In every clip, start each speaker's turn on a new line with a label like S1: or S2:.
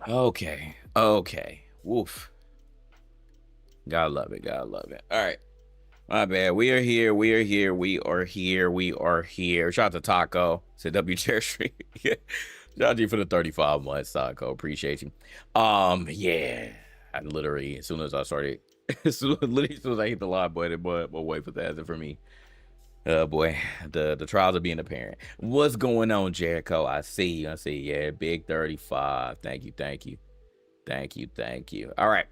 S1: Okay. Okay. Woof. Gotta love it. Gotta love it. All right. My bad. We are here. We are here. We are here. We are here. Shout out to Taco. Said W Chair Street. Yeah. Shout out to you for the 35 months, Taco. Appreciate you. Yeah. I literally, as soon as I started, literally as soon as I hit the live button, but wait for that for me. Boy, the trials of being a parent. What's going on, Jericho? I see you. I see. Yeah, big 35. Thank you. Thank you. Thank you. Thank you. All right.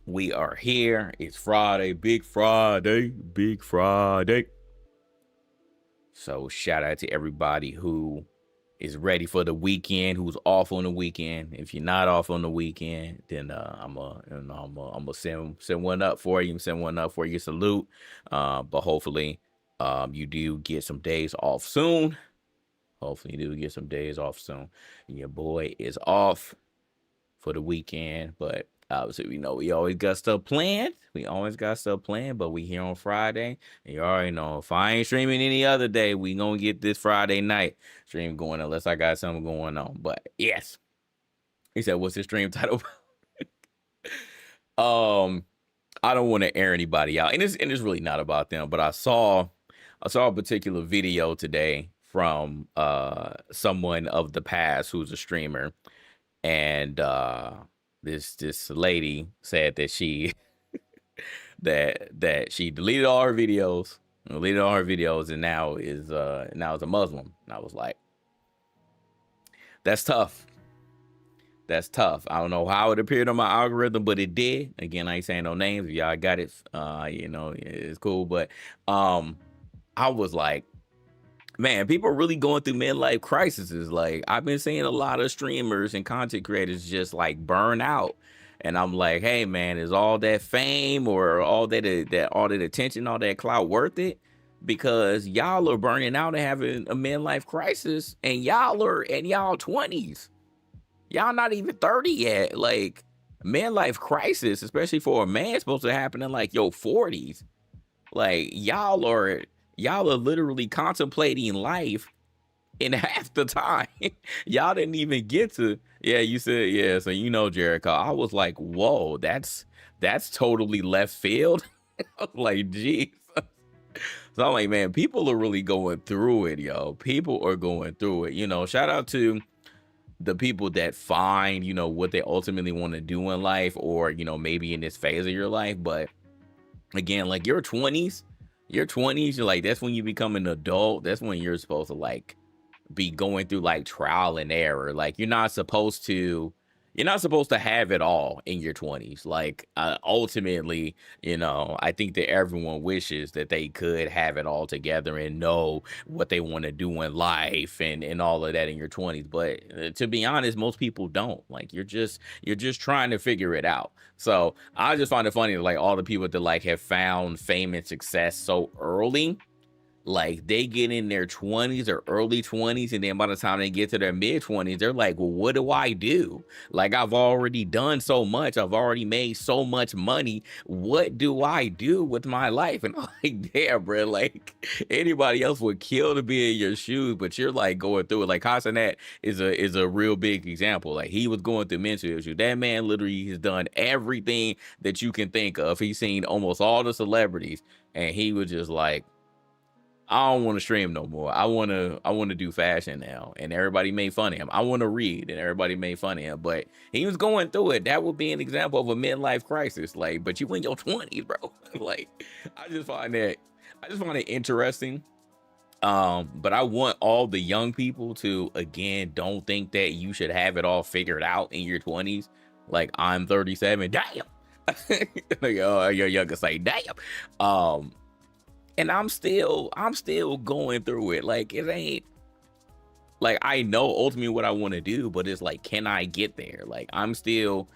S1: We are here. It's Friday. Big Friday. Big Friday. So shout out to everybody who is ready for the weekend, who's off on the weekend. If you're not off on the weekend, then I'm gonna send one up for you. Send one up for you. Salute. But hopefully, you do get some days off soon. Hopefully, you do get some days off soon. Your boy is off for the weekend, but obviously we know we always got stuff planned. We always got stuff planned, but we here on Friday. And you already know if I ain't streaming any other day, we gonna get this Friday night stream going unless I got something going on. But yes. He said, what's the stream title? I don't want to air anybody out. And it's really not about them, but I saw a particular video today from someone of the past who's a streamer. And this lady said that she that she deleted all her videos, and now is a Muslim. And I was like, that's tough. That's tough. I don't know how it appeared on my algorithm, but it did. Again, I ain't saying no names. If y'all got it, it's cool. But I was like, man, people are really going through midlife crises. Like, I've been seeing a lot of streamers and content creators just like burn out. And I'm like, hey man, is all that fame or all that attention, all that clout worth it? Because y'all are burning out and having a midlife crisis, and y'all are in y'all 20s. Y'all not even 30 yet. Like, midlife crisis, especially for a man, supposed to happen in like your 40s. Like, y'all are literally contemplating life in half the time. Y'all didn't even get to. Yeah, you said, yeah. So Jericho. I was like, whoa, that's totally left field. I was like, geez. So I'm like, man, people are really going through it, yo. People are going through it. Shout out to the people that find, what they ultimately want to do in life, or, maybe in this phase of your life. But again, like your 20s, you're like, that's when you become an adult. That's when you're supposed to like be going through like trial and error. Like, you're not supposed to have it all in your 20s. Like, ultimately, I think that everyone wishes that they could have it all together and know what they want to do in life and all of that in your 20s. But to be honest, most people don't. Like, you're just trying to figure it out. So I just find it funny, like all the people that like have found fame and success so early. Like, they get in their 20s or early 20s, and then by the time they get to their mid 20s, they're like, well, what do I do? Like, I've already done so much. I've already made so much money. What do I do with my life? And I'm like, damn, bro, like, anybody else would kill to be in your shoes, but you're like going through it. Like, Hasanet is a real big example. Like, he was going through mental issues. That man literally has done everything that you can think of. He's seen almost all the celebrities, and he was just like, I don't want to stream no more. I want to do fashion now. And everybody made fun of him. I want to read, and everybody made fun of him. But he was going through it. That would be an example of a midlife crisis. Like, but you in your 20s, bro. Like, I just find it interesting. But I want all the young people to, again, don't think that you should have it all figured out in your 20s. Like, I'm 37. Damn. Like, oh, your youngest say, damn. And I'm still going through it. Like, it ain't like, I know ultimately what I want to do, but it's like, can I get there? Like, I'm still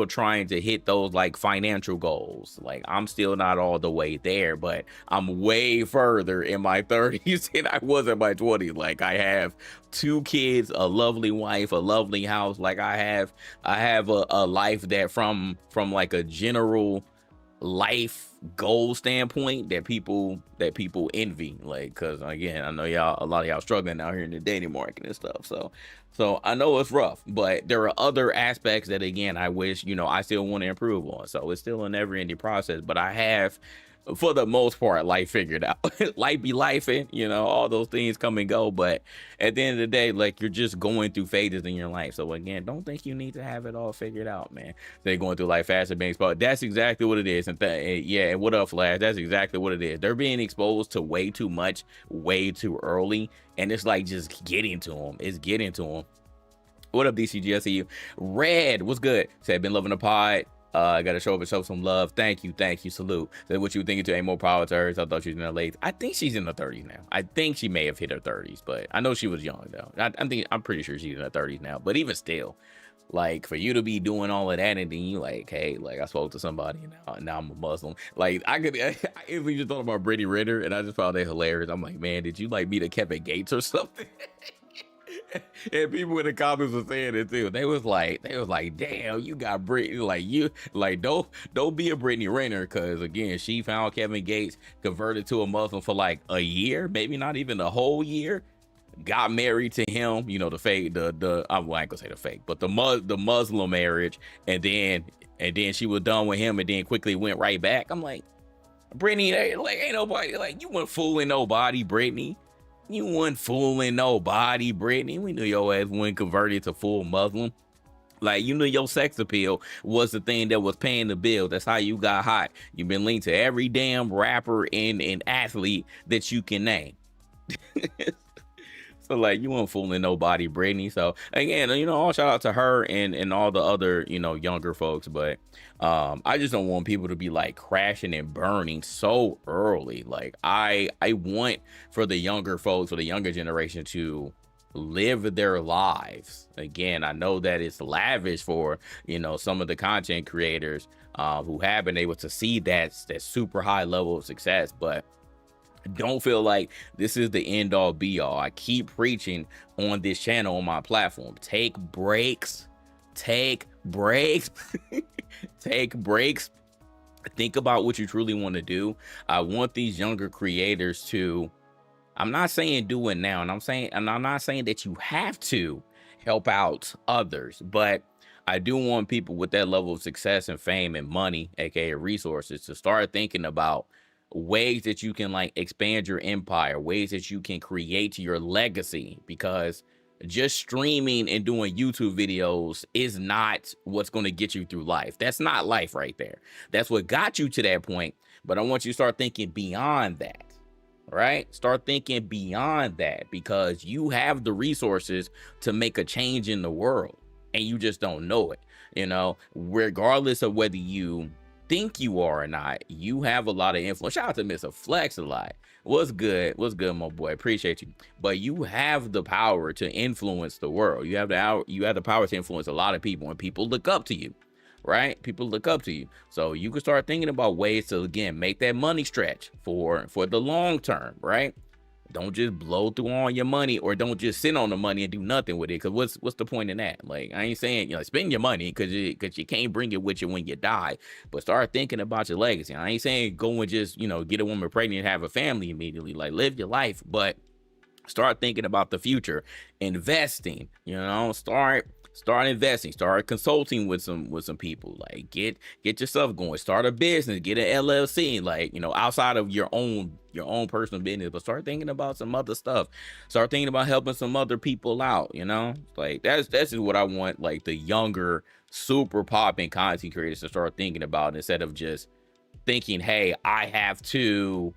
S1: trying to hit those like financial goals. Like, I'm still not all the way there, but I'm way further in my 30s than I was in my 20s. Like, I have 2 kids, a lovely wife, a lovely house. Like, I have a life that from like a general life goal standpoint that people envy, like, because again, I know a lot of y'all struggling out here in the dating market and stuff, so I know it's rough, but there are other aspects that, again, I wish, I still want to improve on. So it's still a never-ending process, but I have, for the most part, life figured out. Life be lifing, all those things come and go, but at the end of the day, like, you're just going through phases in your life. So again, don't think you need to have it all figured out, man. They're going through life faster, being exposed. That's exactly what it is. And yeah, and what up, Flash? That's exactly what it is. They're being exposed to way too much, way too early, and it's like just getting to them. It's getting to them. What up, DCG? I see you. Red, what's good? Said, been loving the pod. I gotta show some love. Thank you, salute. Said, what you thinking to? Ain't more power to her. I thought she was in her late. I think she's in the 30s now. I think she may have hit her 30s, but I know she was young though. I'm pretty sure she's in her 30s now. But even still, like, for you to be doing all of that and then you like, hey, like, I spoke to somebody and now I'm a Muslim. Like, I instantly just thought about Brittany Renner and I just found that hilarious. I'm like, man, did you like meet a Kevin Gates or something? And people in the comments were saying it too. They was like, damn, you got Brittany, don't be a Brittany Renner, because again, she found Kevin Gates, converted to a Muslim for like a year, maybe not even a whole year, got married to him, the fake, I ain't gonna say the fake, but the Muslim marriage, and then she was done with him and then quickly went right back. I'm like, Brittany, like, ain't nobody, like, you weren't fooling nobody, Brittany. You weren't fooling nobody, Brittany. We knew your ass wasn't converted to full Muslim. Like, you knew your sex appeal was the thing that was paying the bill. That's how you got hot. You've been linked to every damn rapper and athlete that you can name. So, like, you weren't fooling nobody, Brittany. So, again, all shout out to her and all the other, younger folks. But I just don't want people to be, like, crashing and burning so early. Like, I want for the younger folks, for the younger generation to live their lives. Again, I know that it's lavish for, some of the content creators who have been able to see that super high level of success. But don't feel like this is the end all be all. I keep preaching on this channel, on my platform. Take breaks. Take breaks. Think about what you truly want to do. I want these younger creators to, I'm not saying do it now, and I'm not saying that you have to help out others, but I do want people with that level of success and fame and money, aka resources, to start thinking about ways that you can, like, expand your empire, ways that you can create your legacy, because just streaming and doing YouTube videos is not what's going to get you through life. That's not life right there. That's what got you to that point. But I want you to start thinking beyond that, right? Start thinking beyond that, because you have the resources to make a change in the world and you just don't know it. Regardless of whether you think you are or not, you have a lot of influence. Shout out to Mr. Flex a lot. What's good, my boy? Appreciate you. But you have the power to influence the world. You have the power to influence a lot of people, and people look up to you, right? People look up to you. So you can start thinking about ways to, again, make that money stretch for the long term, right? Don't just blow through all your money, or don't just sit on the money and do nothing with it. Because what's the point in that? Like, I ain't saying, spend your money because you can't bring it with you when you die. But start thinking about your legacy. I ain't saying go and just, get a woman pregnant and have a family immediately. Like, live your life, but start thinking about the future, investing. Start investing, start consulting with some people. Like, get yourself going, start a business, get an LLC, like, outside of your own personal business, but start thinking about some other stuff. Start thinking about helping some other people out, like, that's just what I want, like, the younger super popping content creators to start thinking about, instead of just thinking, hey, I have to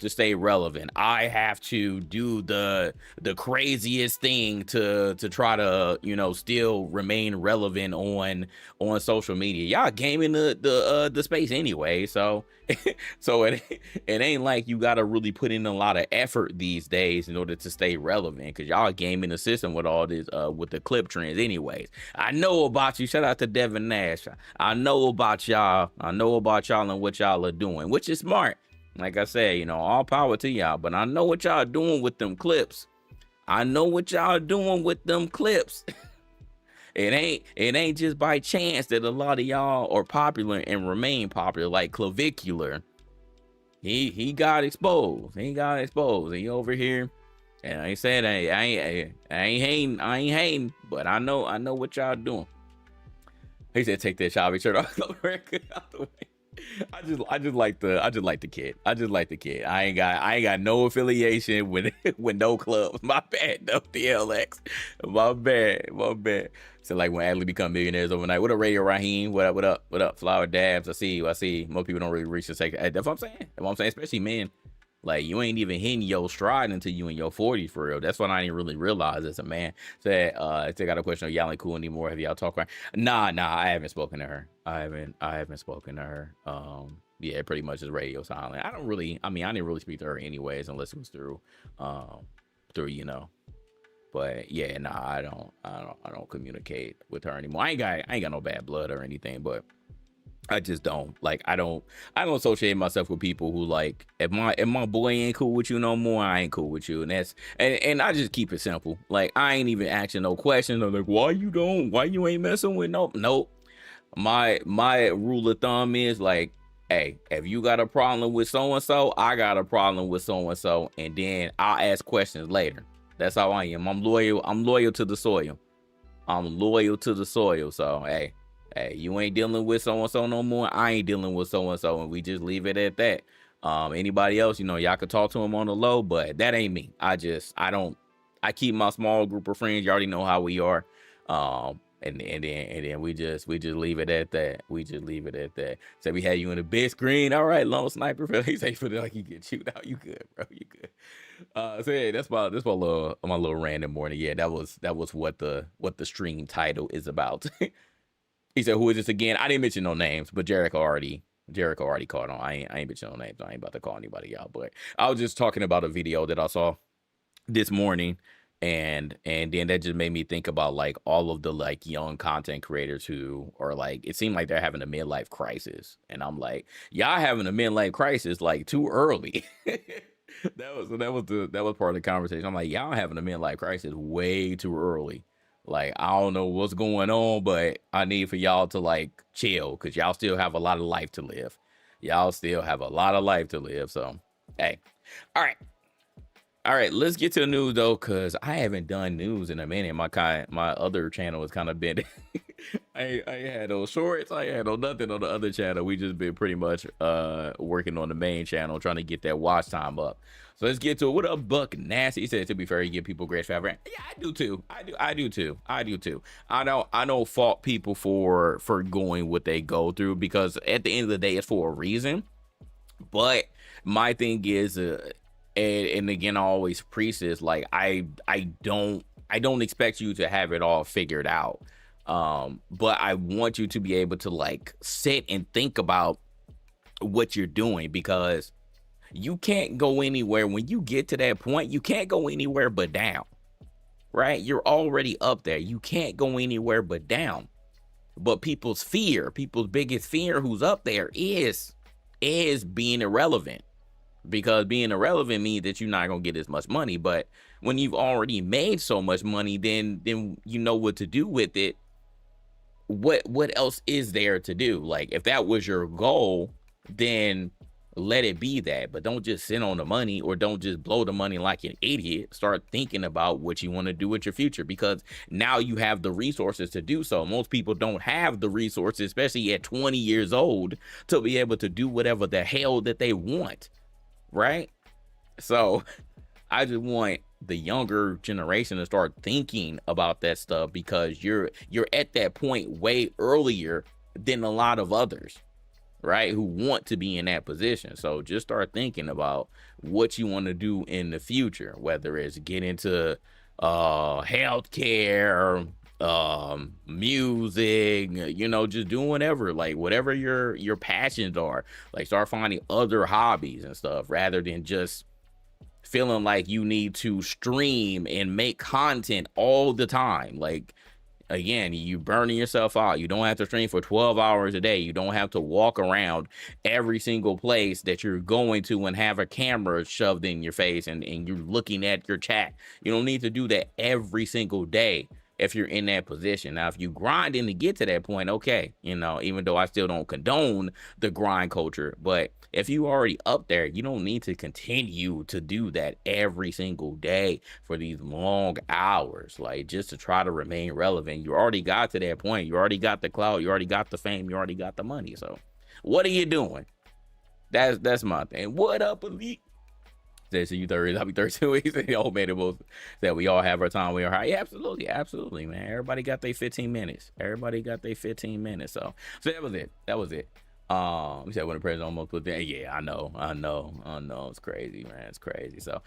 S1: stay relevant. I have to do the craziest thing to try to, still remain relevant on social media. Y'all gaming the space anyway, so it ain't like you gotta really put in a lot of effort these days in order to stay relevant, because y'all gaming the system with all this with the clip trends anyways. I know about you. Shout out to Devin Nash. I know about y'all and what y'all are doing, which is smart. Like I said, all power to y'all, but I know what y'all doing with them clips. It ain't just by chance that a lot of y'all are popular and remain popular. Like Clavicular, he got exposed. He got exposed. He over here, and I ain't saying I ain't hating. I ain't hating, but I know what y'all doing. He said, "Take that Shabby shirt off the record out the way." I just like the kid. I just like the kid. I ain't got no affiliation with with no clubs. My bad, no DLX. My bad. So like when athletes become millionaires overnight. What up, Radio Raheem? What up? Flower Dabs. I see you. Most people don't really reach the second. That's what I'm saying. Especially men. Like you ain't even hitting your stride until you in your 40s for real. That's what I didn't really realize as a man. Said, I still got a question of y'all ain't cool anymore. Have y'all talked about? Nah, I haven't spoken to her. I haven't spoken to her. Yeah, pretty much is radio silent. I didn't really speak to her anyways, unless it was through But yeah, nah, I don't communicate with her anymore. I ain't got no bad blood or anything, but I just don't I don't associate myself with people who like if my boy ain't cool with you no more, I ain't cool with you. And I just keep it simple. Like I ain't even asking no questions. I'm like, why you ain't messing with nope. My rule of thumb is like, hey, if you got a problem with so and so, I got a problem with so and so, and then I'll ask questions later. That's how I am. I'm loyal to the soil. So hey, you ain't dealing with so-and-so no more. I ain't dealing with so-and-so, and we just leave it at that. Anybody else, y'all could talk to them on the low, but that ain't me. I keep my small group of friends. You already know how we are. And then we just leave it at that. So we had you in the big screen. All right, Lone Sniper. He say for like you get chewed out. You good, bro. You good. So yeah, that's my little random morning. Yeah, that was what the stream title is about. He said, "Who is this again?" I didn't mention no names, but Jericho already caught on. I ain't mention no names. I ain't about to call anybody out, but I was just talking about a video that I saw this morning, and then that just made me think about like all of the like young content creators who are like, it seemed like they're having a midlife crisis, and I'm like, y'all having a midlife crisis like too early. That was part of the conversation. I'm like, y'all having a midlife crisis way too early. Like, I don't know what's going on, but I need for y'all to like chill because y'all still have a lot of life to live. So, hey, all right. Let's get to the news though, because I haven't done news in a minute. My other channel has kind of been. I had no shorts. I had no nothing on the other channel. We just been pretty much working on the main channel, trying to get that watch time up. So let's get to it. What up, Buck Nasty? He said, to be fair, you give people grace forever. Yeah, I do too. I don't fault people for going what they go through, because at the end of the day, it's for a reason. But my thing is, and again, I always preach this, like I don't expect you to have it all figured out. But I want you to be able to like sit and think about what you're doing, because you can't go anywhere. When you get to that point, you can't go anywhere but down, right? You're already up there. You can't go anywhere but down. But people's biggest fear who's up there is being irrelevant, because being irrelevant means that you're not going to get as much money. But when you've already made so much money, then you know what to do with it. What else is there to do? Like, if that was your goal, then let it be that. But don't just sit on the money, or don't just blow the money like an idiot. Start thinking about what you want to do with your future, because now you have the resources to do so. Most people don't have the resources, especially at 20 years old, to be able to do whatever the hell that they want, right? So I just want the younger generation to start thinking about that stuff, because you're at that point way earlier than a lot of others, right, who want to be in that position. So just start thinking about what you want to do in the future, whether it's get into healthcare, music, just doing whatever, like whatever your passions are. Like, start finding other hobbies and stuff, rather than just feeling like you need to stream and make content all the time. Like, again, you burning yourself out. You don't have to stream for 12 hours a day. You don't have to walk around every single place that you're going to and have a camera shoved in your face and you're looking at your chat. You don't need to do that every single day. if you're in that position. Now, if you grinding to get to that point, okay, you know, even though I still don't condone the grind culture, but if you already up there, you don't need to continue to do that every single day for these long hours, like just to try to remain relevant. You already got to that point. You already got the clout. You already got the fame. You already got the money. So what are you doing? That's my thing. What up, Elite? So you 30, I'll be 32 weeks. The old man that we all have our time. We are high. Yeah, absolutely, man. Everybody got their 15 minutes. Everybody got their 15 minutes. So that was it. You said when the president almost put there. Yeah, I know. It's crazy, man. It's crazy. So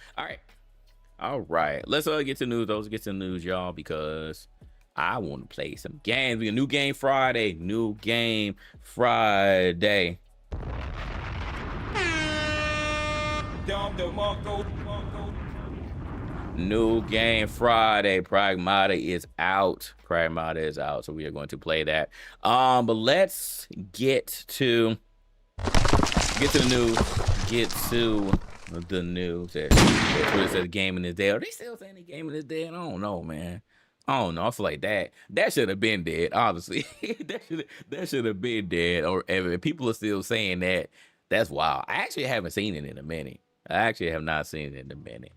S1: all right. Let's get to news. Let's get to news, y'all, because I want to play some games. We got New Game Friday. New Game Friday. Pragmata is out. So we are going to play that. But let's get to the news. Twitter says game in this day. Are they still saying the game in this day? I don't know, man. I don't know. I feel like that should have been dead, honestly. that should have been dead. Or if people are still saying that, that's wild. I actually haven't seen it in a minute. I actually have not seen it in a minute.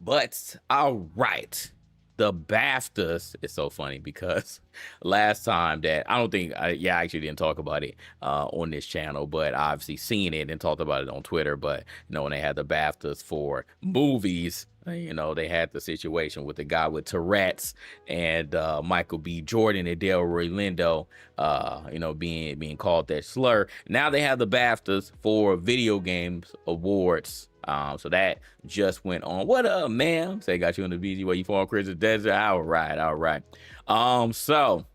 S1: But all right, the BAFTAs is so funny because last time that I don't think I actually didn't talk about it on this channel, but I obviously seen it and talked about it on Twitter. But you know, when they had the BAFTAs for movies, you know, they had the situation with the guy with Tourette's and Michael B. Jordan and Delroy Lindo, you know, being called that slur. Now they have the BAFTAs for video games awards. So that just went on. What up, man? Say got you in the BG where you fall, Chris Desert. All right. So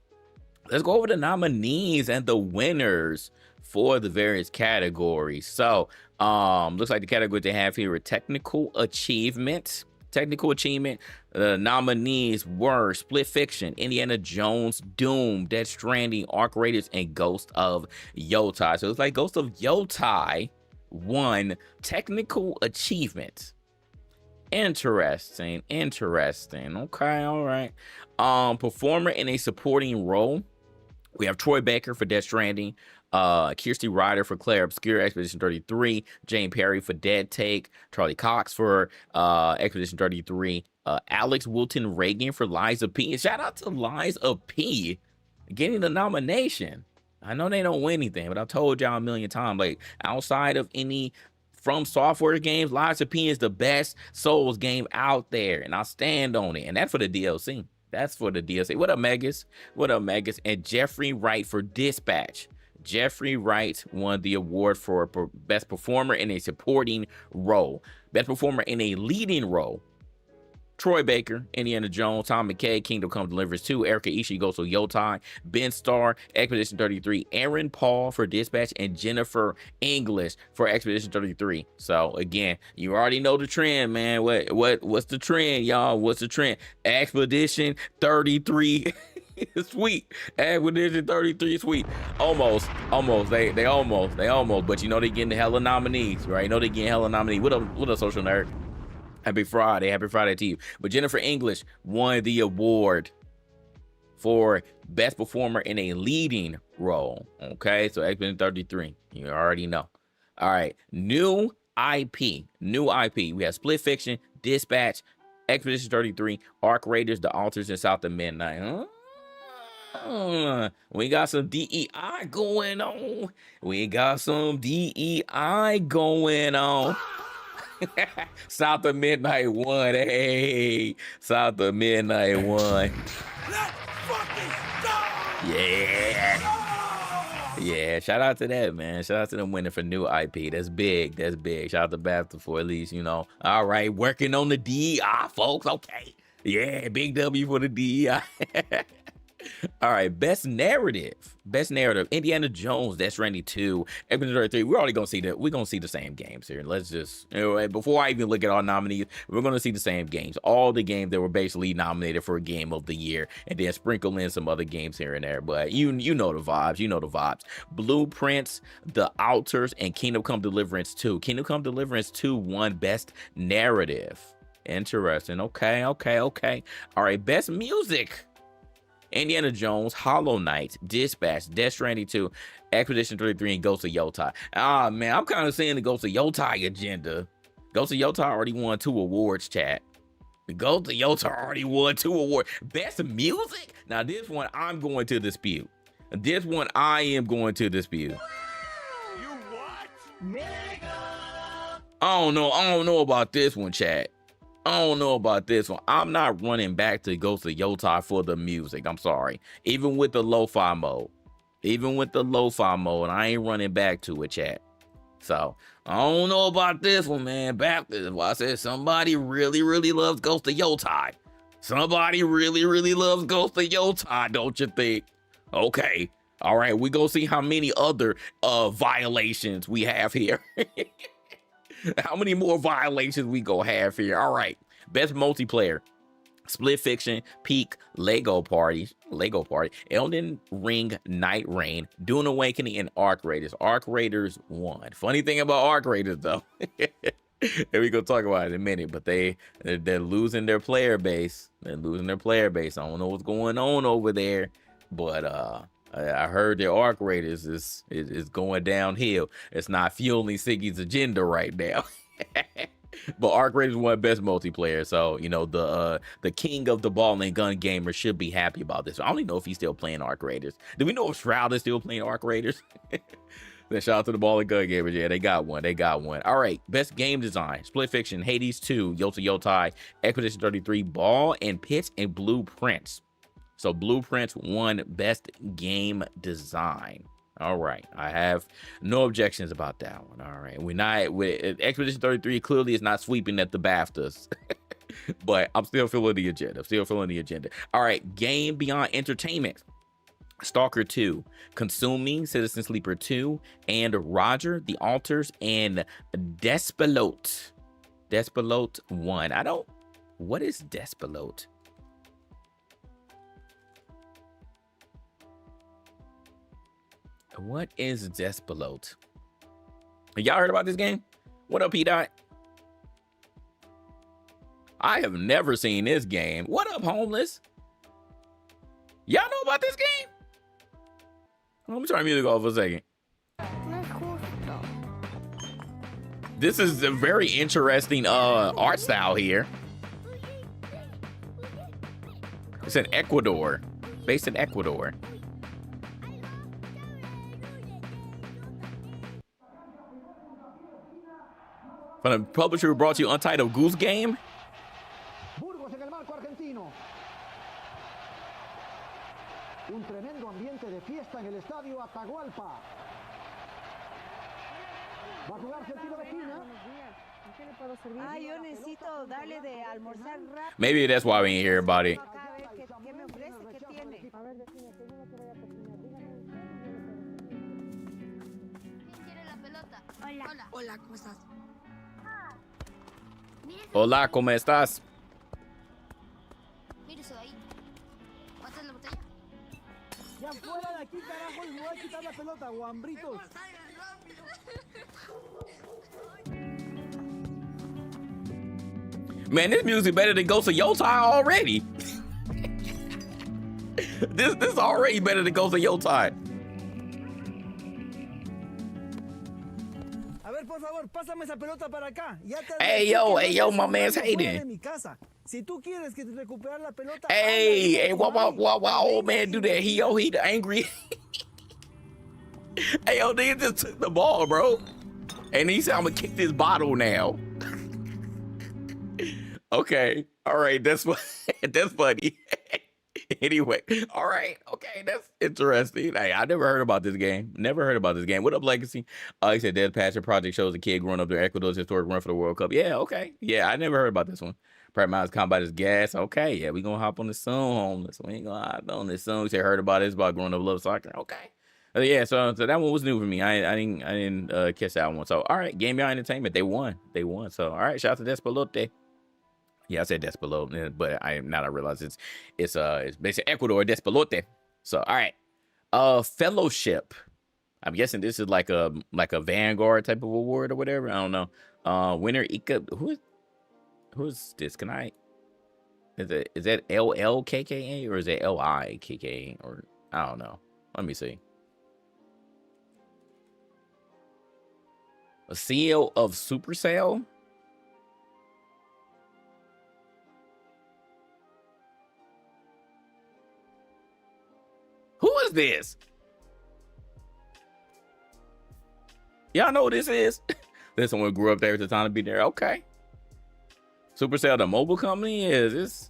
S1: let's go over the nominees and the winners for the various categories. So looks like the categories they have here are technical achievement. The nominees were Split Fiction, Indiana Jones, Doom, Death Stranding, Arc Raiders, and Ghost of Yotai. So it's like Ghost of Yotai won technical achievement. Interesting. Okay, all right. Performer in a supporting role, we have Troy Baker for Death Stranding, Kirsty Ryder for Claire Obscure, Expedition 33, Jane Perry for Dead Take, Charlie Cox for Expedition 33, Alex Wilton Reagan for Liza P. Shout out to Liza P getting the nomination. I know they don't win anything, but I've told y'all a million times, like outside of any From Software games, Liza P is the best Souls game out there, and I stand on it. And that's for the DLC. What up, Megas? And Jeffrey Wright for Dispatch. Jeffrey Wright won the award for Best Performer in a Supporting Role. Best Performer in a Leading Role, Troy Baker, Indiana Jones, Tom McKay, Kingdom Come Deliverance 2, Erika Ishii, Ghost of Yotai, Ben Starr, Expedition 33, Aaron Paul for Dispatch, and Jennifer English for Expedition 33. So again, you already know the trend, man. What's the trend, y'all? What's the trend? Expedition 33. Sweet. Expedition 33 sweet. Almost. They almost. But you know they getting hella nominees, right? What up, Social Nerd? Happy Friday to you. But Jennifer English won the award for Best Performer in a Leading Role. Okay, so Expedition 33. You already know. All right, new IP. We have Split Fiction, Dispatch, Expedition 33, Arc Raiders, The Altars, and South of Midnight. We got some DEI going on. South of Midnight won. Hey, South of Midnight won. Let's fucking go! Yeah, shout out to that, man. Shout out to them winning for new IP. That's big. Shout out to BAFTA for at least, you know. All right, working on the DEI, folks. Okay. Yeah, big W for the DEI. All right, best narrative. Indiana Jones, Death Stranding 2, Expedition 33. We're already gonna see that. We're gonna see the same games here. Let's just, before I even look at our nominees, we're gonna see the same games. All the games that were basically nominated for a game of the year, and then sprinkle in some other games here and there. But you know the vibes. Blueprints, The Altars, and Kingdom Come Deliverance 2. Kingdom Come Deliverance 2 won best narrative. Interesting. Okay. All right, best music. Indiana Jones, Hollow Knight, Dispatch, Death Stranding 2, Expedition 33, and Ghost of Yotai. Ah, man, I'm kind of seeing the Ghost of Yotai agenda. Ghost of Yotai already won 2 awards, chat. The Ghost of Yotai already won 2 awards. Best music? Now, this one I'm going to dispute. This one I am going to dispute.
S2: You what?
S1: I don't know about this one, chat. I don't know about this one. I'm not running back to Ghost of Yotai for the music. I'm sorry. Even with the lo-fi mode. Even with the lo-fi mode, I ain't running back to it, chat. So, I don't know about this one, man. BAFTA, why I said somebody really, really loves Ghost of Yotai. Somebody really, really loves Ghost of Yotai, don't you think? Okay. All right, we gonna see how many other violations we have here. How many more violations we gonna have here? All right. Best multiplayer. Split Fiction, Peak, Lego Party, Elden Ring, Night Rain, Dune Awakening, and Arc Raiders. Arc Raiders won. Funny thing about Arc Raiders, though, and we gonna talk about it in a minute, but they're losing their player base. They're losing their player base. I don't know what's going on over there, but I heard their Arc Raiders is going downhill. It's not fueling Siggy's agenda right now. But Arc Raiders won best multiplayer, so you know the king of the ball and gun gamer should be happy about this. I don't even know if he's still playing Arc Raiders. Do we know if Shroud is still playing Arc Raiders? Then shout out to the ball and gun gamers. Yeah, they got one. They got one. All right, best game design: Split Fiction, Hades 2, Yotai, Expedition 33, Ball and Pits, and Blueprints. So Blueprints won best game design. All right, I have no objections about that one. All right, we're not with Expedition 33. Clearly, it's not sweeping at the BAFTAs, but I'm still feeling the agenda. All right, game beyond entertainment: Stalker 2, Consuming, Citizen Sleeper 2, and Roger, The Altars, and Despilote. Despilote 1. What is Despilote? What is Despilote? Y'all heard about this game? What up, P-Dot? I have never seen this game. What up, Homeless? Y'all know about this game? Let me turn the music off for a second. This is a very interesting art style here. It's in Ecuador, based in Ecuador. From the publisher who brought you Untitled Goose Game.
S3: Un tremendo ambiente de fiesta en el estadio Atahualpa. Va a jugarse el tiro de esquina.
S4: Ah, yo necesito darle de almorzar rápido.
S1: Maybe that's why we ain't hear about it.
S4: ¿Qué me ofrece? ¿Qué tiene? A ver, decime, ¿qué es lo que voy a cocinar?
S5: ¿Quién quiere la pelota?
S6: Hola. Hola, ¿cómo estás?
S1: Hola, ¿cómo estás?
S5: Mire eso de ahí. ¿Cuánto es la botella?
S3: Ya fuera de aquí, carajo, y voy a quitar la pelota, guambritos.
S1: Man, this music better than Ghost of Yotai already. This is already better than Ghost of Yotai.
S3: A ver, por favor, pásame esa pelota para acá. Ya te
S1: Hey, yo, my man's hating.
S3: Si tú quieres que recuperar la pelota.
S1: Hey, why old man do that? He the angry. Hey, yo, nigga just took the ball, bro. And he said, I'm gonna kick this bottle now. Okay, all right, that's funny. Anyway, all right, okay, that's interesting. Hey, I never heard about this game. What up, Legacy? He said, Dead Passion Project shows a kid growing up during Ecuador's historic run for the World Cup. Yeah, okay. Yeah, I never heard about this one. Pragmata's combat is gas. Okay, yeah, we gonna hop on this soon, Homeless. We ain't gonna hop on this soon. You heard about this, about growing up love soccer. Okay. Yeah, so that one was new for me. I didn't catch that one. So, all right, Game Beyond Entertainment, they won. So, all right, shout out to Despilote. Yeah, I said Despilote, but I realize it's basically Ecuador, Despilote. So, all right. Fellowship. I'm guessing this is like a Vanguard type of award or whatever. I don't know. Winner Ika. Who's this? Can I Is that LLKKA or is it LIKKA or I don't know. Let me see. A CEO of Supercell? Who is this? Y'all know what this is? This someone grew up there at the time to be there. Okay. Supercell, the mobile company, is this?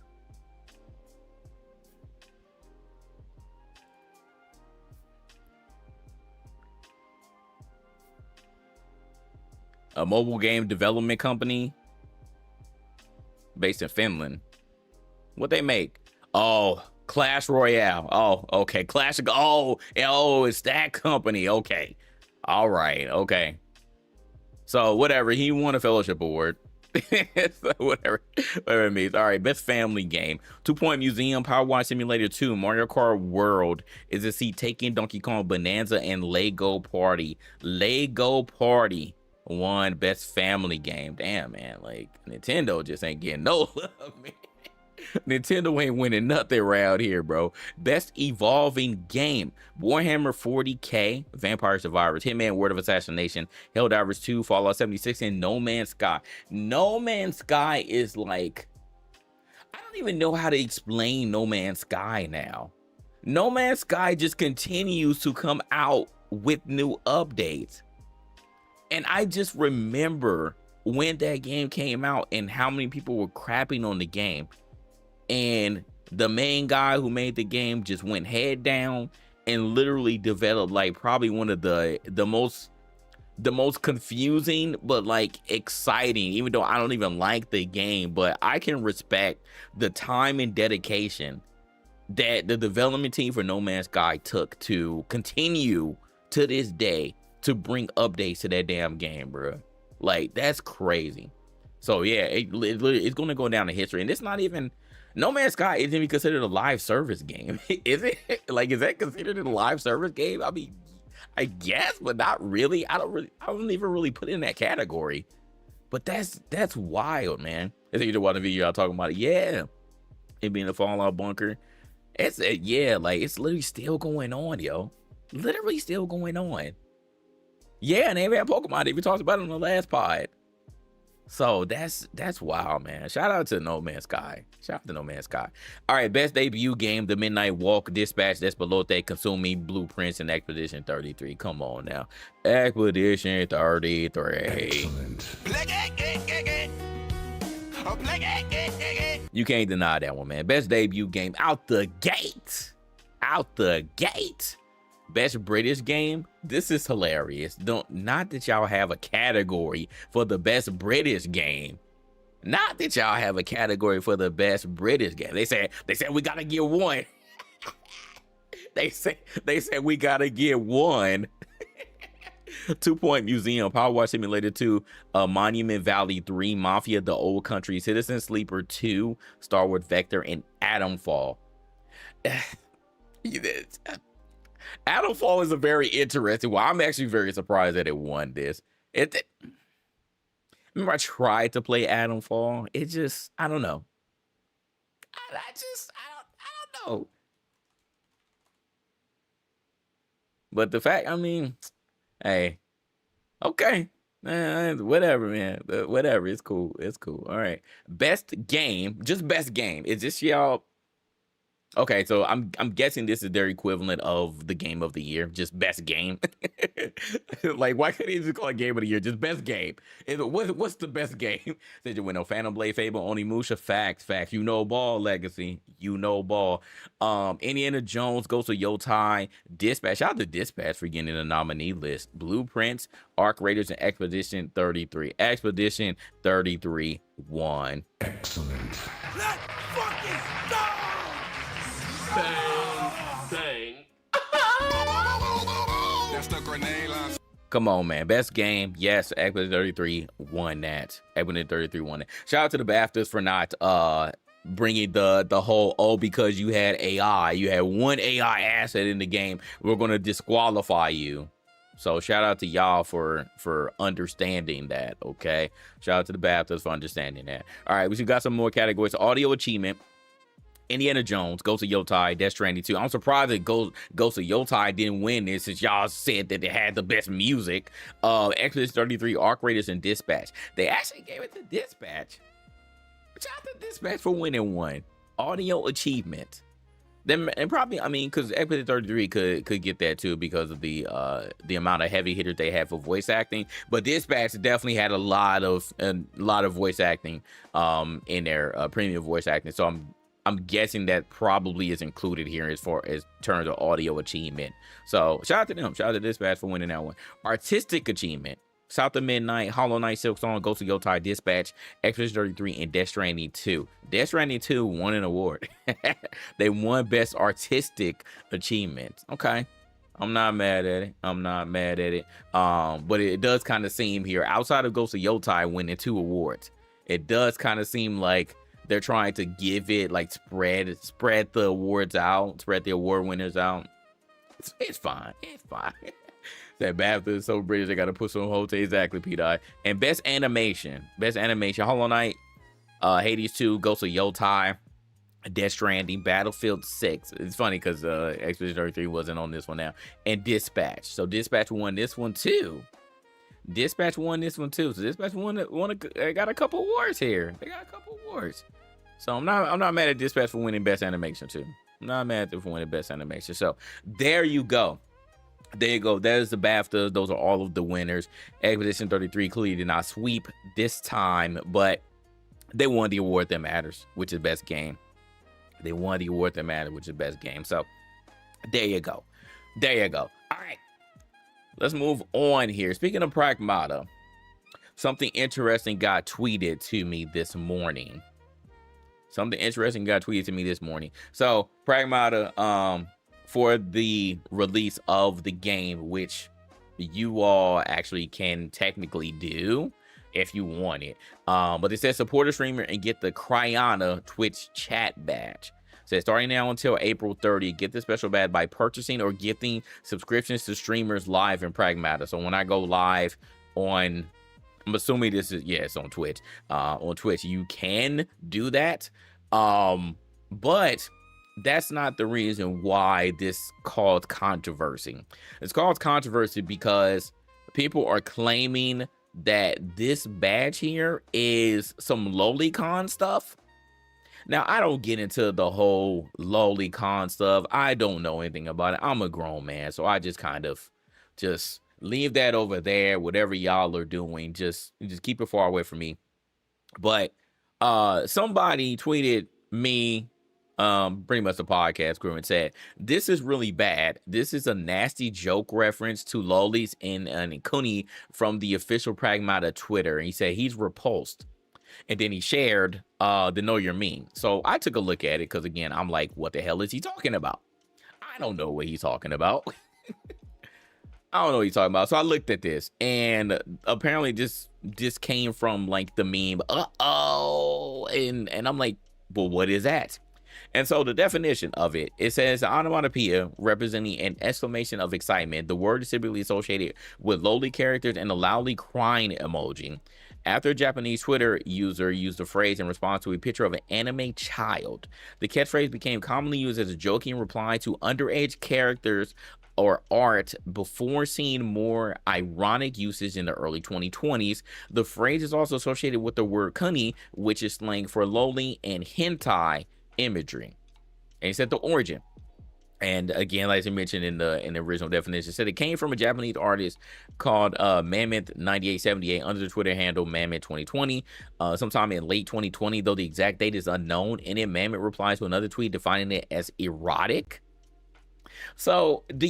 S1: A mobile game development company based in Finland. What they make? Oh, Clash Royale. Oh, okay. Clash. Oh, it's that company. Okay. All right. Okay. So whatever. He won a fellowship award. So whatever it means. All right. Best family game. 2 Point Museum, Power Wash Simulator 2, Mario Kart World, Is It Seat Taken, Donkey Kong Bonanza, and Lego Party. Lego Party won best family game. Damn, man. Like Nintendo just ain't getting no love, man. Nintendo ain't winning nothing around here, bro. Best evolving game. Warhammer 40K, Vampire Survivors, Hitman Word of Assassination, Helldivers 2, Fallout 76, and No Man's Sky. No Man's Sky is like, I don't even know how to explain No Man's Sky now. No Man's Sky just continues to come out with new updates. And I just remember when that game came out and how many people were crapping on the game. And the main guy who made the game just went head down and literally developed like probably one of the most confusing but like exciting, even though I don't even like the game, but I can respect the time and dedication that the development team for No Man's Sky took to continue to this day to bring updates to that damn game, bro. Like, that's crazy. So yeah, it's going to go down in history. And it's not even, No Man's Sky isn't even considered a live service game. Is it? Like, is that considered a live service game? I mean, I guess, but not really. I don't even really put it in that category. But that's wild, man. Is it you watching the video y'all talking about it? Yeah. It being a Fallout bunker. It's yeah, like it's literally still going on, yo. Literally still going on. Yeah, and they even had Pokemon. They even talked about it on the last pod. So that's wild, man. Shout out to No Man's Sky. Shout out to No Man's Sky. All right, best debut game, The Midnight Walk, Dispatch, Despelote, Consumi, Blueprints, and Expedition 33. Come on now. Expedition 33. You can't deny that one, man. Best debut game out the gate. Out the gate. Best British game. This is hilarious. Not that y'all have a category for the best British game. Not that y'all have a category for the best British game. They said we gotta get one. they said we gotta get one. 2 Point Museum, Power Wash Simulator 2, Monument Valley 3, Mafia: The Old Country, Citizen Sleeper 2, Star Wars Vector, and Atomfall. Atomfall is a very interesting one. I'm actually very surprised that it won this. Remember I tried to play Atomfall. It just, I don't know. I don't know. But the fact, I mean, hey, okay. Whatever, man. Whatever. It's cool. It's cool. All right. Best game, just best game. Is this y'all? Okay, so I'm guessing this is their equivalent of the game of the year, just best game. Like, why can't he just call it game of the year? Just best game. What's the best game? Did you win no Phantom Blade, Fable, Onimusha? Facts. You know ball, Legacy. You know ball. Indiana Jones, Ghost of Yotai, Dispatch. Shout out to Dispatch for getting in the nominee list. Blueprints, Arc Raiders, and Expedition 33. Expedition 33 won.
S2: Excellent. Let's fucking go! Bang. That's the grenade launch.
S1: Come on, man. Best game. Yes, Expedition 33 won that. Expedition 33 won it. Shout out to the BAFTAs for not bringing the whole, because you had AI. You had one AI asset in the game. We're going to disqualify you. So shout out to y'all for understanding that, okay? Shout out to the BAFTAs for understanding that. All right, we got some more categories. Audio achievement. Indiana Jones, Ghost of GOTY, Death Stranding 2. I'm surprised that Ghost of GOTY didn't win this, since y'all said that they had the best music. Exodus 33, Arc Raiders, and Dispatch. They actually gave it to Dispatch. Shout out to Dispatch for winning one. Audio achievement. Then, and probably, I mean, because Exodus 33 could get that too, because of the amount of heavy hitters they have for voice acting. But Dispatch definitely had a lot of voice acting in their premium voice acting. So I'm guessing that probably is included here as far as terms of audio achievement. So shout out to them. Shout out to Dispatch for winning that one. Artistic achievement. South of Midnight, Hollow Knight, Silk Song, Ghost of GOTY, Dispatch, Exodus 33, and Death Stranding 2. Death Stranding 2 won an award. They won Best Artistic Achievement. Okay. I'm not mad at it. I'm not mad at it. But it does kind of seem here, outside of Ghost of GOTY winning 2 awards, it does kind of seem like they're trying to give it, like, spread the awards out, spread the award winners out. It's fine. It's fine. That BAFTA is so British, they got to put some hotel. Exactly, P-Dot. And Best Animation, Hollow Knight, Hades 2, Ghost of GOTY, Death Stranding, Battlefield 6. It's funny because Expedition 33 wasn't on this one now. And Dispatch. So Dispatch won this one too. So Dispatch got a couple awards here. They got a couple awards. So I'm not mad at Dispatch for winning Best Animation too. I'm not mad at them for winning Best Animation. So there you go. There you go. There's the BAFTA. Those are all of the winners. Expedition 33 clearly did not sweep this time, but they won the award that matters, which is best game. They won the award that matters, which is best game. So there you go. There you go. All right. Let's move on here. Speaking of Pragmata, something interesting got tweeted to me this morning. So Pragmata, for the release of the game, which you all actually can technically do if you want it. But it says support a streamer and get the Cryana Twitch chat badge. It says starting now until April 30, get the special badge by purchasing or gifting subscriptions to streamers live in Pragmata. So when I go live on, I'm assuming this is, yeah, it's on Twitch. On Twitch, you can do that. But that's not the reason why this caused controversy. It's caused controversy because people are claiming that this badge here is some lolicon stuff. Now, I don't get into the whole lolicon stuff. I don't know anything about it. I'm a grown man, so I just kind of just leave that over there. Whatever y'all are doing, just keep it far away from me. But somebody tweeted me, pretty much the podcast crew, and said, this is really bad. This is a nasty joke reference to lolis and Kuni from the official Pragmata Twitter. And he said he's repulsed. And then he shared the Know Your Meme. So I took a look at it because, again, I'm like, what the hell is he talking about? I don't know what he's talking about. I don't know what he's talking about. So I looked at this, and apparently this came from like the meme, and I'm like, well, what is that? And so the definition of it, it says onomatopoeia representing an exclamation of excitement. The word is typically associated with lowly characters and a loudly crying emoji. After a Japanese Twitter user used the phrase in response to a picture of an anime child, the catchphrase became commonly used as a joking reply to underage characters or art before seeing more ironic usage in the early 2020s. The phrase is also associated with the word kuni, which is slang for lowly, and hentai imagery. And he said the origin. And again, like I mentioned in the original definition, it said it came from a Japanese artist called Mammoth9878 under the Twitter handle Mammoth2020, sometime in late 2020, though the exact date is unknown. And then Mammoth replies to another tweet defining it as erotic. So do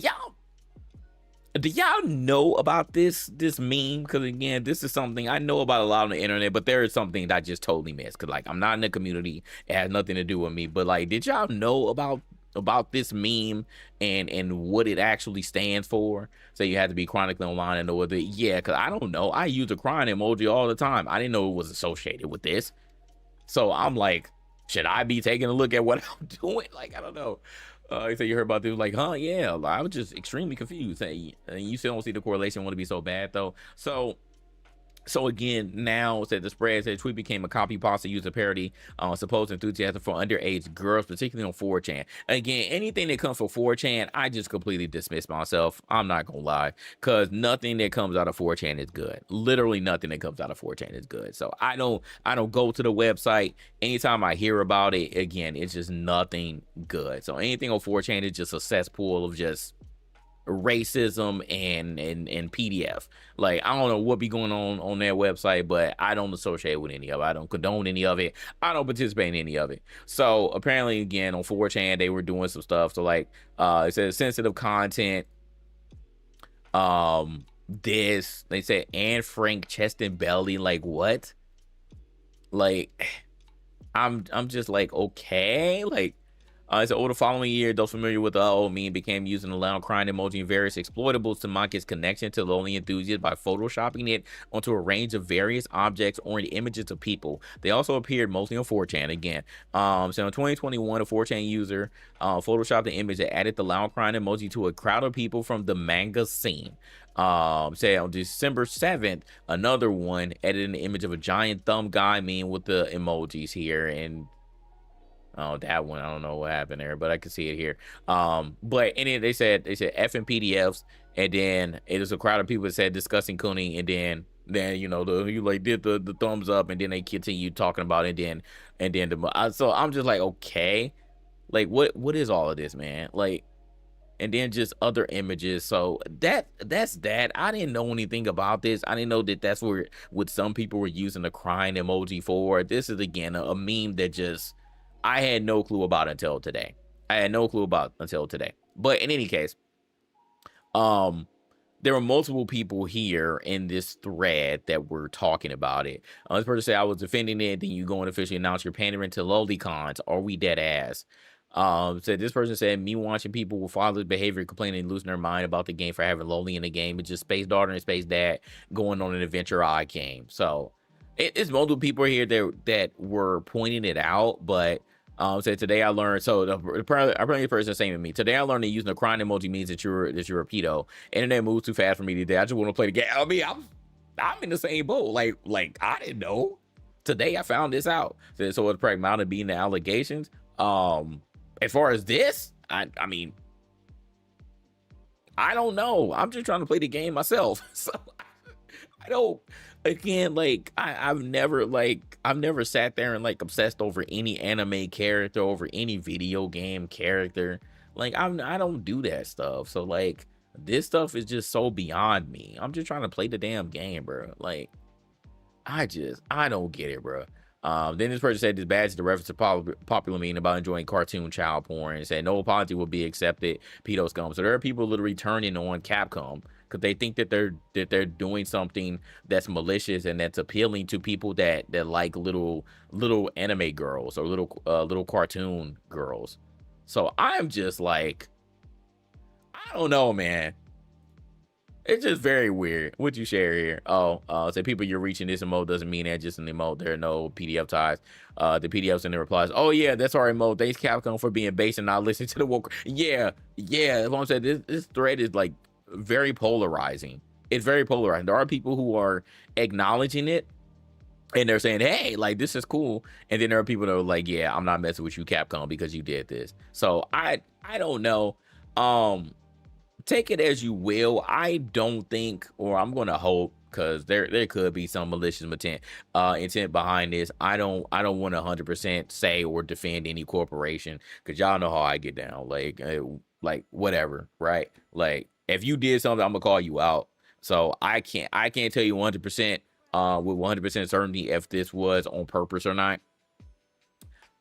S1: y'all know about this meme? Because again, this is something I know about a lot on the internet, but there is something that I just totally missed. Because like I'm not in the community, it has nothing to do with me. But like, did y'all know about this meme and what it actually stands for? So you have to be chronically online and know what yeah, because I don't know. I use a crying emoji all the time. I didn't know it was associated with this. So I'm like, should I be taking a look at what I'm doing? Like, I don't know. So you heard about this, like, huh? Yeah, I was just extremely confused. Hey, you still don't see the correlation. Want to be so bad though? So So again, now said the spread said tweet became a copy pasta user parody on supposed enthusiasm for underage girls, particularly on 4chan. Again, anything that comes from 4chan, I just completely dismiss myself. I'm not gonna lie, because nothing that comes out of 4chan is good. Literally nothing that comes out of 4chan is good. So I don't go to the website. Anytime I hear about it, again, it's just nothing good. So anything on 4chan is just a cesspool of just racism and PDF. Like, I don't know what be going on that website, but I don't associate with any of it. I don't condone any of it. I don't participate in any of it. So apparently, again, on 4chan, they were doing some stuff. So like, it says sensitive content. This they said Anne Frank chest and belly. Like, what? Like, I'm just like, okay, like. So over the following year, those familiar with the meme began using the loud crying emoji and various exploitables to mock its connection to lonely enthusiasts by photoshopping it onto a range of various objects or in images of people. They also appeared mostly on 4chan again. So in 2021, a 4chan user photoshopped the image that added the loud crying emoji to a crowd of people from the manga scene. Say on December 7th, another one edited an image of a giant thumb guy meme with the emojis here, and oh, that one, I don't know what happened there, but I can see it here. But and they said F and PDFs, and then it was a crowd of people that said discussing Cooney, and then you know you like did the thumbs up, and then they continued talking about it, and then so I'm just like, okay, like what is all of this, man? Like, and then just other images. So that's that. I didn't know anything about this. I didn't know that that's what some people were using the crying emoji for. This is again a meme that just I had no clue about until today. But in any case, there were multiple people here in this thread that were talking about it. This person said, I was defending it, then you go and officially announce you're pandering to lolicons. Are we dead ass? Said this person said, me watching people with father's behavior complaining and losing their mind about the game for having loli in the game. It's just Space Daughter and Space Dad going on an Adventure Eye game. So it's multiple people here that were pointing it out, but said today I learned. So apparently the person saying to me, today I learned that using a crying emoji means that you're a pedo. Internet moves too fast for me today. I just want to play the game. I mean, I'm in the same boat. Like I didn't know. Today I found this out. So with Pragmata being the allegations, as far as this, I mean, I don't know. I'm just trying to play the game myself. So I don't. Again, like I've never sat there and like obsessed over any anime character, over any video game character. Like I don't do that stuff. So like this stuff is just so beyond me. I'm just trying to play the damn game, bro. Like I don't get it, bro. Then this person said this badge is the reference to popular meme about enjoying cartoon child porn, and said no apology will be accepted. Pedo scum. So there are people literally turning on Capcom because they think that they're doing something that's malicious and that's appealing to people that like little anime girls or little cartoon girls. So I'm just like, I don't know, man. It's just very weird. What you share here? Say people you're reaching this emote doesn't mean that just an emote. There are no PDF ties. The PDFs and the replies. Oh yeah, that's our emote. Thanks Capcom for being base and not listening to the woke. Yeah. That's what I'm saying. This thread is like very polarizing. It's very polarizing. There are people who are acknowledging it and they're saying, hey, like this is cool. And then there are people that are like, yeah, I'm not messing with you, Capcom, because you did this. So I don't know. Take it as you will. I don't think, or I'm going to hope, because there could be some malicious intent behind this. I don't want to 100% say or defend any corporation, because y'all know how I get down. Like whatever, right? Like if you did something, I'm gonna call you out. So I can't tell you 100% with 100% certainty if this was on purpose or not.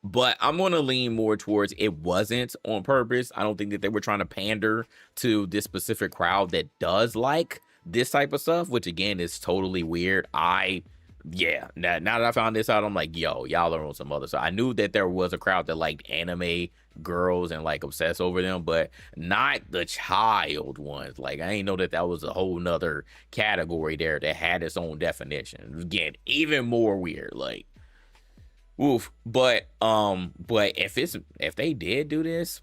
S1: But I'm going to lean more towards it wasn't on purpose. I don't think that they were trying to pander to this specific crowd that does like this type of stuff, which again is totally weird. Now that I found this out, I'm like, yo, y'all are on some other side. I knew that there was a crowd that liked anime girls and like obsess over them, but not the child ones. Like I ain't know that was a whole nother category there that had its own definition. Again, even more weird. Like, oof. But if they did do this,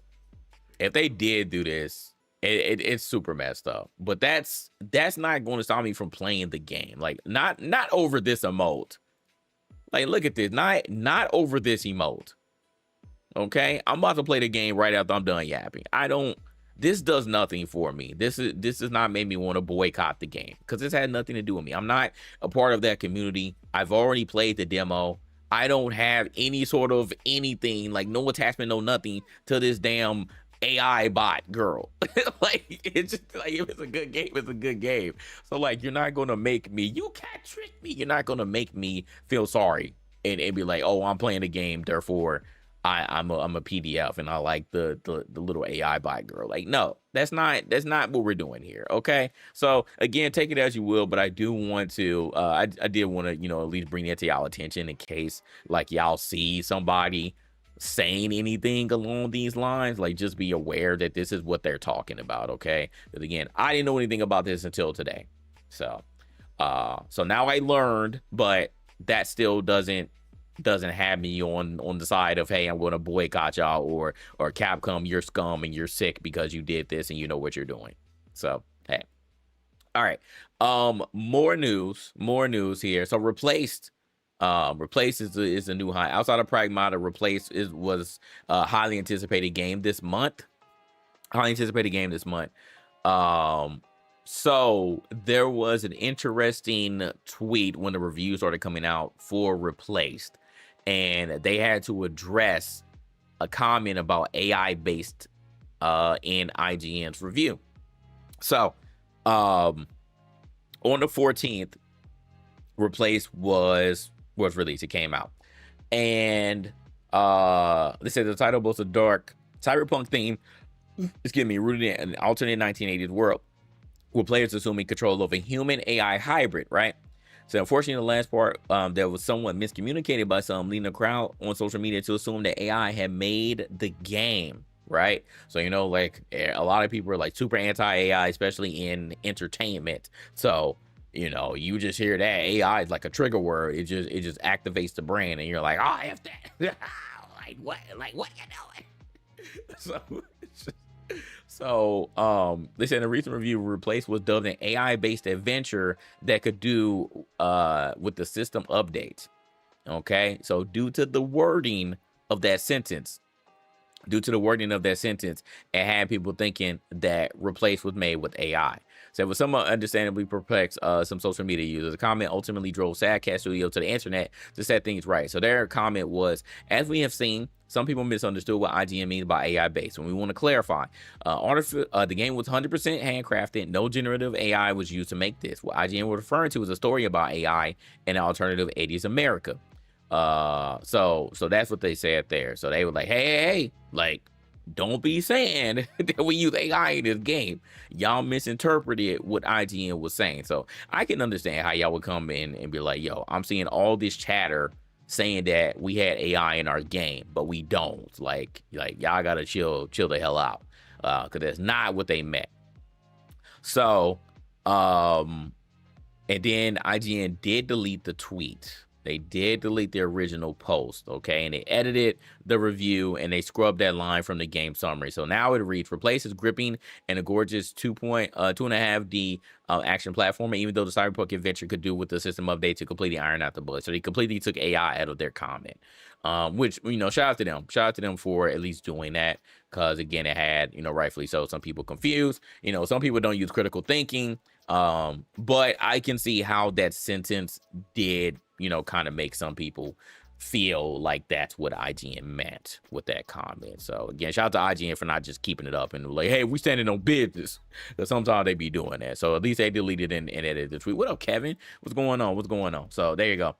S1: It's super messed up. But that's not going to stop me from playing the game. Like not over this emote. Like look at this. Not over this emote. Okay, I'm about to play the game right after I'm done yapping. This does nothing for me. This does not make me want to boycott the game because this had nothing to do with me. I'm not a part of that community. I've already played the demo. I don't have any sort of anything, like no attachment, no nothing to this damn AI bot girl. Like it's just like if it's a good game, it's a good game. So like you're not gonna make me, you can't trick me. You're not gonna make me feel sorry and be like, oh, I'm playing the game, therefore I'm a PDF and I like the little AI bot girl. Like, no, that's not what we're doing here. Okay. So again, take it as you will, but I do want to I did want to, at least bring that to y'all attention in case like y'all see somebody saying anything along these lines. Like just be aware that this is what they're talking about. Okay. But again, I didn't know anything about this until today. So so now I learned, but that still doesn't have me on the side of, hey, I'm going to boycott y'all or Capcom, you're scum and you're sick because you did this and you know what you're doing. So hey, all right, more news here. So replaced is a new high outside of Pragmata. Replaced was a highly anticipated game this month. So there was an interesting tweet when the reviews started coming out for Replaced, and they had to address a comment about AI based in IGN's review. So on the 14th, Replaced was released. It came out, and they said the title boasts a dark cyberpunk theme. Excuse me, rooted in an alternate 1980s world, with players assuming control of a human AI hybrid, right? So unfortunately, the last part that was somewhat miscommunicated by some, leading the crowd on social media to assume that AI had made the game, right? So, like a lot of people are like super anti-AI, especially in entertainment. So, you just hear that AI is like a trigger word. It just activates the brain and you're like, oh, I have that. like what you doing? So they said in a recent review, Replaced was dubbed an AI-based adventure that could do with the system updates. Okay, so due to the wording of that sentence, it had people thinking that Replaced was made with AI. So it was somewhat understandably perplexed some social media users. The comment ultimately drove Sadcast Studio to the internet to set things right. So their comment was, as we have seen, some people misunderstood what IGN means by AI based, and we want to clarify. The game was 100% handcrafted. No generative AI was used to make this. What IGN was referring to is a story about AI in an alternative 80s America. So that's what they said there. So they were like, hey, like, don't be saying that we use AI in this game. Y'all misinterpreted what IGN was saying. So I can understand how y'all would come in and be like, yo, I'm seeing all this chatter saying that we had AI in our game, but we don't. Like y'all gotta chill the hell out, because that's not what they meant. So and then IGN did delete the tweet. They did delete the original post, okay? And they edited the review and they scrubbed that line from the game summary. So now it reads, Replaces gripping and a gorgeous 2.5D action platformer, even though the cyberpunk adventure could do with the system update to completely iron out the bugs. So they completely took AI out of their comment, which, shout out to them. Shout out to them for at least doing that, because again, it had, rightfully so, some people confused. Some people don't use critical thinking, but I can see how that sentence did, kind of make some people feel like that's what IGN meant with that comment. So again, shout out to IGN for not just keeping it up and like, hey, we standing on business, because sometimes they be doing that. So at least they deleted and edited the tweet. What up, Kevin? What's going on? So there you go.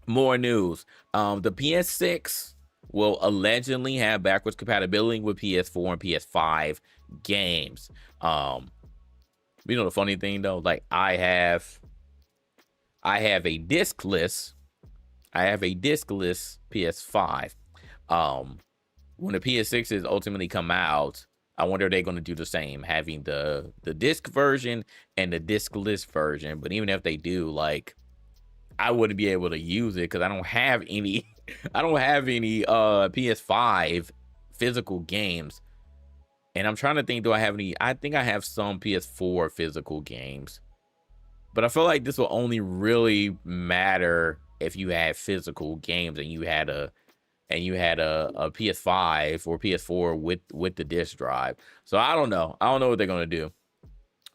S1: More news. The PS6 will allegedly have backwards compatibility with PS4 and PS5 games. The funny thing though, like I have a discless PS5. When the PS6s ultimately come out, I wonder if they're going to do the same, having the disc version and the discless version. But even if they do, like, I wouldn't be able to use it because I don't have any PS5 physical games And I'm trying to think, do I have any? I think I have some PS4 physical games, but I feel like this will only really matter if you had physical games and you had a PS5 or PS4 with the disc drive. So I don't know. I don't know what they're gonna do.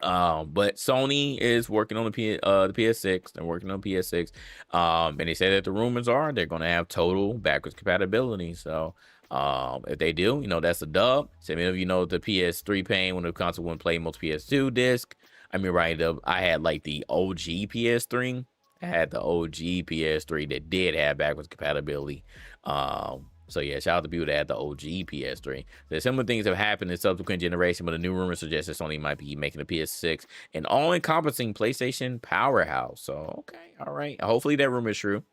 S1: But Sony is working on the PS6. They're working on PS6. And they say that the rumors are they're gonna have total backwards compatibility. So if they do, that's a dub. So many of you know the PS3 pain when the console wouldn't play most PS2 disc. I mean, right up, I had like the OG PS3. I had the OG PS3 that did have backwards compatibility. So yeah, shout out to people that had the OG PS3. There's similar things have happened in subsequent generation, but a new rumor suggests that Sony might be making a PS6 an all-encompassing PlayStation powerhouse. So okay, all right. Hopefully that rumor is true.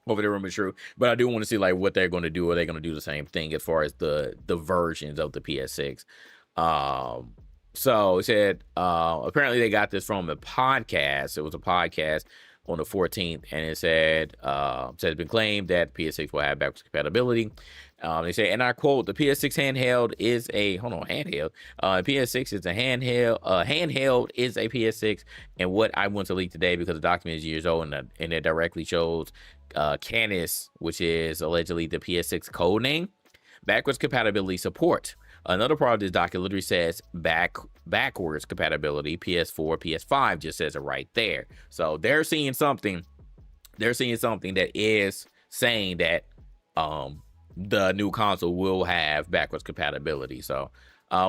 S1: Hopefully that rumor is true. But I do want to see like what they're going to do. Are they going to do the same thing as far as the versions of the PS6? So it said apparently they got this from a podcast. It was a podcast on the 14th, and it said it's been claimed that PS6 will have backwards compatibility. They say, and I quote, the PS6 handheld is a handheld. PS6 is a handheld. Handheld is a PS6, and what I want to leak today because the document is years old, and it directly shows Canis, which is allegedly the PS6 code name, backwards compatibility support. Another part of this document literally says backwards compatibility, PS4, PS5, just says it right there. So they're seeing something. They're seeing something that is saying that the new console will have backwards compatibility. So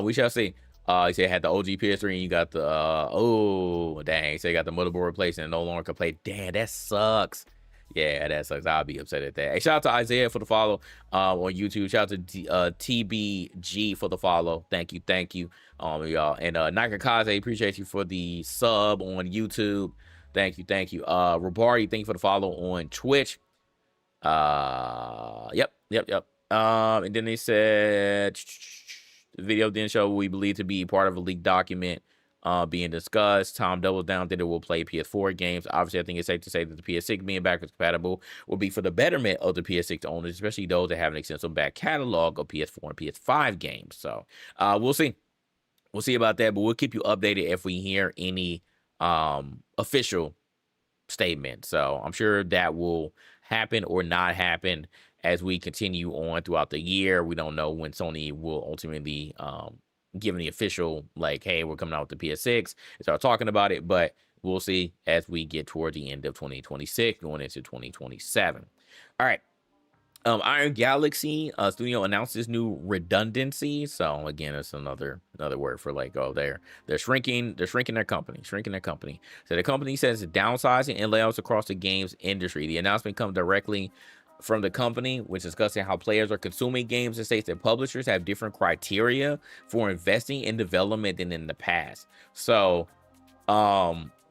S1: we shall see. You say it had the OG PS3 and you got the oh dang, so you got the motherboard replaced and no longer can play. Damn, that sucks. Yeah, that sucks. I'll be upset at that. Hey, shout out to Isaiah for the follow on YouTube. Shout out to TBG for the follow. Thank you, y'all. And Nakakaze, appreciate you for the sub on YouTube. Thank you. Rabari, thank you for the follow on Twitch. Yep. And then they said the video didn't show what we believe to be part of a leaked document being discussed. Tom doubles down that it will play PS4 games. Obviously, I think it's safe to say that the PS6 being backwards compatible will be for the betterment of the PS6 owners, especially those that have an extensive back catalog of PS4 and PS5 games. So we'll see. We'll see about that, but we'll keep you updated if we hear any official statement. So I'm sure that will happen or not happen as we continue on throughout the year. We don't know when Sony will ultimately given the official, like, hey, we're coming out with the PS6 and start talking about it, but we'll see as we get toward the end of 2026, going into 2027. All right. Iron Galaxy Studio announced this new redundancy. So again, it's another word for like, oh, they're shrinking their company. So the company says downsizing and layoffs across the games industry. The announcement comes directly from the company, which is discussing how players are consuming games, and states that publishers have different criteria for investing in development than in the past. So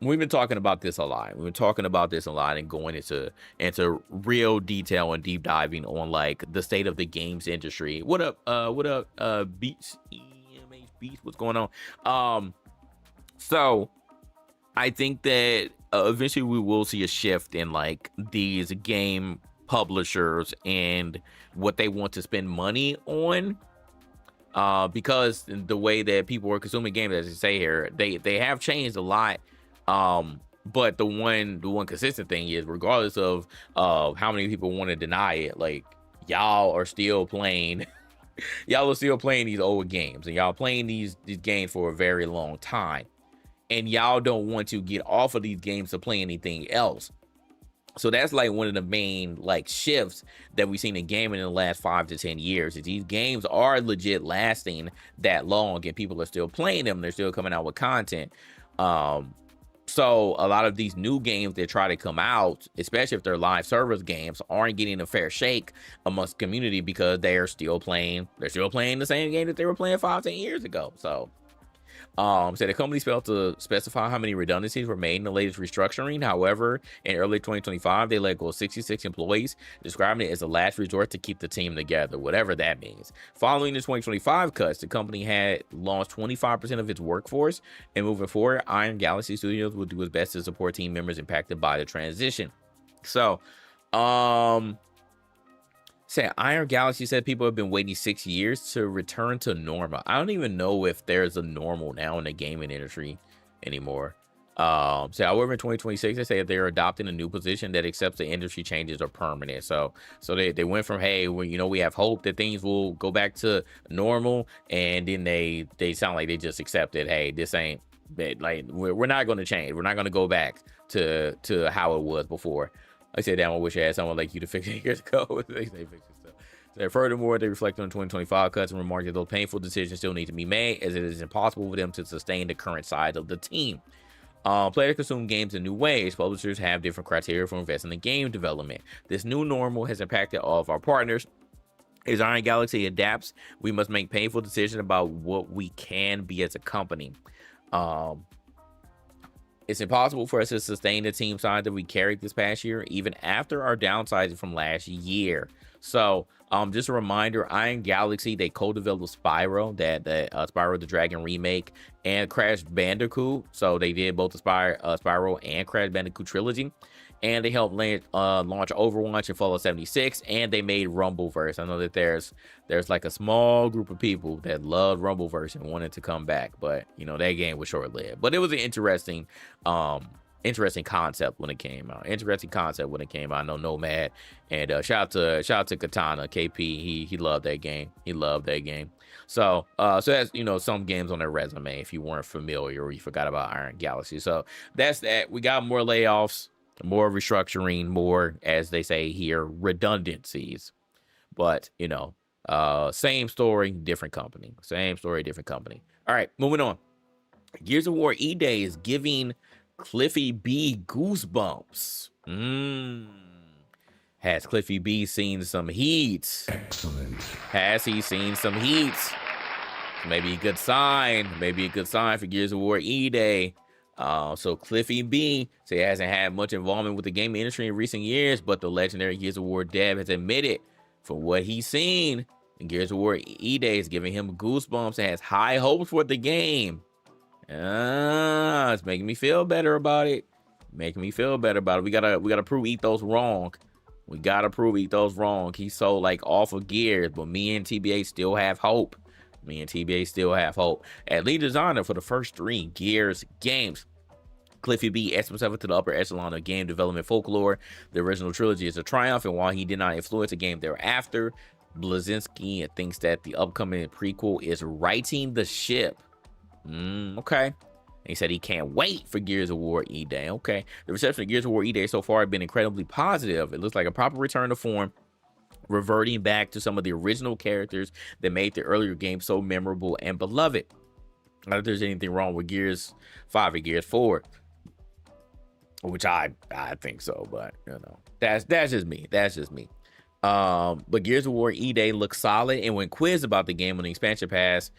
S1: we've been talking about this a lot. And going into real detail and deep diving on like the state of the games industry. What up, Beats? EMH Beats, what's going on? So I think that eventually we will see a shift in like these game publishers and what they want to spend money on, because the way that people are consuming games, as you say here, they have changed a lot. But the one consistent thing is, regardless of how many people want to deny it, like y'all are still playing these old games, and y'all playing these games for a very long time, and y'all don't want to get off of these games to play anything else. So that's like one of the main like shifts that we've seen in gaming in the last 5 to 10 years, is these games are legit lasting that long and people are still playing them. They're still coming out with content. So a lot of these new games that try to come out, especially if they're live service games, aren't getting a fair shake amongst the community because they're still playing the same game that they were playing 5-10 years ago. So the company failed to specify how many redundancies were made in the latest restructuring. However, in early 2025, they let go 66 employees, describing it as a last resort to keep the team together, whatever that means. Following the 2025 cuts, the company had lost 25% of its workforce, and moving forward, Iron Galaxy Studios will do its best to support team members impacted by the transition. So, Say Iron Galaxy said people have been waiting 6 years to return to normal. I don't even know if there's a normal now in the gaming industry anymore. So however, in 2026, they say that they're adopting a new position that accepts the industry changes are permanent. So they went from, hey, we have hope that things will go back to normal, and then they sound like they just accepted, hey, this ain't like we're not going to change. We're not going to go back to how it was before. I said, damn, I wish I had someone like you to fix it years ago. They fix it stuff. So furthermore, they reflect on 2025 cuts and remark that those painful decisions still need to be made, as it is impossible for them to sustain the current size of the team. Players consume games in new ways. Publishers have different criteria for investing in game development. This new normal has impacted all of our partners. As Iron Galaxy adapts, we must make painful decisions about what we can be as a company. It's impossible for us to sustain the team size that we carried this past year, even after our downsizing from last year. So, just a reminder, Iron Galaxy, they co-developed Spyro, Spyro the Dragon remake, and Crash Bandicoot. So they did both the Spyro and Crash Bandicoot trilogy. And they helped launch Overwatch and Fallout 76, and they made Rumbleverse. I know that there's like a small group of people that loved Rumbleverse and wanted to come back, but that game was short-lived. But it was an interesting concept when it came out. I know Nomad, and shout out to Katana KP. He loved that game. So that's some games on their resume if you weren't familiar or you forgot about Iron Galaxy. So that's that. We got more layoffs, more restructuring, more, as they say here, redundancies. But same story, different company. All right, moving on. Gears of War E-Day is giving Cliffy B goosebumps. Has Cliffy B seen some heat?
S6: Excellent.
S1: Has he seen some heat? Maybe a good sign. For Gears of War E-Day. So Cliffy B he hasn't had much involvement with the gaming industry in recent years, but the legendary Gears of War dev has admitted for what he's seen in Gears of War E-Day is giving him goosebumps and has high hopes for the game. It's making me feel better about it. We gotta prove Ethos wrong. He's so off of Gears, but me and TBA still have hope. As lead designer for the first 3 Gears games, Cliffy B etched himself into the upper echelon of game development folklore. The original trilogy is a triumph, and while he did not influence the game thereafter, Blazinski thinks that the upcoming prequel is righting the ship. Okay. And he said he can't wait for Gears of War E-Day. Okay. The reception of Gears of War E-Day so far has been incredibly positive. It looks like a proper return to form, reverting back to some of the original characters that made the earlier game so memorable and beloved. I don't know if there's anything wrong with Gears 5 or Gears 4, which I think so, but that's just me. But Gears of War E-Day looks solid, and when quizzed about the game on the expansion pass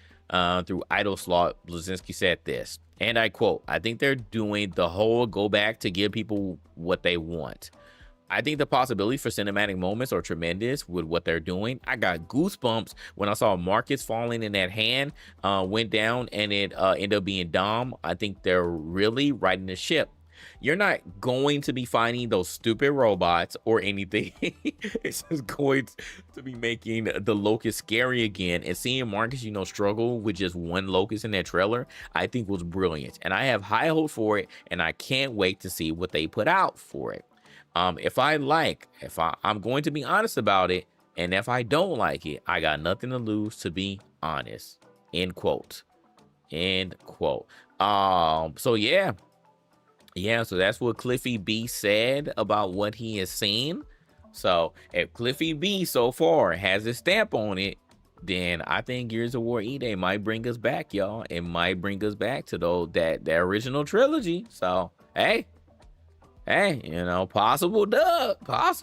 S1: through Idle Slot, Blazinski said this, and I quote, "I think they're doing the whole go back to give people what they want. I think the possibilities for cinematic moments are tremendous with what they're doing. I got goosebumps when I saw Marcus falling in that hand, went down, and it ended up being Dom. I think they're really riding the ship. You're not going to be finding those stupid robots or anything. It's just going to be making the Locust scary again. And seeing Marcus, struggle with just one Locust in that trailer, I think was brilliant. And I have high hopes for it, and I can't wait to see what they put out for it. I'm going to be honest about it, and if I don't like it, I got nothing to lose, to be honest." End quote. So so that's what Cliffy B said about what he has seen. So if Cliffy B so far has a stamp on it, then I think Gears of War E-Day might bring us back, y'all. It might bring us back to that original trilogy. So hey, possible dub. I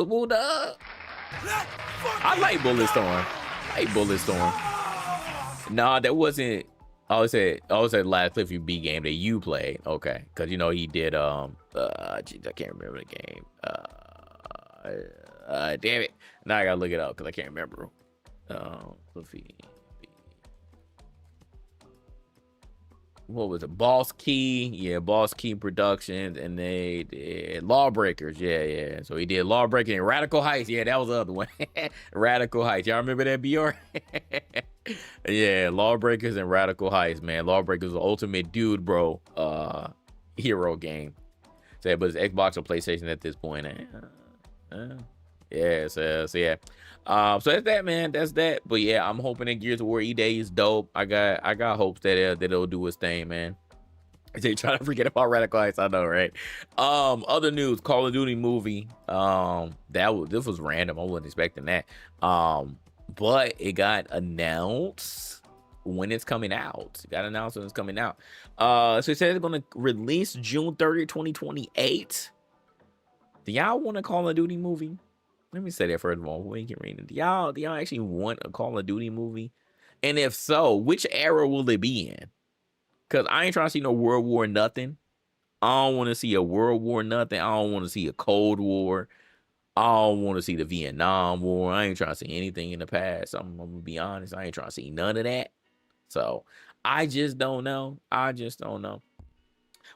S1: like Bulletstorm. Nah, that wasn't. I was at last Cliffy B game that you played. Okay, because he did I can't remember the game. Damn it. Now I gotta look it up because I can't remember. Cliffy B. what was it? Boss Key, yeah, Boss Key Productions, and they did Lawbreakers, yeah. So he did Lawbreaker and Radical Heights, yeah, that was the other one. Radical Heights, y'all remember that, BR? Yeah, Lawbreakers and Radical Heights, man. Lawbreakers the ultimate dude, bro. Hero game. So, but it's Xbox or PlayStation at this point. Yeah, so yeah. So that's that, man. That's that. But yeah, I'm hoping that Gears of War E-Day is dope. I got hopes that it'll do its thing, man. They trying to forget about Radical Heights, I know, right? Other news, Call of Duty movie. This was random. I wasn't expecting that. But it got announced when it's coming out. It got announced when it's coming out. So it says it's gonna release June 30th, 2028. Do y'all want a Call of Duty movie? Let me say that first of all. We can read it. Do y'all actually want a Call of Duty movie? And if so, which era will it be in? Because I ain't trying to see no World War nothing. I don't want to see a World War nothing. I don't want to see a Cold War. I don't want to see the Vietnam War. I ain't trying to see anything in the past. I'm going to be honest. I ain't trying to see none of that. So I just don't know.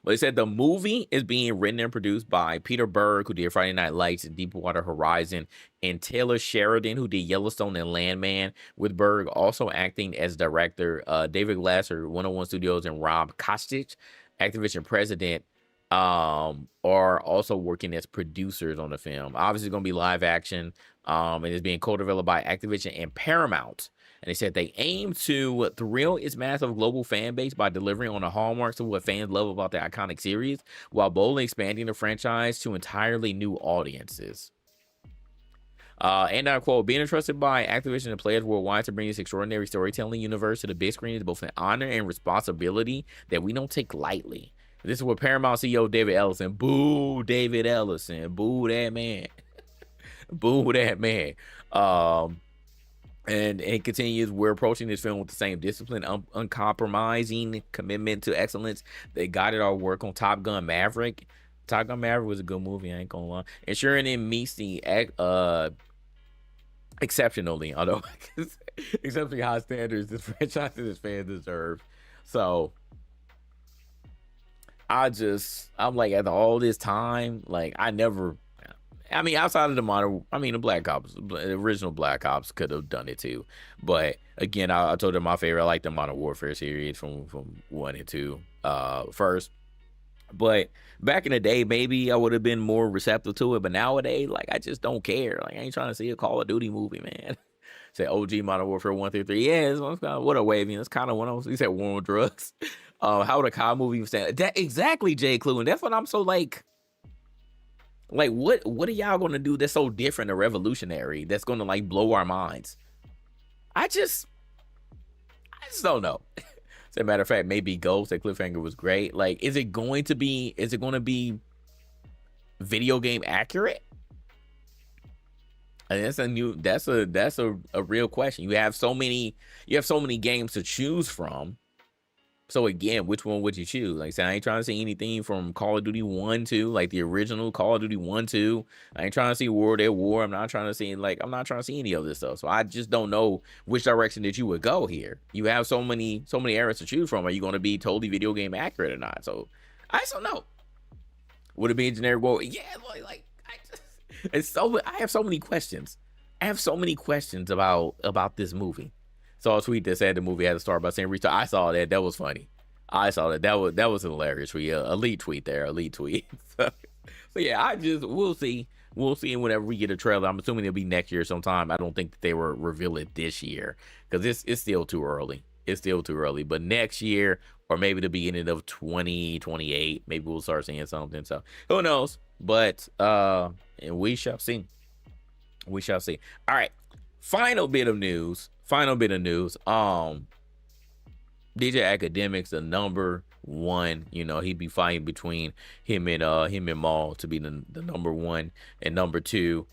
S1: Well, they said the movie is being written and produced by Peter Berg, who did Friday Night Lights and Deepwater Horizon, and Taylor Sheridan, who did Yellowstone and Landman, with Berg also acting as director. David Glasser, 101 Studios, and Rob Kostich, Activision president, are also working as producers on the film. Obviously, it's going to be live action, and it's being co-developed by Activision and Paramount. And they said they aim to thrill its massive global fan base by delivering on the hallmarks of what fans love about the iconic series, while boldly expanding the franchise to entirely new audiences. And I quote, being entrusted by Activision and players worldwide to bring this extraordinary storytelling universe to the big screen is both an honor and responsibility that we don't take lightly. This is what Paramount CEO David Ellison, boo David Ellison, boo that man, boo that man. And it continues, we're approaching this film with the same discipline, uncompromising commitment to excellence that guided our work on Top Gun Maverick. Top Gun Maverick was a good movie, I ain't gonna lie. Ensuring it meets the exceptionally, although exceptionally high standards this franchise and its fans deserve. So I'm like, after all this time, like I mean, outside of the Black Ops, the original Black Ops could have done it too. But again, I told them my favorite. I like the Modern Warfare series from 1 and 2 first. But back in the day, maybe I would have been more receptive to it. But nowadays, like, I just don't care. Like, I ain't trying to see a Call of Duty movie, man. Say OG Modern Warfare 1 through 3. Yeah, it's kind of what a waving. It's kind of one of those. He said War on Drugs. How would a COD movie stand? That exactly, Jay Clue. And that's what I'm so like what are y'all gonna do that's so different or revolutionary that's gonna like blow our minds? I just don't know. As a matter of fact, maybe Ghost. That cliffhanger was great. Like, is it going to be video game accurate? And that's a real question. You have so many games to choose from. So again, which one would you choose? Like I said, I ain't trying to see anything from Call of Duty 1, 2, like the original Call of Duty 1, 2. I ain't trying to see World at War. I'm not trying to see any of this stuff. So I just don't know which direction that you would go here. You have so many eras to choose from. Are you going to be totally video game accurate or not? So I just don't know. Would it be a generic world? Yeah, I have so many questions. I have so many questions about this movie. Saw a tweet that said the movie had to start by saying restart. I saw that. That was funny. I saw that. That was hilarious. Tweet. Elite tweet there. Elite tweet. So yeah, we'll see. We'll see whenever we get a trailer. I'm assuming it'll be next year sometime. I don't think that they will reveal it this year because it's still too early. It's still too early. But next year or maybe the beginning of 2028, maybe we'll start seeing something. So who knows? But and we shall see. We shall see. All right. Final bit of news. DJ Academics, the number one, he'd be fighting between him and Maul to be the number one and number two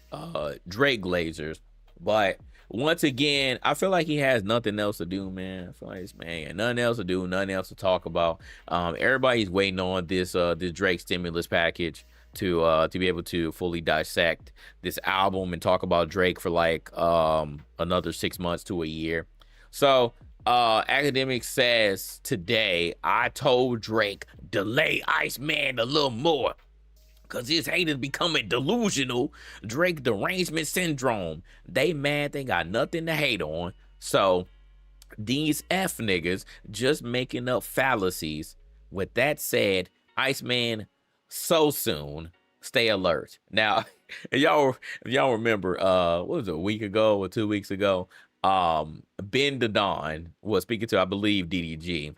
S1: Drake Glazers. But once again, I feel like he has nothing else to do, man. I feel like this man got nothing else to do, nothing else to talk about. Everybody's waiting on this Drake stimulus package to be able to fully dissect this album and talk about Drake for like another 6 months to a year. So Academic says today, I told Drake, delay Iceman a little more. Cause his haters becoming delusional. Drake derangement syndrome. They mad they got nothing to hate on. So these F niggas just making up fallacies. With that said, Iceman, so soon. Stay alert. Now, if y'all remember, what was it, a week ago or 2 weeks ago? Ben DeDon was speaking to, I believe, DDG.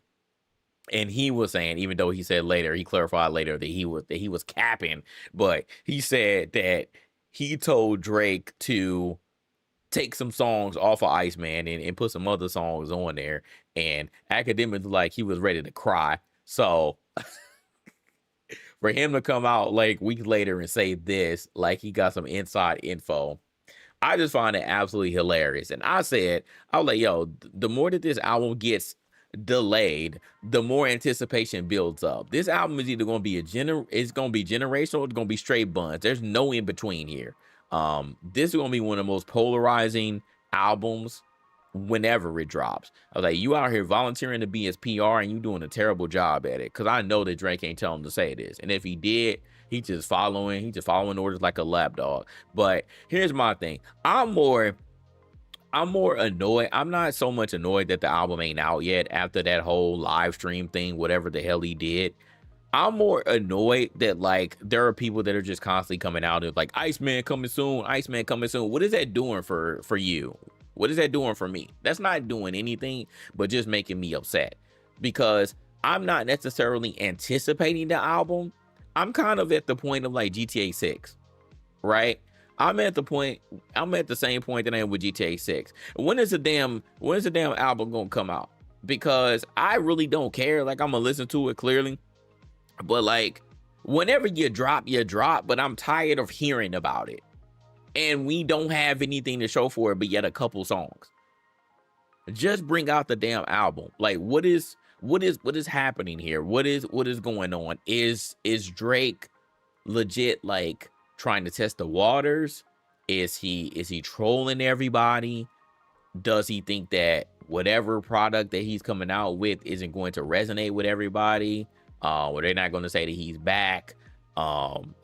S1: And he was saying, even though he said later, he clarified later that he was capping, but he said that he told Drake to take some songs off of Iceman and put some other songs on there. And academics like he was ready to cry. So for him to come out like weeks later and say this, like he got some inside info, I just find it absolutely hilarious. And I was like, yo, the more that this album gets delayed, the more anticipation builds up. This album is either going to be it's going to be generational, it's going to be straight buns. There's no in between here. This is going to be one of the most polarizing albums whenever it drops. I was like, you out here volunteering to be his PR and you doing a terrible job at it. Cause I know that Drake ain't telling him to say this. And if he did, he's just following orders like a lapdog. But here's my thing. I'm more annoyed. I'm not so much annoyed that the album ain't out yet after that whole live stream thing, whatever the hell he did. I'm more annoyed that like there are people that are just constantly coming out and like, Iceman coming soon, Iceman coming soon. What is that doing for you? What is that doing for me? That's not doing anything but just making me upset, because I'm not necessarily anticipating the album. I'm kind of at the point of like GTA 6, right? I'm at the same point that I am with GTA 6. When is the damn album gonna come out? Because I really don't care. Like, I'm gonna listen to it clearly, but like whenever you drop, but I'm tired of hearing about it. And we don't have anything to show for it, but yet a couple songs. Just bring out the damn album. Like, what is happening here? What is going on? Is Drake legit like trying to test the waters? Is he trolling everybody? Does he think that whatever product that he's coming out with isn't going to resonate with everybody? Or they're not going to say that he's back?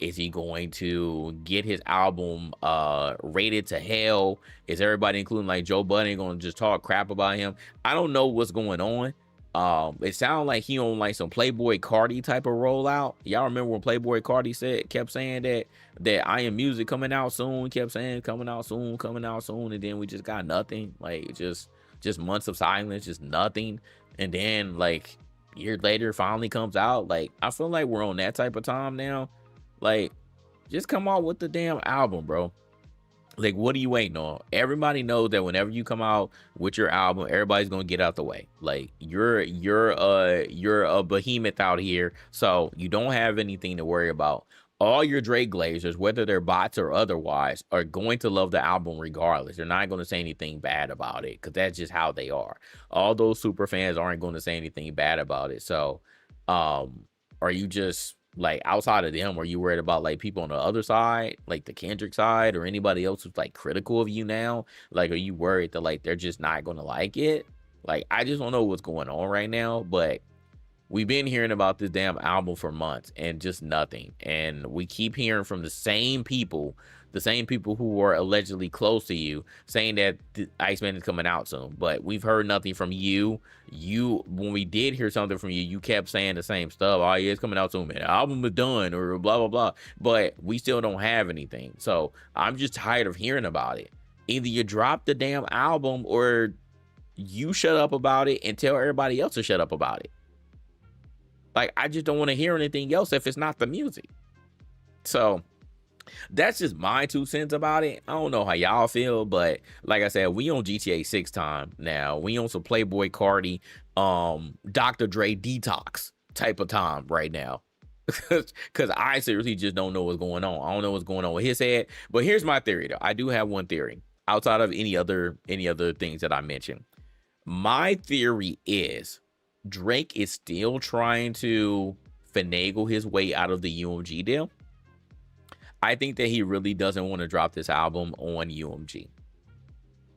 S1: Is he going to get his album rated to hell? Is everybody, including like Joe Budden, going to just talk crap about him? I don't know what's going on. It sounds like he on like some Playboy Cardi type of rollout. Y'all remember when Playboy Cardi kept saying that I Am Music coming out soon, kept saying coming out soon, and then we just got nothing. Like just months of silence, just nothing. And then like years later finally comes out. Like, I feel like we're on that type of time now. Like, just come out with the damn album, bro. Like, what are you waiting on? Everybody knows that whenever you come out with your album, everybody's gonna get out the way. Like, you're a behemoth out here, so you don't have anything to worry about. All your Drake Glazers, whether they're bots or otherwise, are going to love the album regardless. They're not going to say anything bad about it, because that's just how they are. All those super fans aren't going to say anything bad about it. So, are you just like outside of them? Are you worried about like people on the other side, like the Kendrick side, or anybody else who's like critical of you now? Like, are you worried that like they're just not going to like it? Like, I just don't know what's going on right now, but we've been hearing about this damn album for months and just nothing. And we keep hearing from the same people who are allegedly close to you, saying that the Iceman is coming out soon. But we've heard nothing from you. When we did hear something from you, you kept saying the same stuff. Oh yeah, it's coming out soon, man. The album is done, or blah, blah, blah. But we still don't have anything. So I'm just tired of hearing about it. Either you drop the damn album, or you shut up about it and tell everybody else to shut up about it. Like, I just don't want to hear anything else if it's not the music. So that's just my 2 cents about it. I don't know how y'all feel, but like I said, we on GTA 6 time now. We on some Playboy Cardi, Dr. Dre detox type of time right now. Because I seriously just don't know what's going on. I don't know what's going on with his head. But here's my theory, though. I do have one theory outside of any other things that I mentioned. My theory is Drake is still trying to finagle his way out of the UMG deal. I think that he really doesn't want to drop this album on UMG.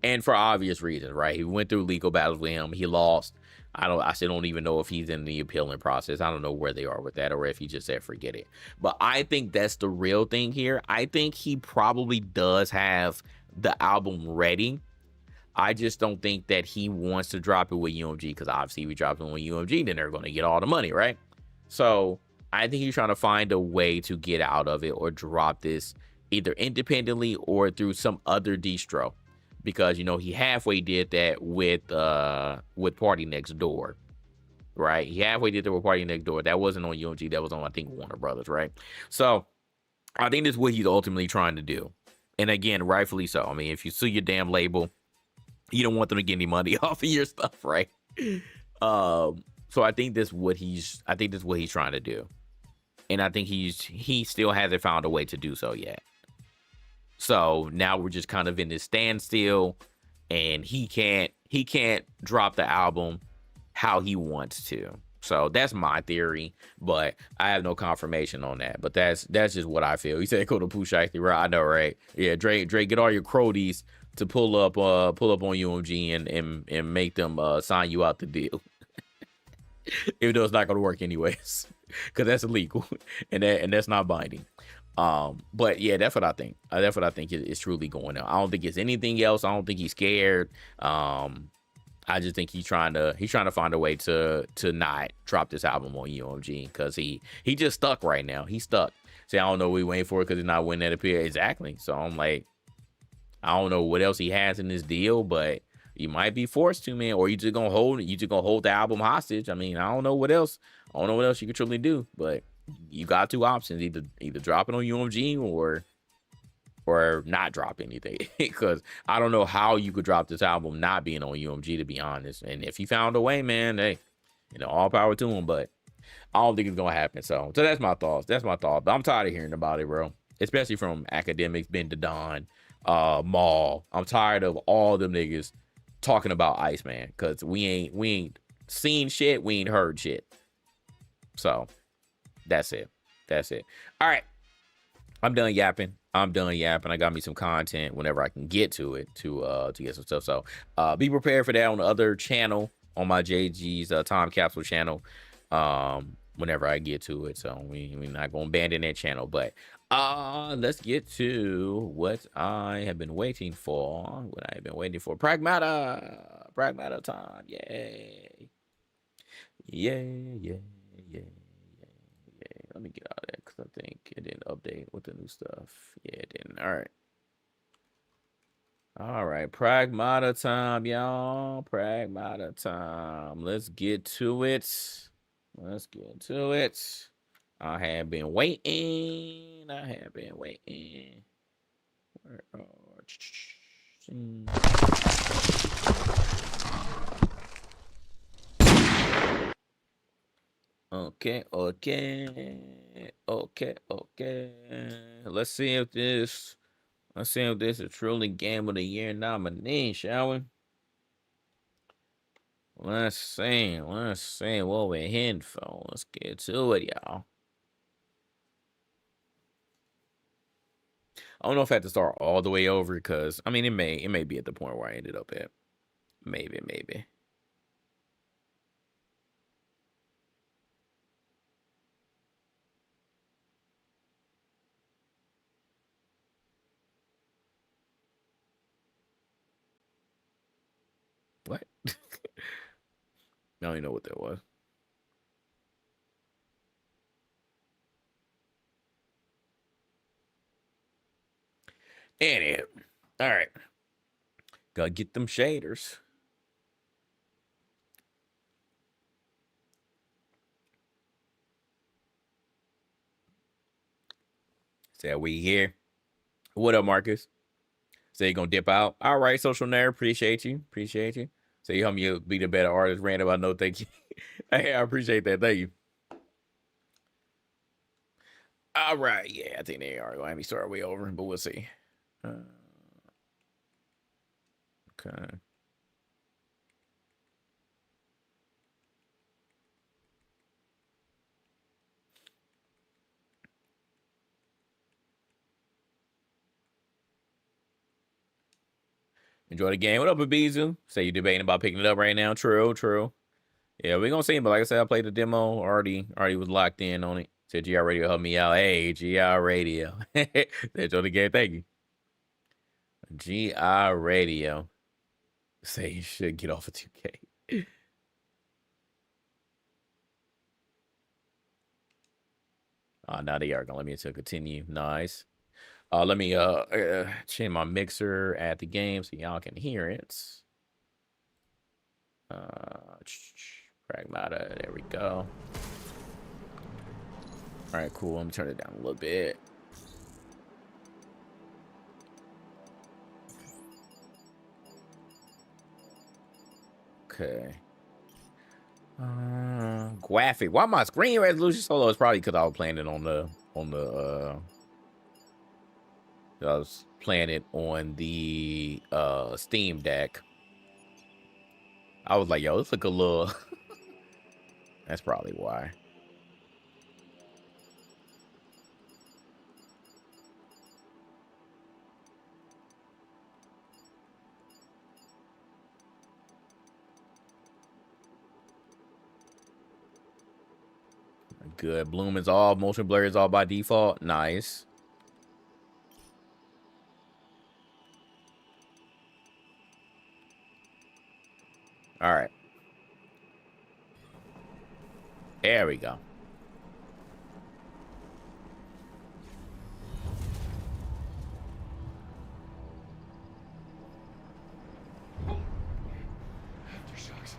S1: and for obvious reasons, right? He went through legal battles with him. He lost. I still don't even know if he's in the appealing process. I don't know where they are with that, or if he just said forget it. But I think that's the real thing here. I think he probably does have the album ready. I just don't think that he wants to drop it with UMG, because obviously if he drops it with UMG, then they're going to get all the money, right? So I think he's trying to find a way to get out of it or drop this either independently or through some other distro, because you know he halfway did that with Party Next Door, right? He halfway did that with Party Next Door. That wasn't on UMG. That was on, I think, Warner Brothers, right? So I think this is what he's ultimately trying to do, and again, rightfully so. I mean, if you sue your damn label, you don't want them to get any money off of your stuff, right? So I think this what he's trying to do, and I think he still hasn't found a way to do so yet. So now we're just kind of in this standstill, and he can't drop the album how he wants to. So that's my theory, but I have no confirmation on that. But that's just what I feel. He said, "Go to Pooh Shiesty," right? I know, right? Yeah, Drake, get all your cronies to pull up on UMG and make them sign you out the deal. Even though it's not going to work anyways, because that's illegal and that's not binding. But yeah, that's what I think. That's what I think is truly going on. I don't think it's anything else. I don't think he's scared. I just think he's trying to find a way to not drop this album on UMG, because he just stuck right now. He's stuck. See, I don't know what we waiting for, because he's not winning that appeal. Exactly. So I'm like, I don't know what else he has in this deal, but you might be forced to, man, or you just gonna hold the album hostage. I mean, I don't know what else you could truly do, but you got two options: either drop it on UMG or not drop anything. Because I don't know how you could drop this album not being on UMG, to be honest. And if he found a way, man, hey, you know, all power to him. But I don't think it's gonna happen. So that's my thoughts. But I'm tired of hearing about it, bro. Especially from Academics, Ben Don, Maul. I'm tired of all them niggas talking about Iceman, because we ain't seen shit, we ain't heard shit. So that's it. All right, I'm done yapping. I got me some content whenever I can get to it to get some stuff. So be prepared for that on the other channel, on my JG's time capsule channel, whenever I get to it. So we're not gonna abandon that channel. But let's get to what I have been waiting for. Pragmata time. Yay. Let me get out of that, because I think it didn't update with the new stuff. Yeah, it didn't. All right. Pragmata time, y'all. Pragmata time. Let's get to it. I have been waiting. Okay. Let's see if this is truly Game of the Year nominee, shall we? Let's see what we're hitting for. Let's get to it, y'all. I don't know if I have to start all the way over, because I mean it may be at the point where I ended up at. Maybe. What? I don't even know what that was. Anyway, all right. Gotta get them shaders. So we here. What up, Marcus? So you gonna dip out? All right, social nerd. Appreciate you. So you help me be the better artist. Random, I know. Thank you. Hey, I appreciate that. Thank you. All right. Yeah, I think they are going to have me start way over, but we'll see. Okay. Enjoy the game. What up, Abizu? Say you debating about picking it up right now. True, true. Yeah, we're gonna see him, but like I said, I played the demo. Already was locked in on it. Said GR Radio help me out. Hey, GR Radio. Enjoy the game. Thank you. GR Radio. Say you should get off of 2K. Now they are gonna let me to continue. Nice. Let me change my mixer at the game so y'all can hear it. Pragmata, there we go. All right, cool. Let me turn it down a little bit. Okay. Graphic. Why my screen resolution so low? It's probably because I was playing it on the I was playing it on the Steam Deck. I was like, yo, this look a little. That's probably why. Good. Bloom is all. Motion blur is all by default. Nice. All right. There we go.
S2: Aftershocks.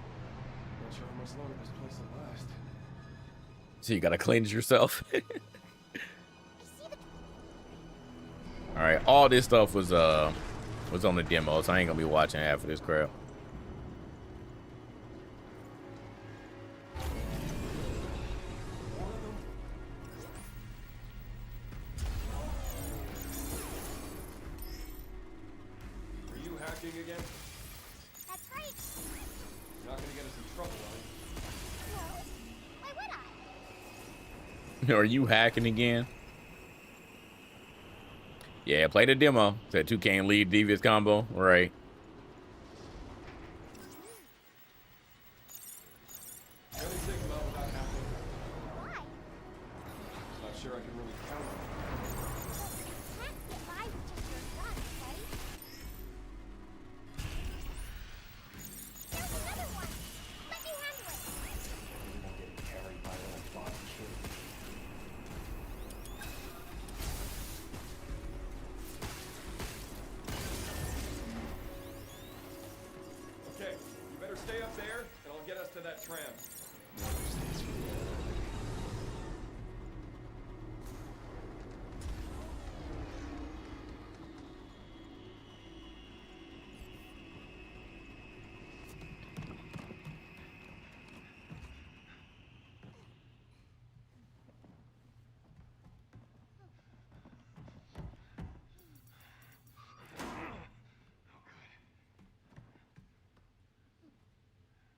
S2: Not sure how much longer this place will last.
S1: So you gotta cleanse yourself. All right, all this stuff was on the demo, so I ain't gonna be watching half of this crap.
S2: Are you hacking again?
S5: That's right.
S2: You're not gonna get us in trouble, are you?
S5: No. Why would I?
S1: Are you hacking again? Yeah, play the demo. Said 2 can't lead devious combo. Right.
S2: Anything about without hacking?
S5: Why?
S2: Not sure I can really count on it.
S5: Well, you can't get by with just your gun, right? There's another one. Let me handle it.
S3: I'm getting carried by an old body kid.
S2: Okay, you better stay up there, and I'll get us to that tram.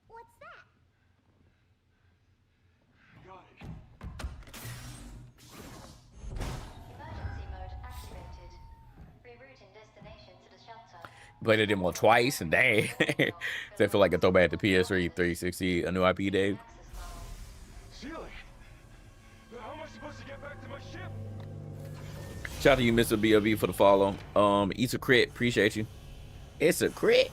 S5: What's that?
S2: Got it.
S6: Emergency mode activated. Rerouting destination to the shelter.
S1: Played the demo twice, and dang. Does that feel like a throwback to PS3 360, a new IP, Dave?
S2: Ceiling. How am I supposed to get back to my ship?
S1: Shout out to you, Mr. BLB, for the follow. It's a crit. Appreciate you. It's a crit.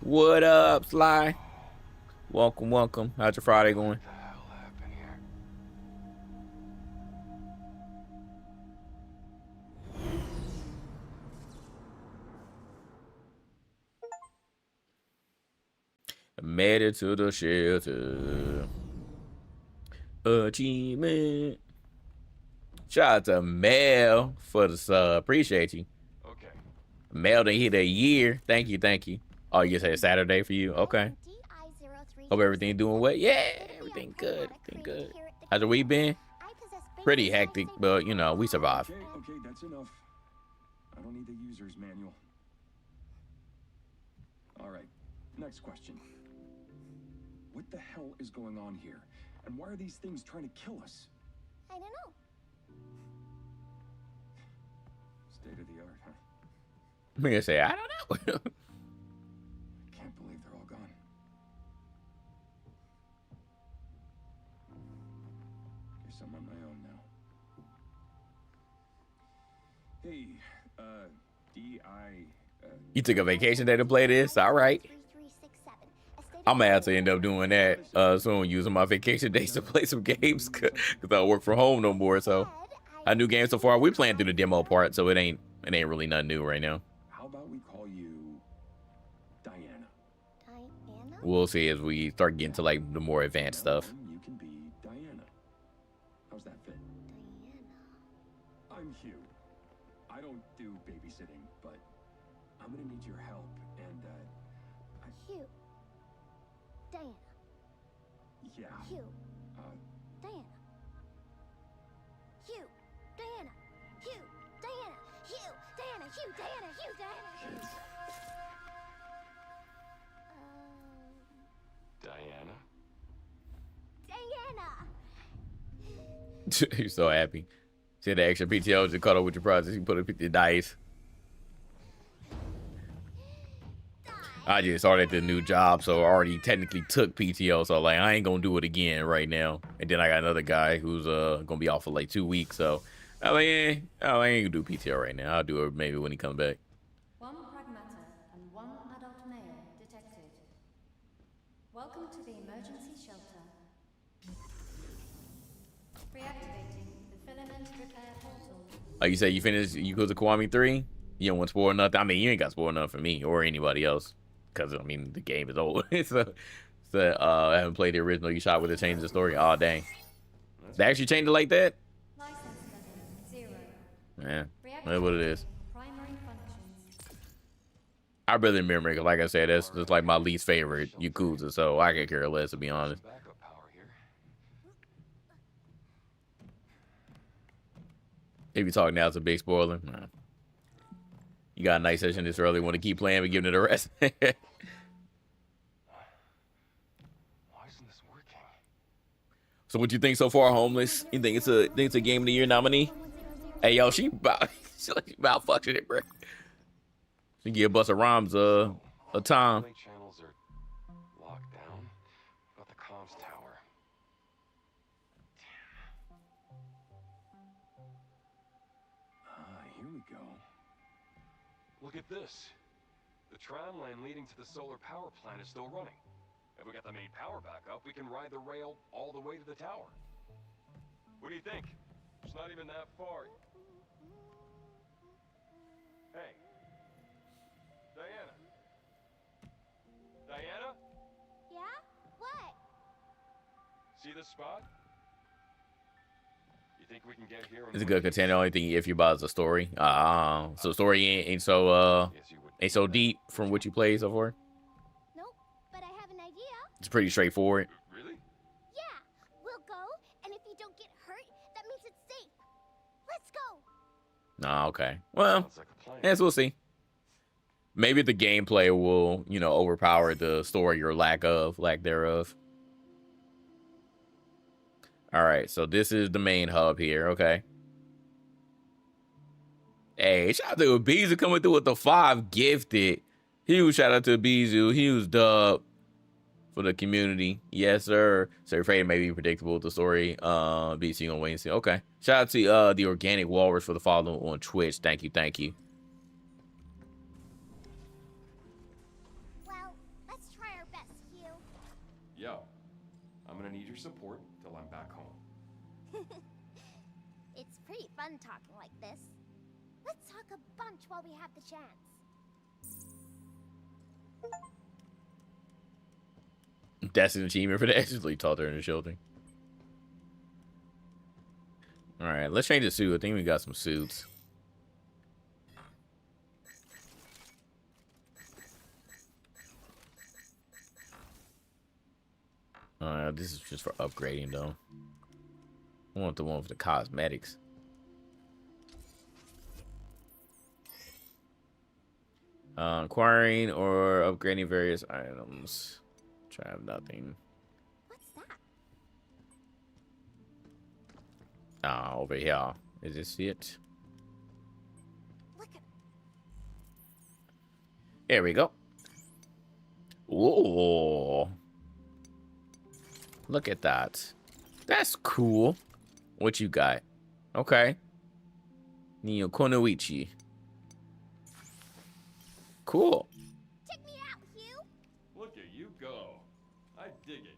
S1: What up, Sly? Welcome, welcome. How's your Friday going?
S2: What the hell happened here?
S1: Made it to the shelter. Achievement. Shout out to Mel for the sub. Appreciate you.
S2: Okay.
S1: Mel done hit a year. Thank you, thank you. Oh, you say Saturday for you? Okay. Hope everything doing well. Yeah, everything good. Everything good. How's the week been? Pretty hectic, but you know, we survive.
S2: Okay, that's enough. I don't need the user's manual. next question. What the hell is going on here? And why are these things trying to kill us?
S5: I don't know.
S2: State of the art, huh?
S1: I'm gonna say I don't know.
S2: I can't believe they're all gone. Guess I'm on my own now. Hey,
S1: You took a vacation day to play this? All right. I'm gonna have to end up doing that soon, using my vacation days to play some games because I don't work from home no more. So I new games so far. We playing through the demo part, so it ain't really nothing new right now.
S2: How about we call you Diana?
S5: Diana?
S1: We'll see as we start getting to like the more advanced stuff.
S2: You can be Diana. How's that fit?
S5: Diana.
S2: I'm Hugh. I don't do babysitting, but I'm gonna need your help, and
S5: Hugh. Diana.
S2: yeah.
S5: Hugh. Diana. Hugh. Diana. Hugh. Diana. Hugh. Diana. Hugh. Diana. Hugh. Diana.
S2: Kids. Diana?
S5: Diana.
S1: You're so happy. See the extra PTO just caught up with your process. You put up the dice. I just started the new job, so I already technically took PTO. So like, I ain't gonna do it again right now. And then I got another guy who's gonna be off for like 2 weeks. So I'm like, I ain't gonna do PTO right now. I'll do it maybe when he comes back.
S7: 1 Pragmata and 1 adult male detected. Welcome to the emergency shelter. Reactivating the filament repair portal.
S1: Oh, you say you finished Yakuza Kiwami 3? You don't want to spoil nothing? I mean, you ain't got to spoil nothing for me or anybody else. Because, I mean, the game is old. so I haven't played the original. You shot with it, changed the story. Oh, dang. They actually changed it like that?
S7: License level 0.
S1: Yeah, that's what it is.
S7: Primary functions.
S1: I'd rather remember because, like I said, that's just like my least favorite Yakuza. So I could care less, to be honest.
S2: Backup power here.
S1: If you talk now, it's a big spoiler. Nah. You got a nice session this early. Want to keep playing, but giving it a rest.
S2: Why isn't this working?
S1: So what you think so far, Homeless? You think it's a Game of the Year nominee? Hey, yo, she about fucking it, bro. She give Busta Rhymes a time.
S2: Relay channels are locked down. About the comms tower. Here we go. Look at this. The tram line leading to the solar power plant is still running. If we get the main power back up, we can ride the rail all the way to the tower. What do you think? It's not even that far. Hey. Diana. Diana?
S5: Yeah? What?
S2: See this spot? You think we can get here?
S1: It's a good contender. Only thing if you buy is the story. So story ain't so deep from what you played so far.
S5: Nope, but I have an idea.
S1: It's pretty straightforward.
S2: Really?
S5: Yeah, we'll go, and if you don't get hurt, that means it's safe. Let's go.
S1: Nah, okay. Well,
S2: Sounds like a plan.
S1: yes, we'll see. Maybe the gameplay will, overpower the story or lack thereof. All right, so this is the main hub here, okay? Hey, shout out to Abizu coming through with the 5 gifted. Huge shout out to Abizu. Huge dub for the community. Yes, sir. So afraid it may be predictable with the story. BC gonna wait and see. Okay. Shout out to the Organic Walrus for the follow on Twitch. Thank you, thank you.
S5: Well, let's try our best, Hugh.
S2: Yo, I'm gonna need your support till I'm back home.
S5: It's pretty fun talking like this. Let's talk a bunch while we have the chance.
S1: That's an achievement for the actually taught her in the shelter. All right, let's change the suit. I think we got some suits. This is just for upgrading, though. I want the one for the cosmetics. Acquiring or upgrading various items. Try have nothing.
S5: What's that?
S1: Over here. Is this it?
S5: Look at
S1: There we go. Whoa. Look at that. That's cool. What you got? Okay. Neo Konoichi. Cool.
S5: Check me out, Hugh.
S2: Look at you go. I dig it.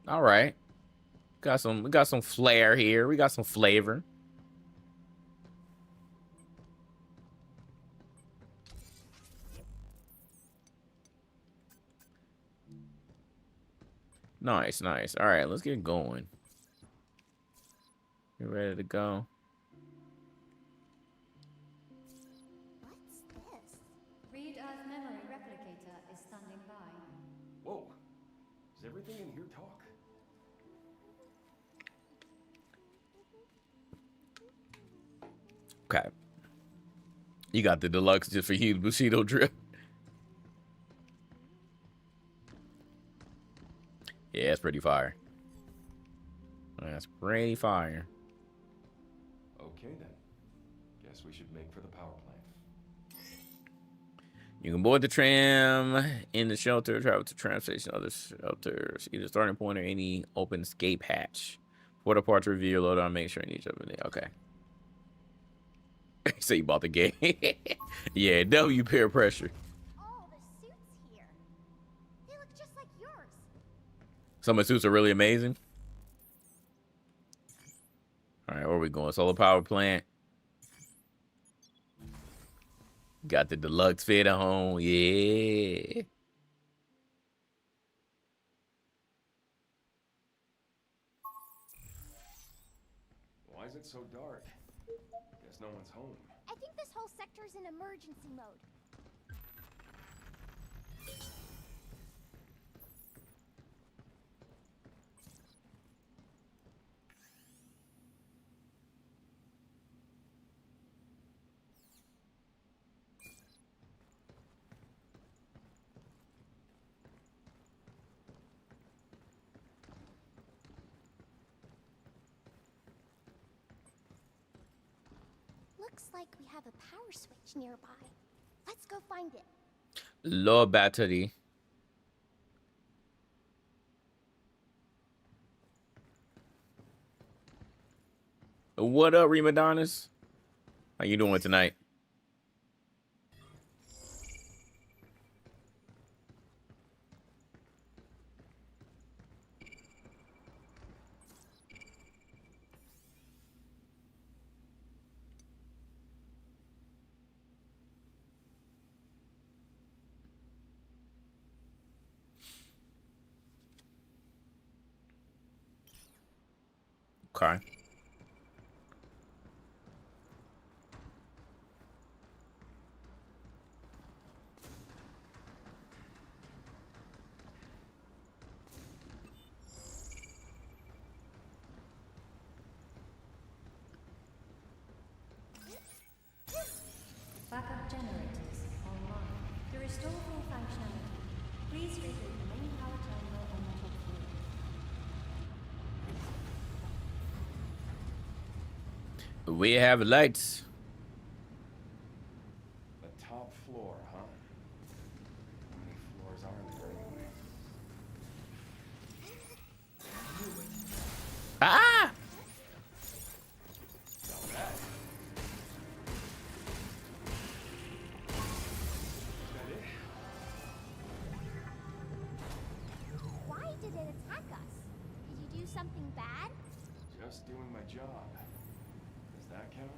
S1: All right. We got some flair here. We got some flavor. Nice, nice. All right, let's get going. You ready to go?
S5: What's this?
S7: Read Earth Memory Replicator is standing by.
S2: Whoa. Does everything in here talk?
S1: Okay. You got the deluxe just for you, Bushido drip. Yeah, it's pretty fire. That's pretty fire.
S2: Okay then. Guess we should make for the power plant.
S1: You can board the tram in the shelter, travel to tram station, other shelters, either starting point or any open escape hatch. For the parts review your loadout, make sure in each of them. Okay. So you bought the game. Yeah, W peer pressure.
S5: Oh, the suits here. They look just like yours.
S1: Some of the suits are really amazing. All right, where are we going? Solar power plant. Got the deluxe fit at home. Yeah.
S2: Why is it so dark? Guess no one's home.
S5: I think this whole sector's in emergency mode. Looks like we have a power switch nearby. Let's go find it.
S1: Low battery. What up, Remadonis? How you doing tonight? Okay.
S7: Backup generators online. To restore full functionality, please reboot the main power terminal on the top floor.
S1: We have lights.
S2: The top floor, huh? How many floors are there anyway?
S1: Ah!
S2: Now that. Is that it?
S5: Why did it attack us? Did you do something bad?
S2: Just doing my job. Does that count?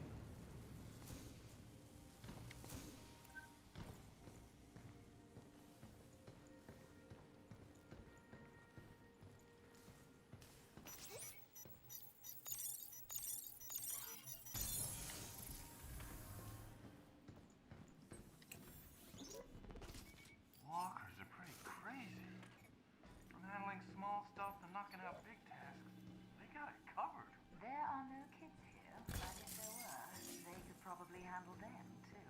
S8: Walkers are pretty crazy. From handling small stuff to knocking out big tasks, they got it covered.
S6: There are no kids here, but if there were, they could probably handle them too.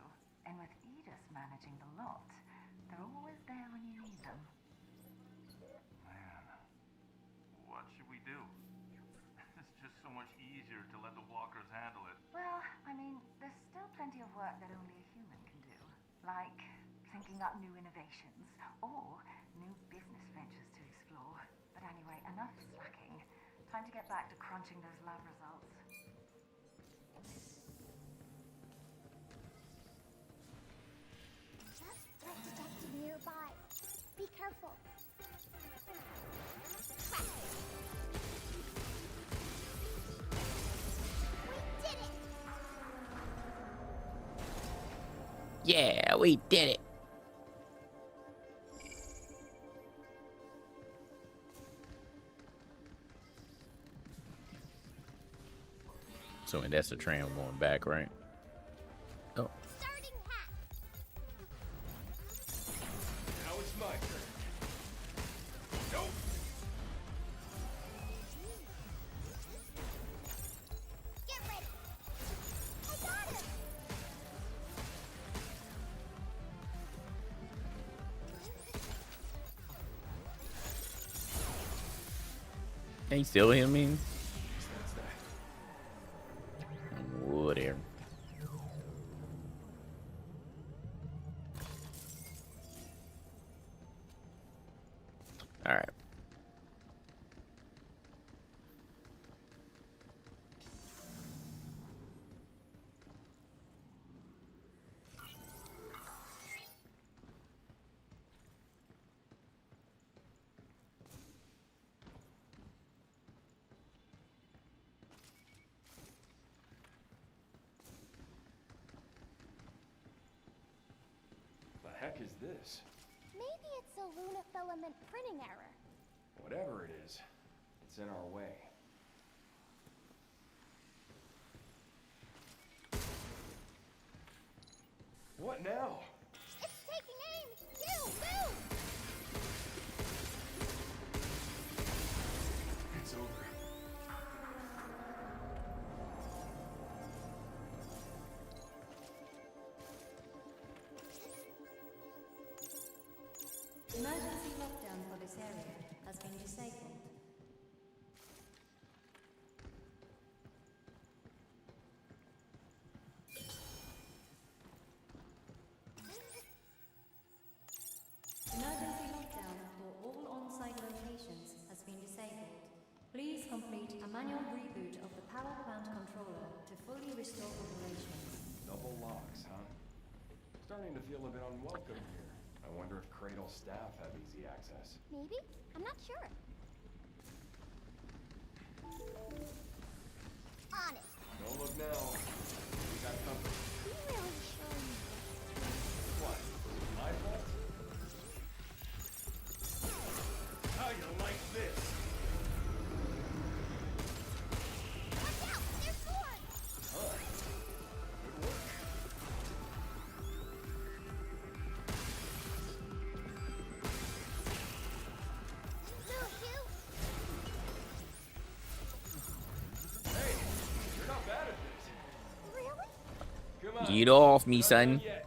S9: managing the lot. They're always there when you need them.
S8: Man, what should we do? It's just so much easier to let the walkers handle it.
S9: Well, I mean, there's still plenty of work that only a human can do. Like thinking up new innovations or new business ventures to explore. But anyway, enough slacking. Time to get back to crunching those lab results.
S5: Threat detected nearby. Be careful. We did it!
S1: Yeah, we did it. So, and that's the tram going back, right? Oh.
S5: Starting hack.
S2: Now it's my turn. Nope.
S5: Get ready. I got him.
S1: Can you still hear me?
S2: That's that.
S1: Whatever. All right.
S2: The heck is this?
S5: Maybe it's a lunafilament printing error.
S2: Whatever it is, it's in our way. What now?
S5: It's taking aim. You move.
S2: It's over.
S7: Emergency lockdown for this area has been disabled. Emergency lockdown for all on-site locations has been disabled. Please complete a manual reboot of the power plant controller to fully restore operations.
S2: Double locks, huh? Starting to feel a bit unwelcome here. I wonder if Cradle staff have easy access.
S5: Maybe? I'm not sure. On it.
S2: Don't look now. We got company.
S5: You really sure you
S2: What? My fault? How you like this?
S5: Watch out! There's more!
S2: Huh. Good work.
S5: Move, you!
S2: Hey, you're not bad at this.
S5: Really?
S2: Come on.
S1: Get off me,
S2: Not
S1: son.
S2: done yet.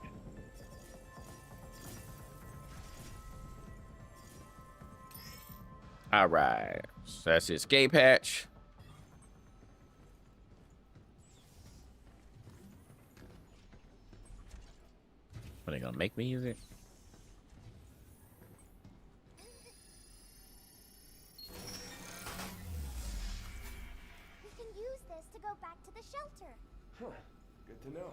S1: All right. So that's the escape hatch. Are they gonna make me use it?
S5: We can use this to go back to the shelter.
S2: Huh. Good to know.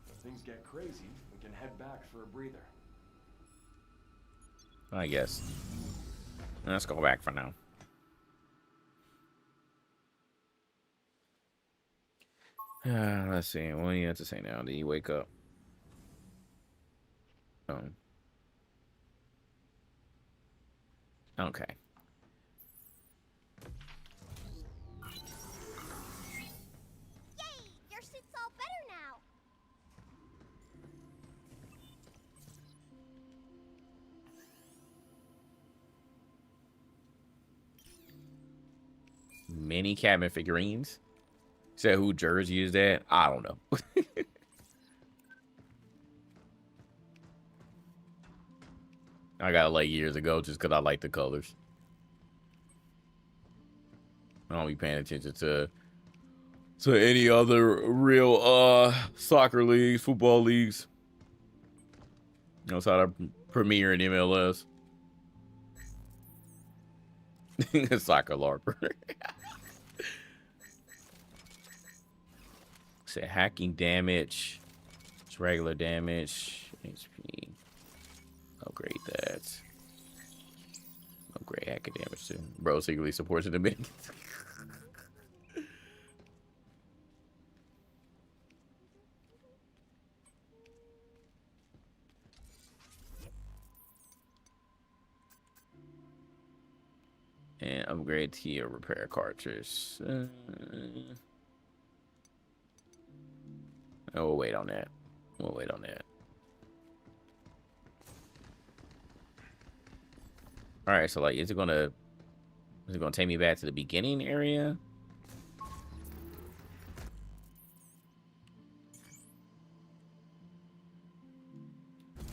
S2: If things get crazy, we can head back for a breather.
S1: I guess. Let's go back for now. Let's see. What do you have to say now? Did you wake up? Oh. Okay.
S5: Yay! Your suit's all better now.
S1: Mini cabin figurines. Said who jersey is that? I don't know. I got it like years ago just because I like the colors. I don't be paying attention to any other real soccer leagues, football leagues. Outside of Premier and MLS. Soccer LARPer. Say hacking damage. It's regular damage. HP. Upgrade that. Upgrade hacking damage too. Bro secretly supports the Dominicans. And upgrade to your repair cartridge. We'll wait on that. We'll wait on that. All right, so like, is it gonna take me back to the beginning area?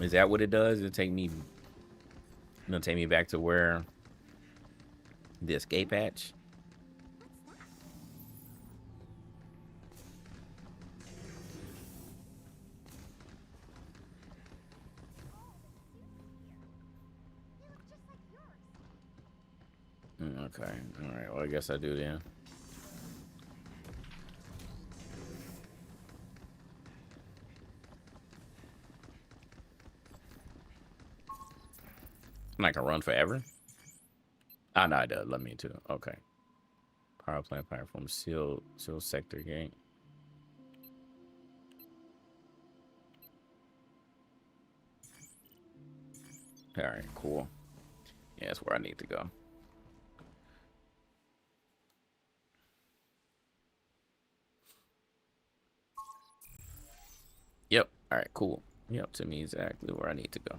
S1: Is that what it does? It take me, take me back to where the escape hatch? Okay. All right. Well, I guess I do then. And I can run forever? Ah, no, it does. Let me too. Okay. Power plant platform. Seal sector gate. All right. Cool. Yeah, that's where I need to go. Yep. All right, cool. Yep, to me exactly where I need to go.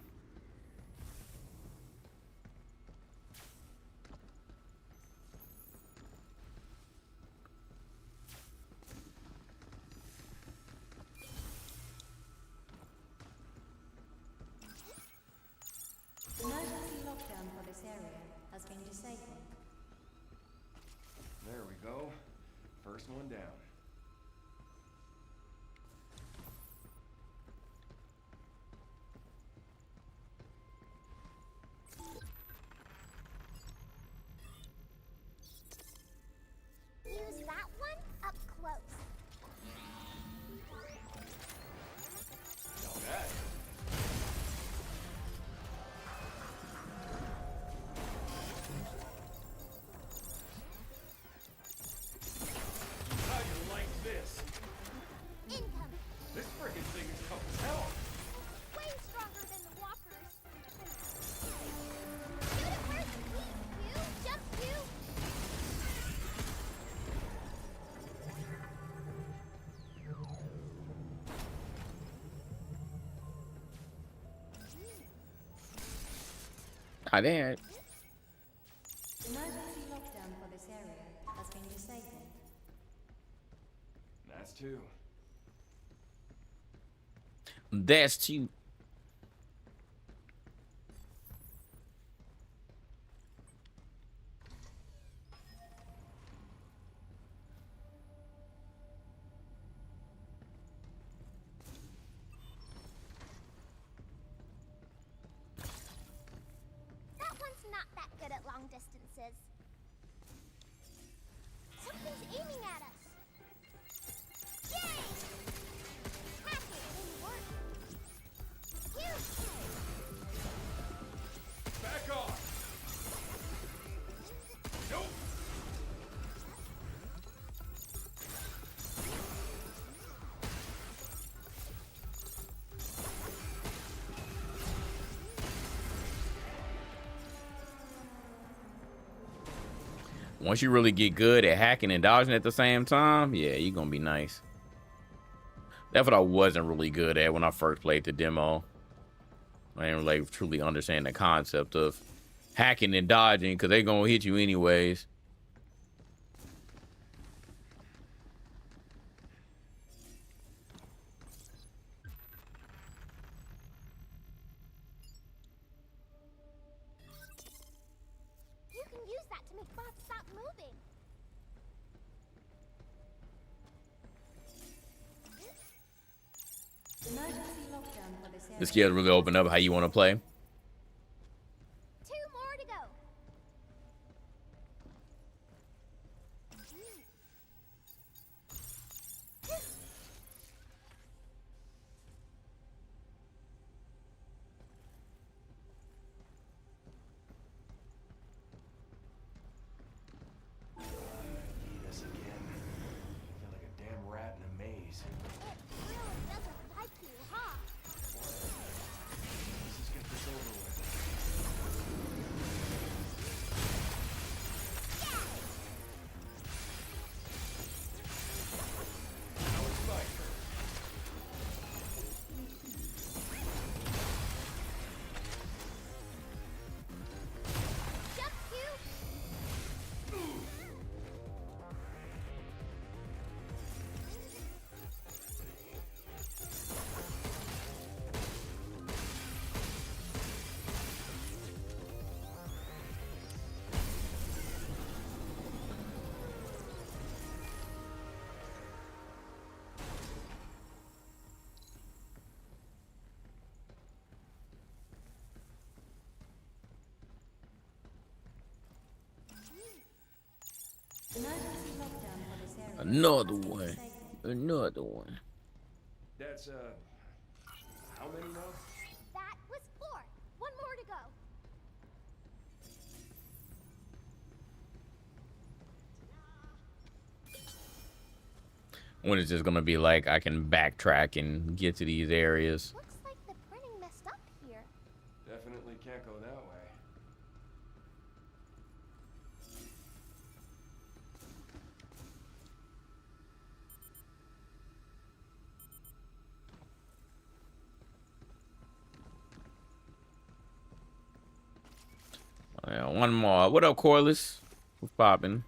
S7: Emergency lockdown for this area has been disabled.
S2: There we go. First one down.
S5: Use that one up close.
S2: Now that. How you like this?
S5: Income.
S2: This friggin' thing is tough as hell.
S5: Way stronger than the walkers. Shoot it first, you. Jump, you.
S1: I did.
S7: Emergency lockdown for this area has been disabled.
S2: That's two.
S1: That's two.
S5: That one's not that good at long distances. Something's aiming at us. Yay! Hack it didn't work. Huge!
S2: Back off! Nope!
S1: Once you really get good at hacking and dodging at the same time, yeah, you're gonna be nice. That's what I wasn't really good at when I first played the demo. I didn't really truly understand the concept of hacking and dodging because they're gonna hit you anyways.
S5: to make bots stop moving.
S7: Emergency lockdown for this area.
S1: This kid really opened up how you want to play.
S5: 2 more to go.
S2: This again. I feel like a damn rat in a maze.
S5: It really doesn't like you, huh?
S2: Let's just get this over with. Now it's my turn.
S5: Jump you.
S7: Emergency lockdown for this area.
S1: Another
S7: has been
S1: one.
S7: disabled.
S1: Another one.
S2: That's, how many now?
S5: That was 4. 1 more to go.
S1: When it's just gonna be like I can backtrack and get to these areas.
S5: Looks like the printing messed up here.
S2: Definitely can't go that way.
S1: Yeah, one more. What up, Corliss? What's popping?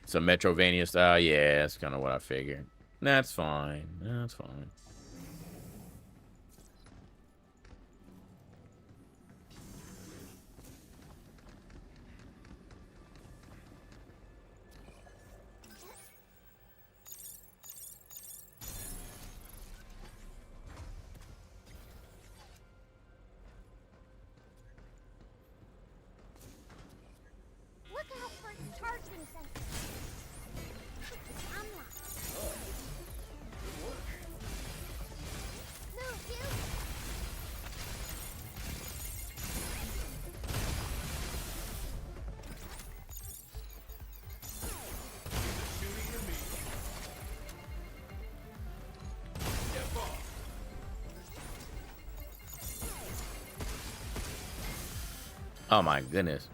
S1: Some Metrovania style. Yeah, that's kind of what I figured. That's fine. That's fine.
S5: Look out for its charging sensor. Unlocked. Move, you.
S1: Oh my goodness.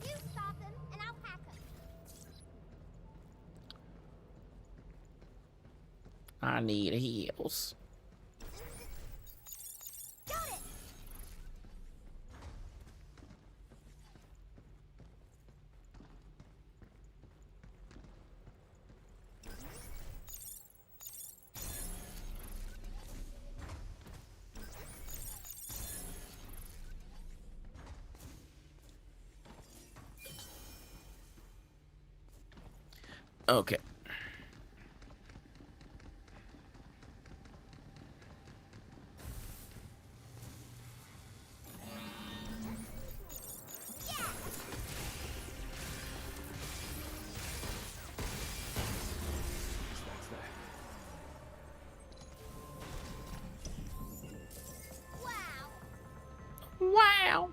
S5: You stop him, and I'll hack him.
S1: I need heals.
S5: Got it.
S1: Okay.
S2: That's that.
S5: Wow.
S1: Wow.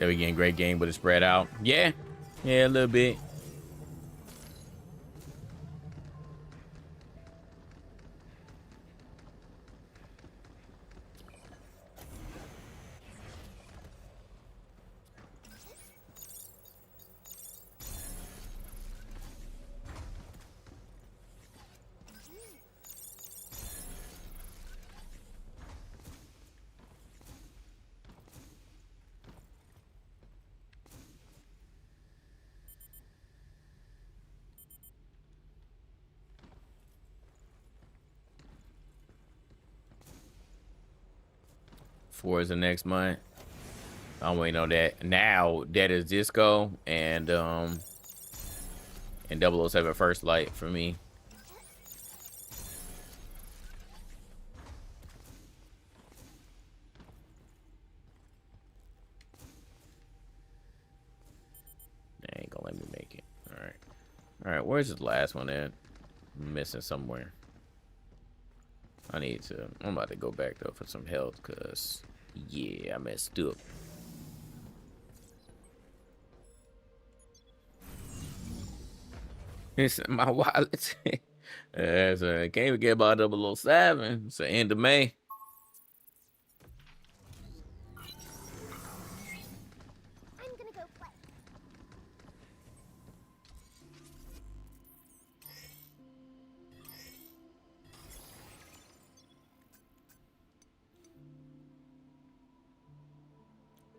S1: So we getting great game, but it's spread out. Yeah, a little bit. Four is the next month. I'm waiting on that. Now that is Disco and 007 First Light for me. They ain't gonna let me make it. All right. Where's the last one at? I'm missing somewhere. I'm about to go back though for some health, cause yeah, I messed up. It's in my wallet. Can't even get about 007. It's the end of May.
S5: I'm gonna go play.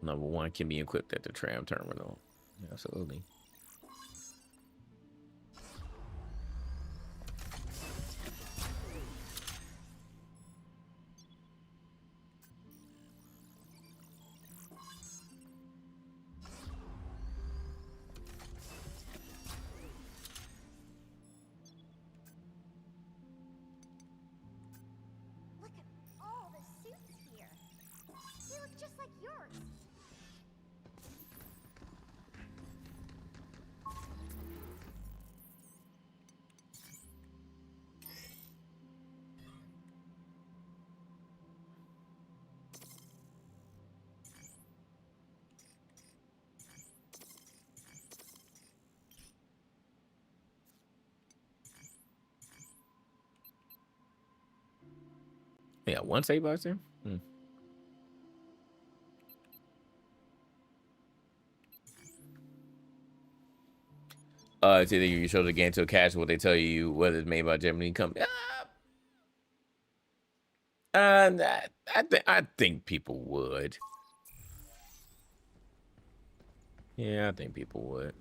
S1: Number one can be equipped at the tram terminal. Absolutely.
S5: Look at all the suits here. They look just like yours.
S1: Yeah, one save box there. It's either you show the game to a casual, they tell you whether it's made by Germany company. I think people would. Yeah, I think people would.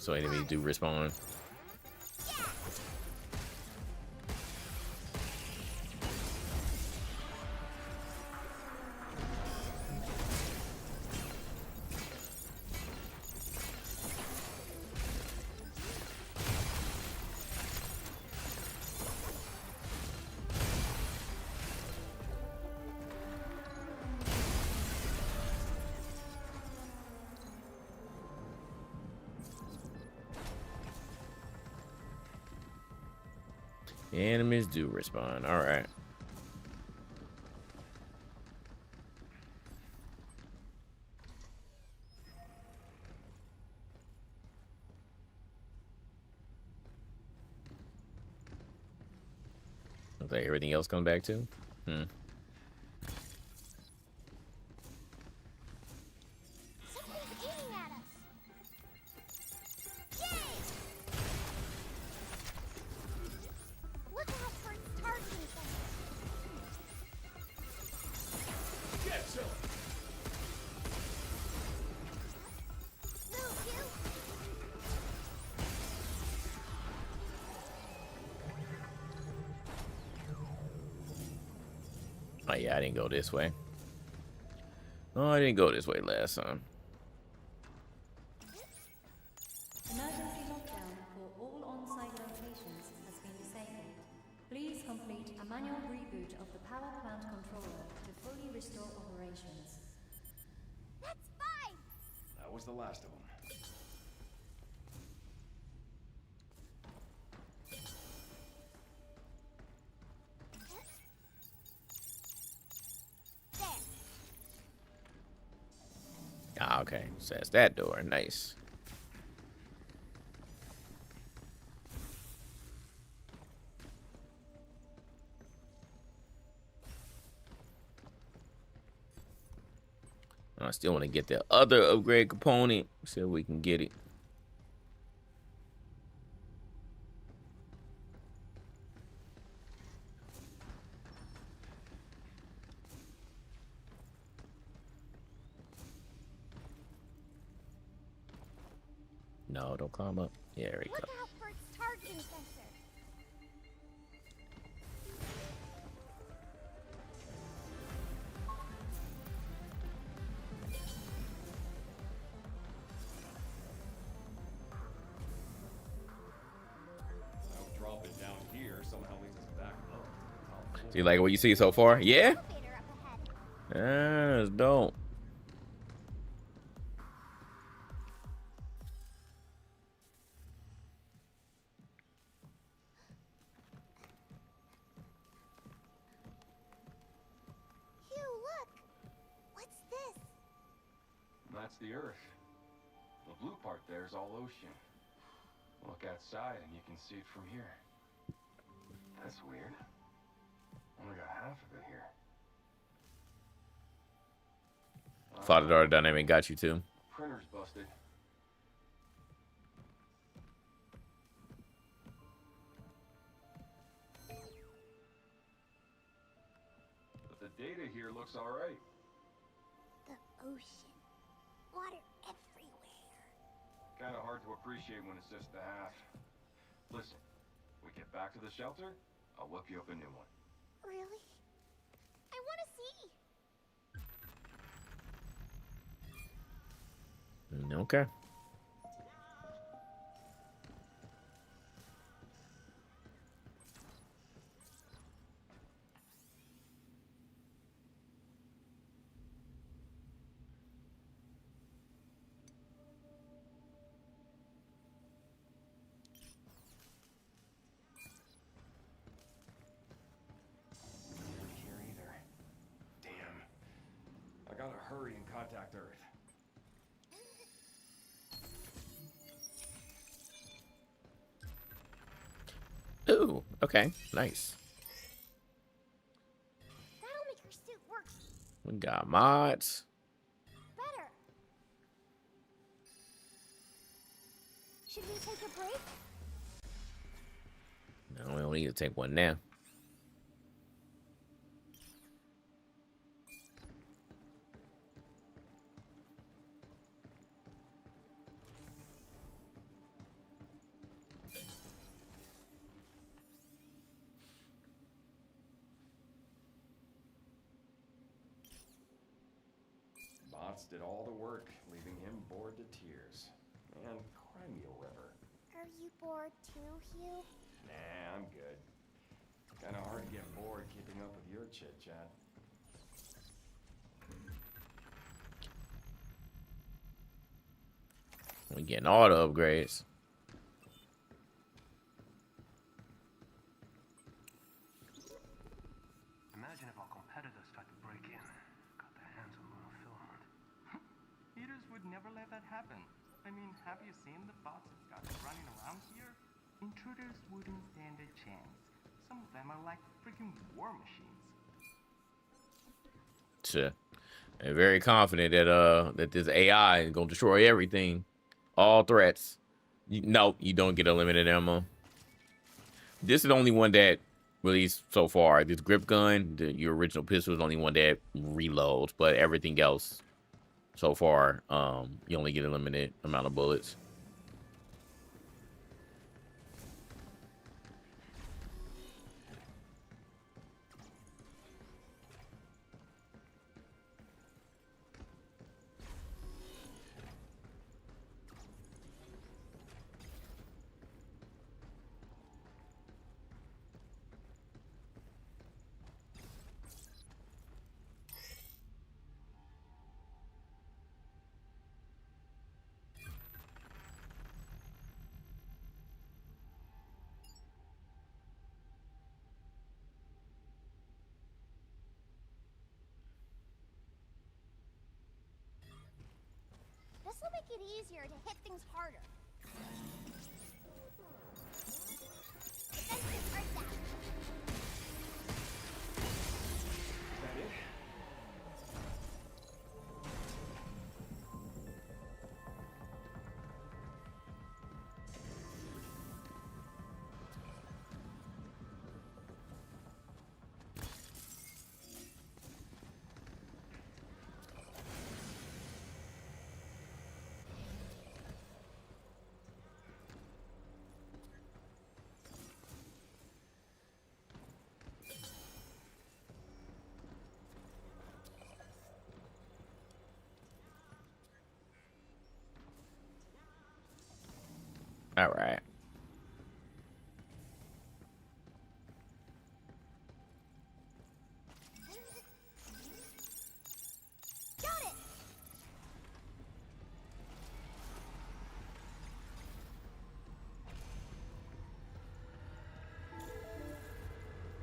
S1: So enemies do respawn. Enemies do respawn. All right. Looks like everything else comes back too.
S5: Something's aiming at us. Yay! Look how Kurt's targeting things.
S2: Get some!
S5: Move, you!
S1: Oh yeah, I didn't go this way. Oh, I didn't go this way last time.
S7: operations.
S5: That's 5!
S2: That was the last of them.
S5: There.
S1: Ah, okay. So that's that door. Nice. I still want to get the other upgrade component. See if we can get it. No, don't climb up. Yeah, there we
S5: Look
S1: go.
S5: out for its targeting sensor.
S2: Now dropping down here somehow leads us back up.
S1: See, like what you see so far? Yeah.
S5: Elevator up ahead.
S1: That's dope.
S5: Hugh, look! What's this?
S2: That's the Earth. The blue part there is all ocean. Look outside and you can see it from here. That's weird. Only got half of it here.
S1: Father-daughter dynamic got you too.
S2: Printer's busted. But the data here looks alright.
S5: The ocean. Water everywhere.
S2: Kinda hard to appreciate when it's just the half. Listen, we get back to the shelter, I'll whip you up a new one.
S5: Really? I want to see.
S1: Okay.
S2: Here either. Damn. I gotta hurry and contact Earth.
S1: Ooh, okay, nice.
S5: That'll make her suit work
S1: We got mods.
S5: better. Should we take a break?
S1: No, we don't need to take one now.
S2: Bots did all the work, leaving him bored to tears. And cry me a river.
S5: Are you bored too, Hugh?
S2: Nah, I'm good. Kinda hard to get bored keeping up with your chit-chat.
S1: We getting all the upgrades.
S8: Imagine if our competitors tried to break in, got their hands on lunar filament.
S10: Peters would never let that happen. I mean, have you seen the bots it's got running around here? Intruders wouldn't stand a chance. Some of them are like freaking war machines.
S1: Sure. I'm very confident that that this AI is gonna destroy everything, all threats. No, you don't get unlimited ammo. This is the only one that released so far. This grip gun, your original pistol, is the only one that reloads, but everything else so far, you only get a limited amount of bullets.
S5: make it easier to hit things harder. Defensive earth dash.
S2: Is that it?
S1: All right.
S5: Got it!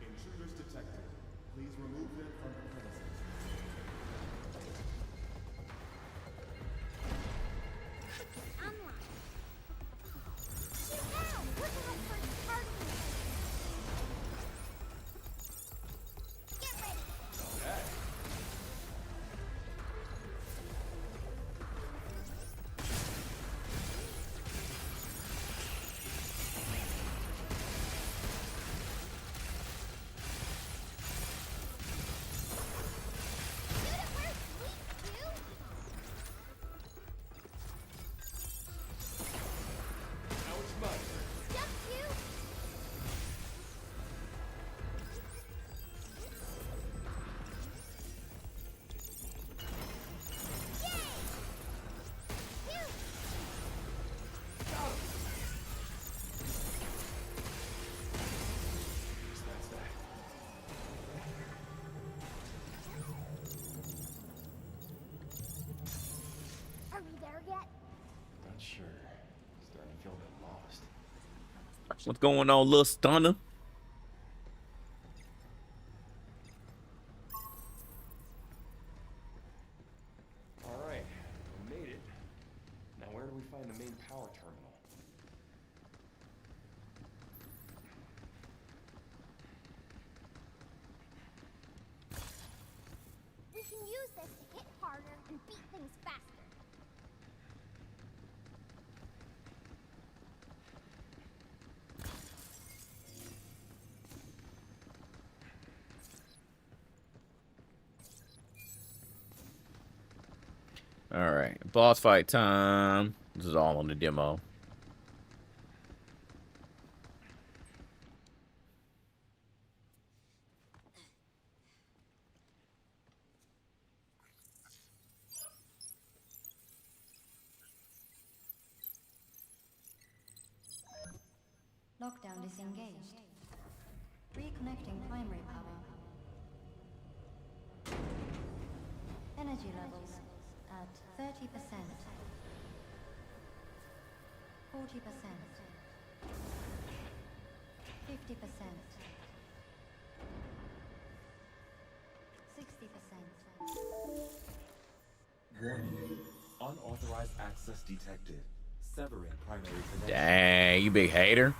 S11: Intruders detected. Please remove them from the premises.
S5: Unlock. Shoot now! Look out for targeting. Get ready.
S2: Okay.
S5: Shoot it where it's weak, you!
S2: Now it's mine.
S5: Jump, you! Yay! You!
S2: That's that.
S5: Are we there yet?
S2: Not sure. Starting to feel a bit lost.
S1: What's going on, little stunner?
S2: All right, we made it. Now where do we find the main power terminal?
S5: We can use this to hit harder and beat things faster.
S1: All right, boss fight time. This is all on the demo.
S7: Lockdown disengaged. Reconnecting primary power. Energy levels at 30%. 40%. 50%. 60%.
S11: Warning. Unauthorized access detected. Severing primary connection.
S1: Dang, you big hater.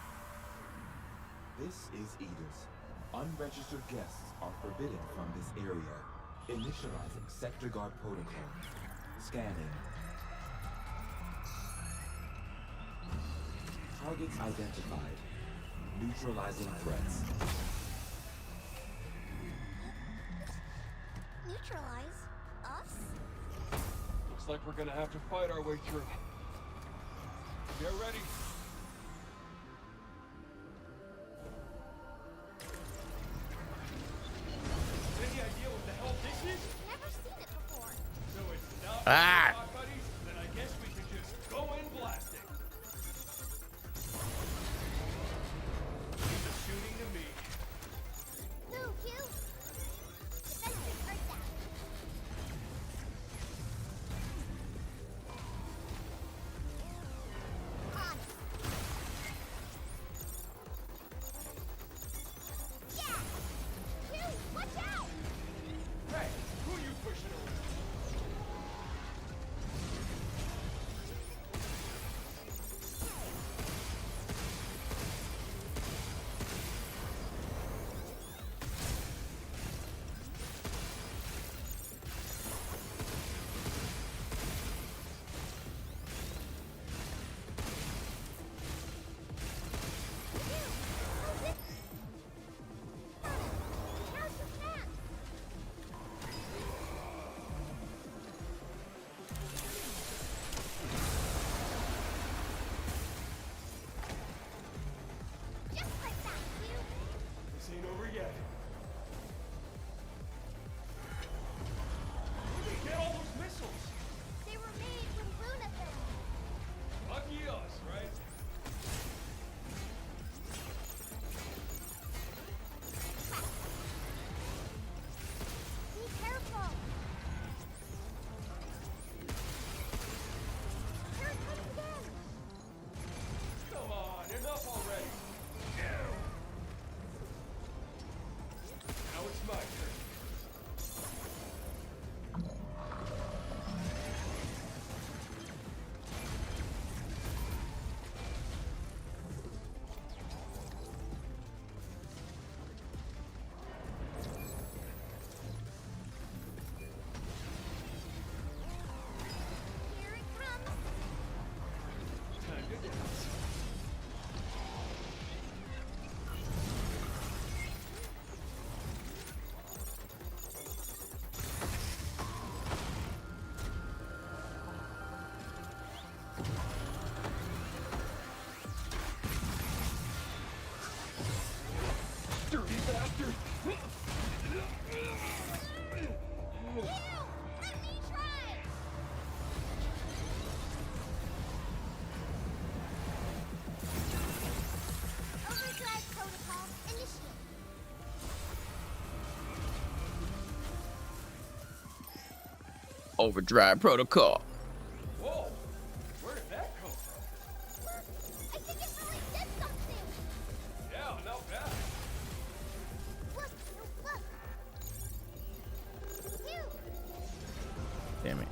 S11: This is Edith. Unregistered guests are forbidden from this area. Initializing sector guard protocol. Scanning. Targets identified. Neutralizing threats.
S5: Neutralize us?
S2: Looks like we're gonna have to fight our way through. Get ready. Any idea what the hell this is?
S5: Never seen it before.
S2: So it's not
S1: Ah!
S2: rock buddies? Then I guess we could just go in blasting. Leave the shooting to me.
S5: Who, Q? Defensive earth dash. On it. Yeah! Q, watch out!
S2: Hey, who are you pushing around?
S1: Overdrive protocol.
S2: Whoa! Where did that come from?
S5: Look, I think it really did something.
S2: Yeah, not bad.
S5: Look, look. Phew.
S1: Damn it.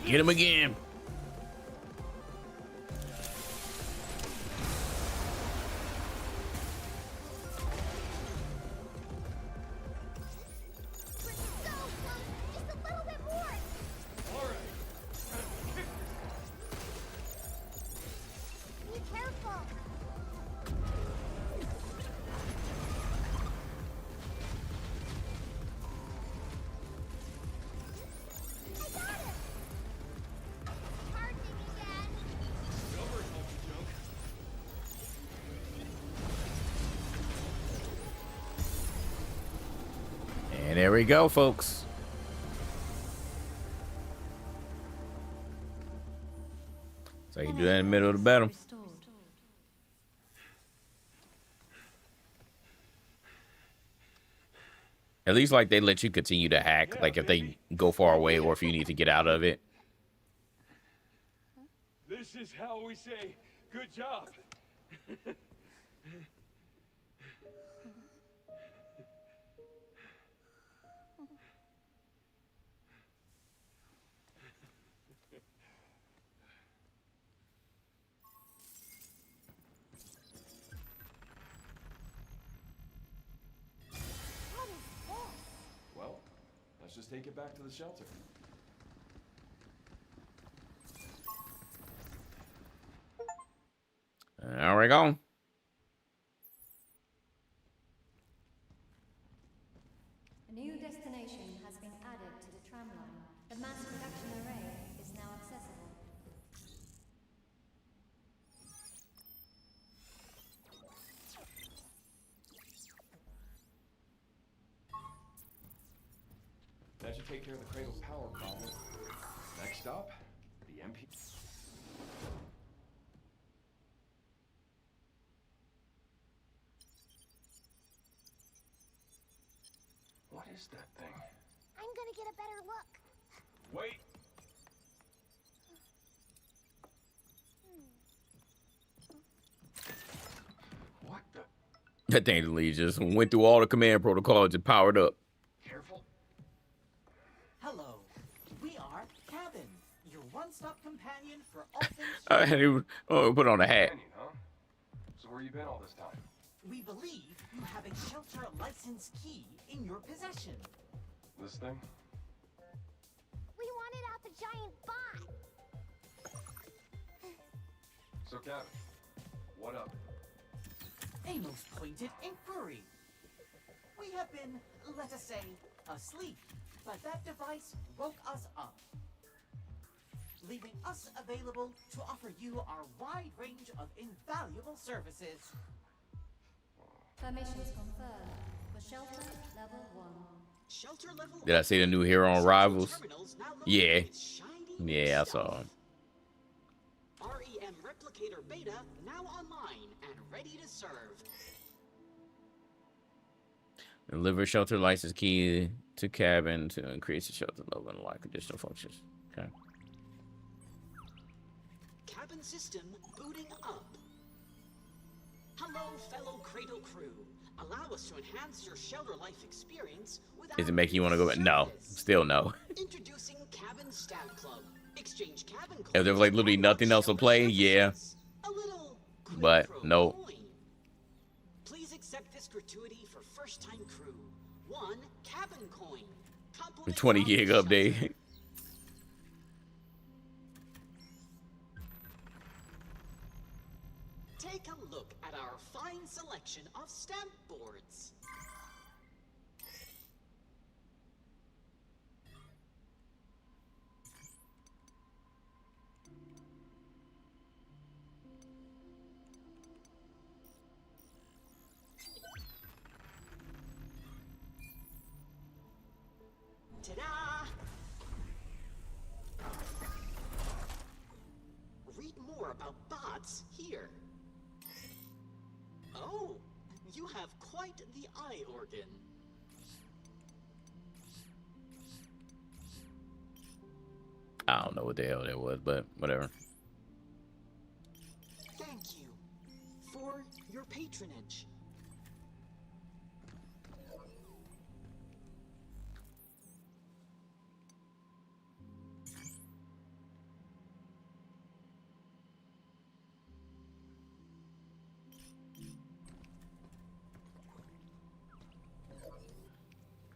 S1: Get him again. And there we go, folks. So you do that in the middle of the battle. At least like they let you continue to hack, like if they go far away or if you need to get out of it.
S2: This is how we say good job. Well, let's just take it back to the shelter.
S1: There we go.
S7: A new destination has been added to the tram line. The mass production array is now accessible.
S2: That should take care of the cradle's power problem. Next stop, the MP. What is that thing?
S5: I'm gonna get a better look.
S2: Wait! What the?
S1: That thing literally just went through all the command protocols and powered up.
S2: Careful.
S12: Hello, we are Cabin, your one-stop companion for all things.
S1: I had to put on a hat.
S2: Companion, huh? So where you been all this time?
S12: We believe you have a shelter license key in your possession.
S2: This thing?
S5: We wanted out the giant bot.
S2: So, Captain, what up?
S12: A most pointed inquiry. We have been, let us say, asleep, but that device woke us up, leaving us available to offer you our wide range of invaluable services.
S7: Permissions confirmed for shelter level 1.
S12: Shelter level.
S1: Did I see the new hero on Rivals? Yeah. Yeah, I saw him.
S12: REM Replicator Beta now online and ready to serve.
S1: Deliver shelter license key to cabin to increase the shelter level and unlock additional functions. Okay.
S12: Cabin system booting up. Hello, fellow Cradle crew. Allow us to enhance your shelter life experience with
S1: Does
S12: our
S1: it make you want to go back? No.
S12: service.
S1: Still no.
S12: Introducing Cabin Stab Club. Exchange cabin
S1: If there was like literally nothing else to play, yeah.
S12: A little
S1: But no.
S12: coin. Please accept this gratuity for first-time crew. 1 cabin coin.
S1: 20 gig update.
S12: Take a look at our fine selection of stamp boards. Ta-da! Read more about bots here. Oh, you have quite the eye organ.
S1: I don't know what the hell that was, but whatever.
S12: Thank you for your patronage.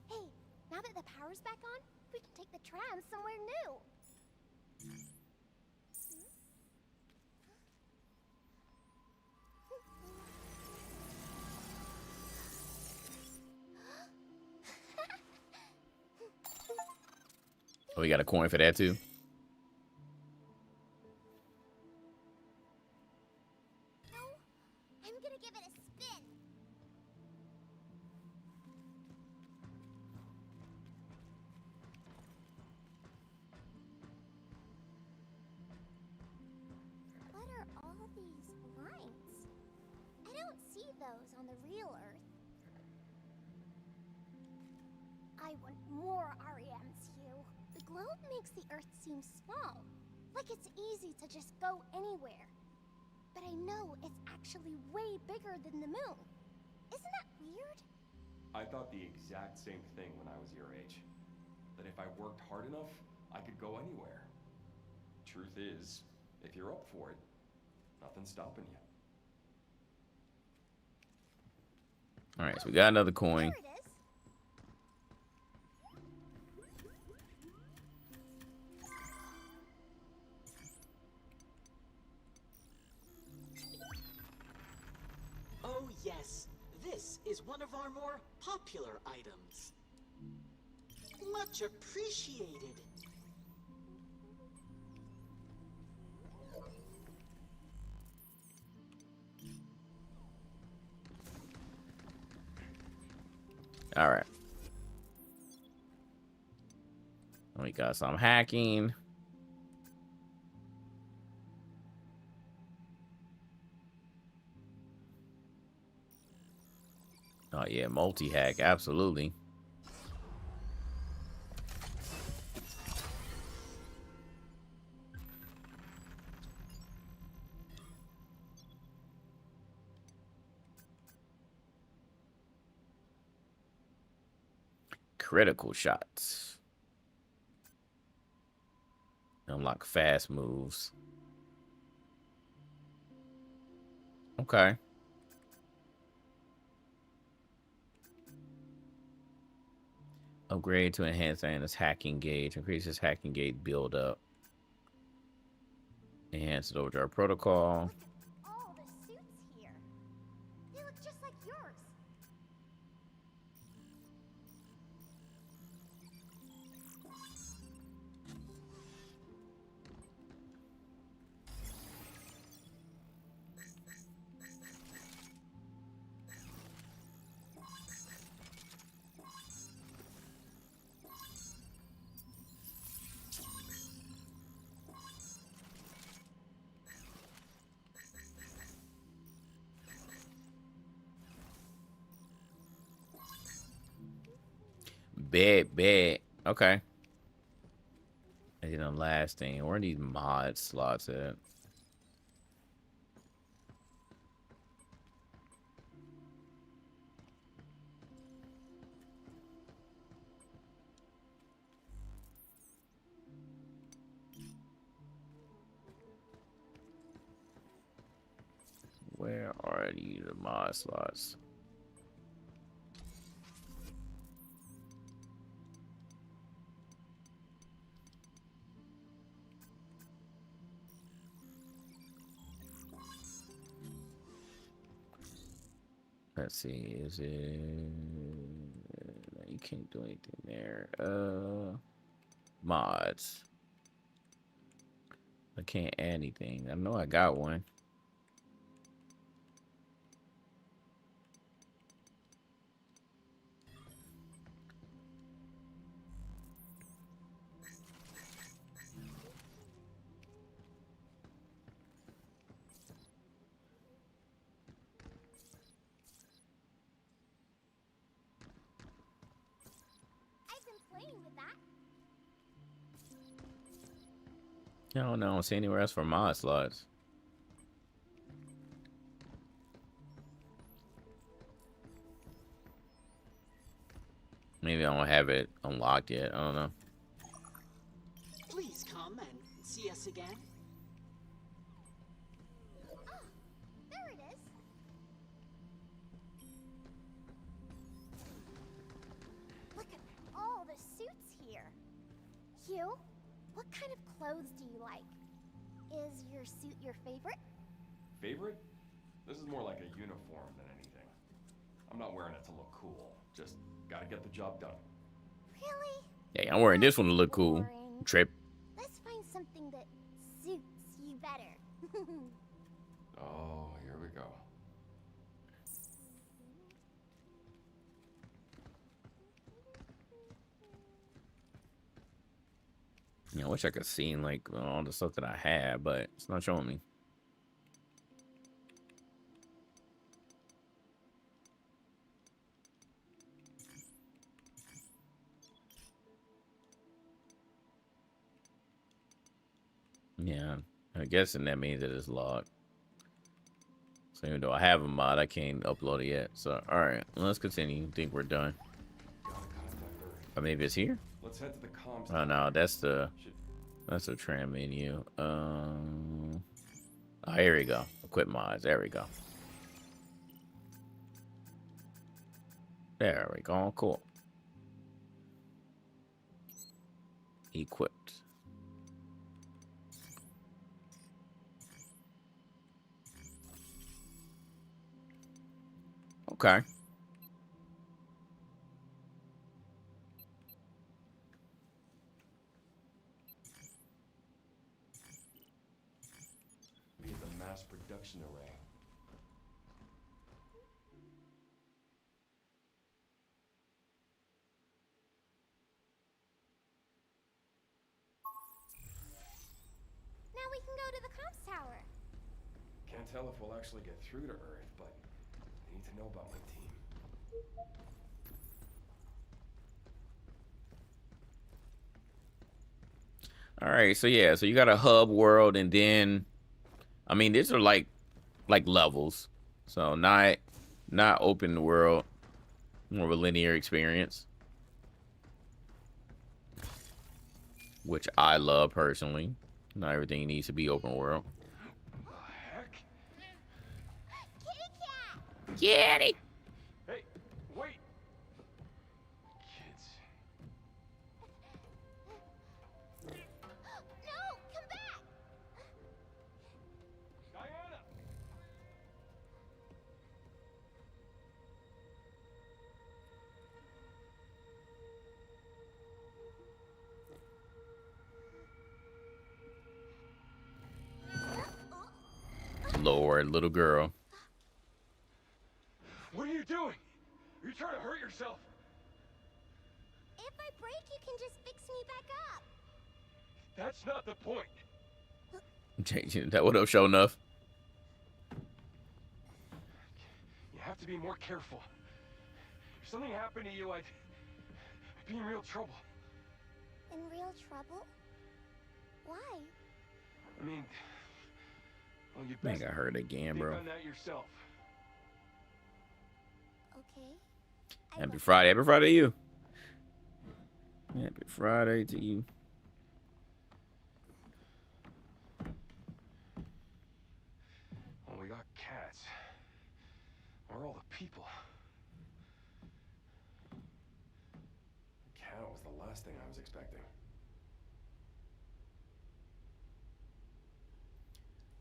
S5: Hey, now that the power's back on, we can take the tram somewhere new.
S1: Oh, we got a coin for that too.
S5: No, I'm gonna give it a spin. What are all these lines? I don't see those on the real Earth. I want more REMs, Hugh. The globe makes the Earth seem small, like it's easy to just go anywhere. But I know it's actually way bigger than the moon. Isn't that weird?
S2: I thought the exact same thing when I was your age. That if I worked hard enough, I could go anywhere. Truth is, if you're up for it, nothing's stopping you.
S1: All right, so we got another coin.
S5: There it is.
S12: Oh yes, this is one of our more popular items. Much appreciated.
S1: All right. We got some hacking. Oh yeah, multi-hack, absolutely. Critical shots. Unlock fast moves. Okay. Upgrade to enhance Anna's hacking gauge. Increases hacking gauge build up. Enhance overdrive protocol.
S5: All the suits here. They look just like yours.
S1: bed. Okay. And then the last thing, where are these mod slots at? Where are the mod slots? Let's see, is it... You can't do anything there. Mods. I can't add anything. I know I got one.
S5: I've been playing with that.
S1: I don't know. I don't see anywhere else for mod slots. Maybe I don't have it unlocked yet. I don't know.
S12: Please come and see us again.
S5: Ah, there it is. Look at all the suits here. Hugh, what kind of clothes do you like? Is your suit your favorite?
S2: Favorite? This is more like a uniform than anything. I'm not wearing it to look cool. Just gotta get the job done.
S5: Really?
S1: Yeah, I'm wearing this one to look cool. Trip.
S5: Let's find something that suits you better.
S2: Oh, here we go.
S1: Yeah, I wish I could see like all the stuff that I have, but it's not showing me. Yeah, I'm guessing that means that it's locked. So even though I have a mod, I can't upload it yet. So all right, let's continue. I think we're done. Or maybe it's here.
S2: Let's head to the comms.
S1: Oh no, that's the tram menu. Oh, here we go. Equip mods. There we go. There we go. Cool. Equipped. Okay.
S2: Be at the mass production array.
S5: Now we can go to the comms tower.
S2: Can't tell if we'll actually get through to Earth, but I need to know about my team.
S1: All right, so yeah, so you got a hub world, and then, I mean, these are like levels, so not open world, more of a linear experience, which I love personally. Not everything needs to be open world.
S2: Heck?
S5: Kitty cat!
S1: Kitty!
S2: Hey, wait! Kids.
S5: No, come back!
S2: Diana!
S1: Lord, little girl.
S2: What are you doing? Are you trying to hurt yourself?
S5: If I break, you can just fix me back up.
S2: That's not the point.
S1: That would have shown enough.
S2: You have to be more careful. If something happened to you, I'd I'd be in real trouble.
S5: In real trouble? Why?
S2: I mean, well, you
S1: Man,
S2: best
S1: got hurt again,
S2: think
S1: bro.
S2: on that yourself.
S5: Okay.
S1: Happy Friday. Happy Friday to you. Happy Friday to you.
S2: Well, we got cats. Where are all the people?
S13: A cat was the last thing I was expecting.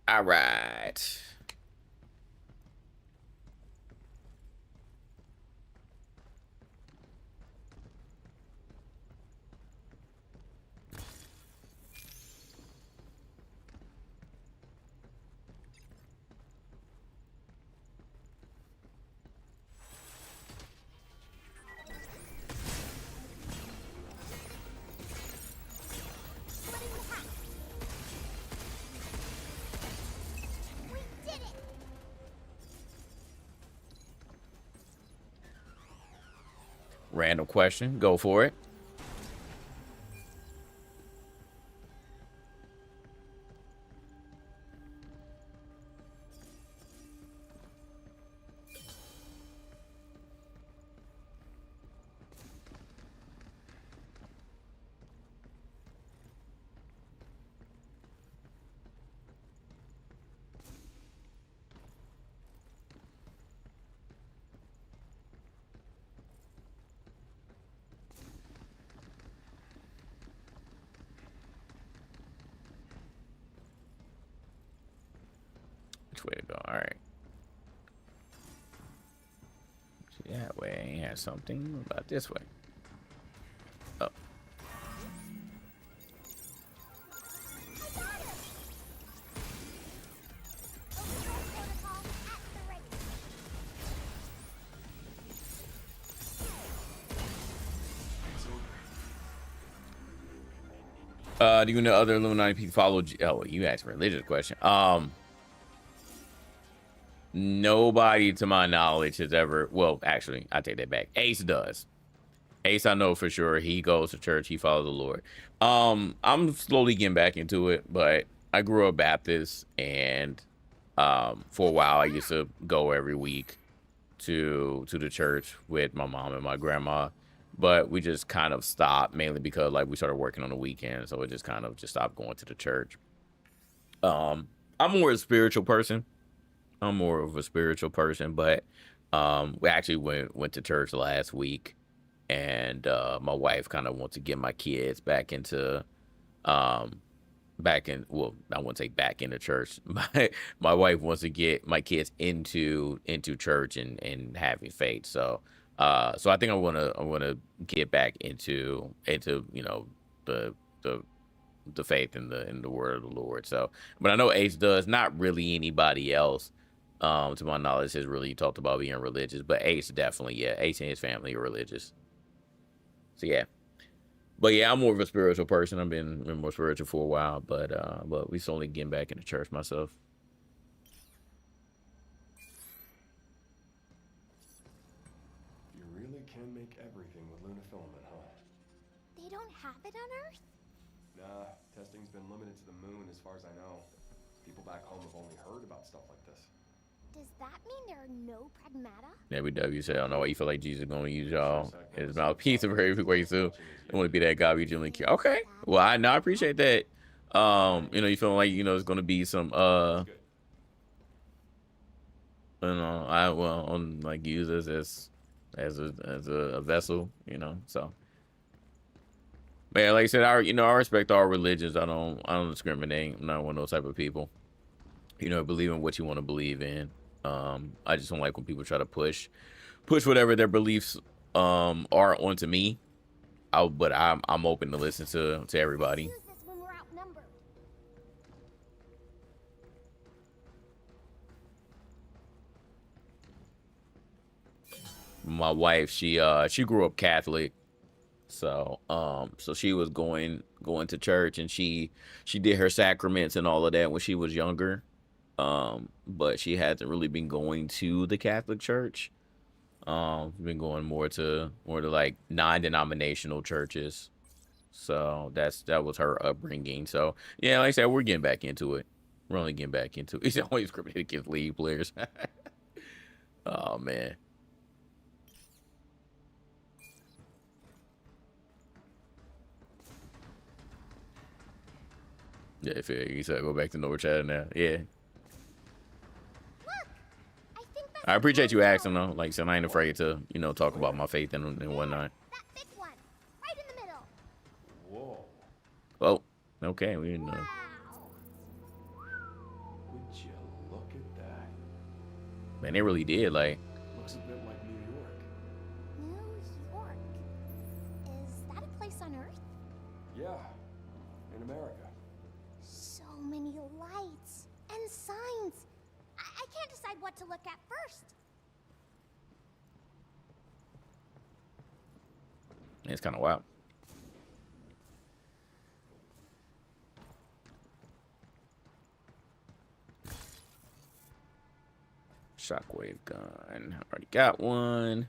S1: All right. Random question. Go for it. Which way to go? All right. See that way. I had something about this way. Oh. Do you know other Illuminati people follow? Oh, you asked a religious question. Nobody to my knowledge has ever. Well, actually, I take that back. Ace does. Ace, I know for sure. He goes to church. He follows the Lord. I'm slowly getting back into it, but I grew up Baptist, and for a while I used to go every week to the church with my mom and my grandma. But we just kind of stopped, mainly because like we started working on the weekend, so it just kind of just stopped going to the church. I'm more a spiritual person. I'm more of a spiritual person, but we actually went to church last week, and my wife kind of wants to get my kids back into well, I wouldn't say back into church. My wife wants to get my kids into church and having faith. So I think I wanna get back into you know the faith in the word of the Lord. So, but I know Ace does. Not really anybody else, to my knowledge, has really talked about being religious. But Ace definitely, yeah. Ace and his family are religious. So yeah. But yeah, I'm more of a spiritual person. I've been more spiritual for a while, but we slowly getting back into church myself.
S13: You really can make everything with lunafilament, huh?
S5: They don't have it on Earth?
S13: Nah, testing's been limited to the moon as far as I know. People back home have only heard about stuff like this.
S5: Does that mean there are no Pragmata?
S1: WW said, I don't know why you feel like Jesus is going to use y'all as his mouthpiece of every way through. I want to be that God we genuinely care. Okay. Well, I appreciate that. You know, you feeling like, you know, it's going to be some, you know, on like use us as a vessel, you know, so. Man, like I said, I respect all religions. I don't discriminate. I'm not one of those type of people. You know, believe in what you want to believe in. I just don't like when people try to push whatever their beliefs are onto me. But I'm open to listen to everybody. My wife, she grew up Catholic, so she was going to church, and she did her sacraments and all of that when she was younger. But she hasn't really been going to the Catholic Church. Been going more to like non-denominational churches. So that was her upbringing. So yeah, like I said, we're getting back into it. We're only getting back into it. It's always scripted against league players. Oh man. Yeah, if you said go back to Norwich chat now. Yeah. I appreciate you asking though. Like I said, I ain't afraid to, you know, talk about my faith and whatnot.
S5: That big one, right in the middle.
S13: Whoa.
S1: Oh, okay, we didn't know.
S13: Would you look at that?
S1: Man, they really did, like.
S13: Looks a bit like New York.
S5: New York? Is that a place on Earth?
S13: Yeah, in America.
S5: So many lights and signs. I can't decide what to look at first.
S1: It's kind of wild. Shockwave gun. Already got one.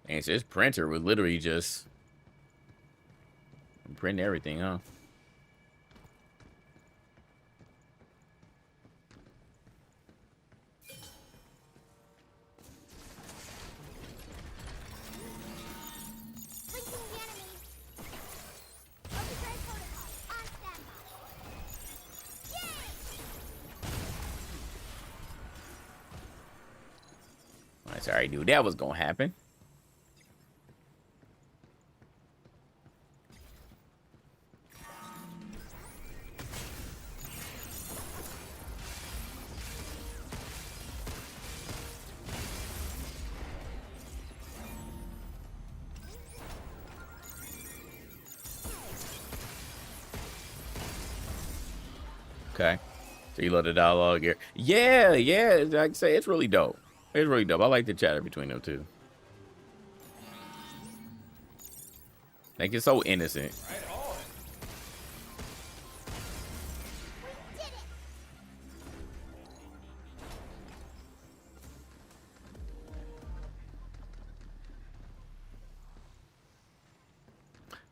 S1: And so this printer would literally just print everything, huh? I already knew that was gonna happen. Okay. So you love the dialogue here. Yeah, yeah. Like I say, it's really dope. It's really dope. I like the chatter between them two. Like it's so innocent.
S13: Right on.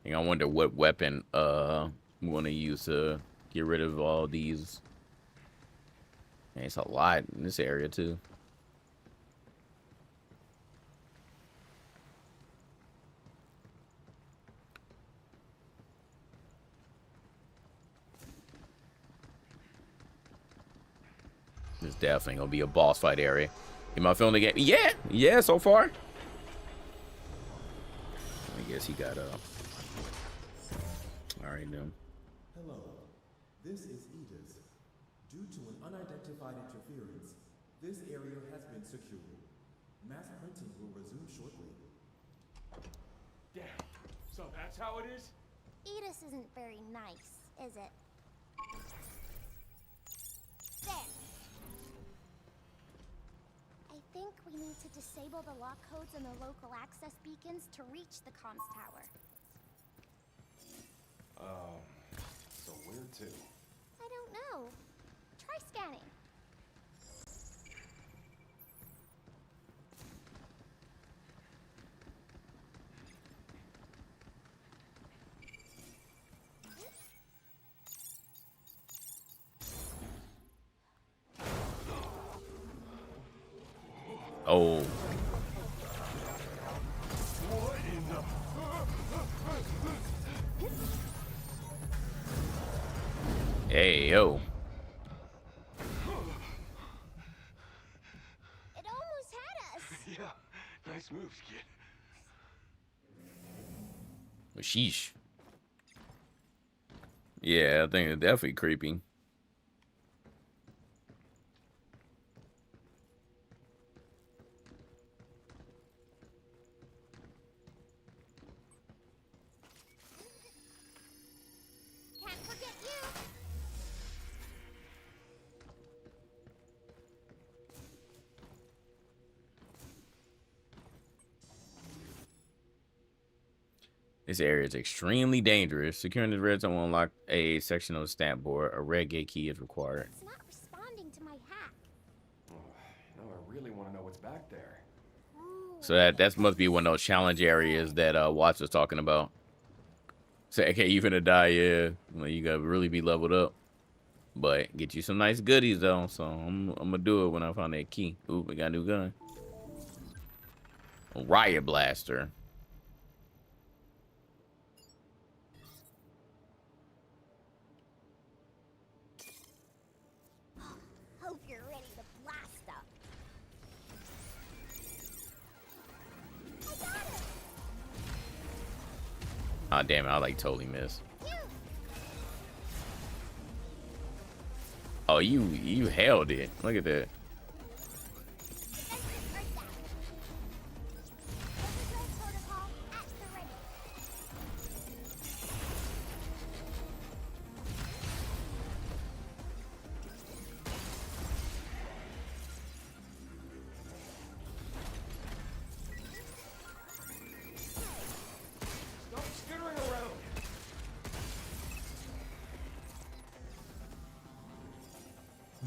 S1: And I wonder what weapon we want to use to get rid of all these. And it's a lot in this area too. This definitely gonna be a boss fight area. Am I feeling the game? Yeah, yeah. So far, I guess he got all right then.
S11: Hello, this is Edith. Due to an unidentified interference, this area has been secured. Mass printing will resume shortly.
S13: Damn. So that's how it is?
S5: Edis isn't very nice, is it? There. I think we need to disable the lock codes and the local access beacons to reach the comms tower.
S13: So where to?
S5: I don't know. Try scanning.
S1: Oh.
S13: What in the...
S1: Hey, yo.
S5: It almost had us.
S13: Yeah, nice moves, kid.
S1: Sheesh. Yeah, I think it's definitely creepy.
S5: Can't forget you.
S1: This area is extremely dangerous. Securing the red zone will unlock a section of the stamp board. A red gate key is required.
S5: It's not responding to my hack.
S13: Now I really want to know what's back there.
S1: So that must be one of those challenge areas that Watts was talking about. Say, okay, you finna die, yeah. Well, you gotta really be leveled up. But get you some nice goodies though. So I'm gonna do it when I find that key. Ooh, we got a new gun. A riot blaster.
S5: Hope you're ready to blast up. I got it.
S1: Ah, damn it! I like totally missed. Oh, you held it. Look at that.
S13: Stop skittering around.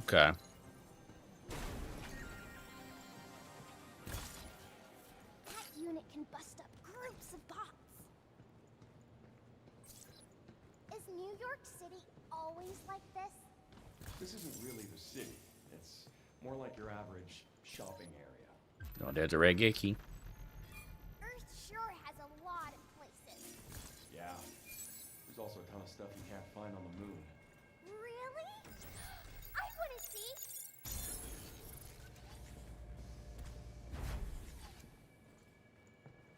S1: Okay.
S5: That unit can bust up groups of bots. Is New York City always like this?
S13: This isn't really the city. It's more like your average shopping area.
S1: Oh, there's a red gate key.
S5: Earth sure has a lot of places.
S13: Yeah. There's also a ton of stuff you can't find on the moon.
S5: Really? I want to see.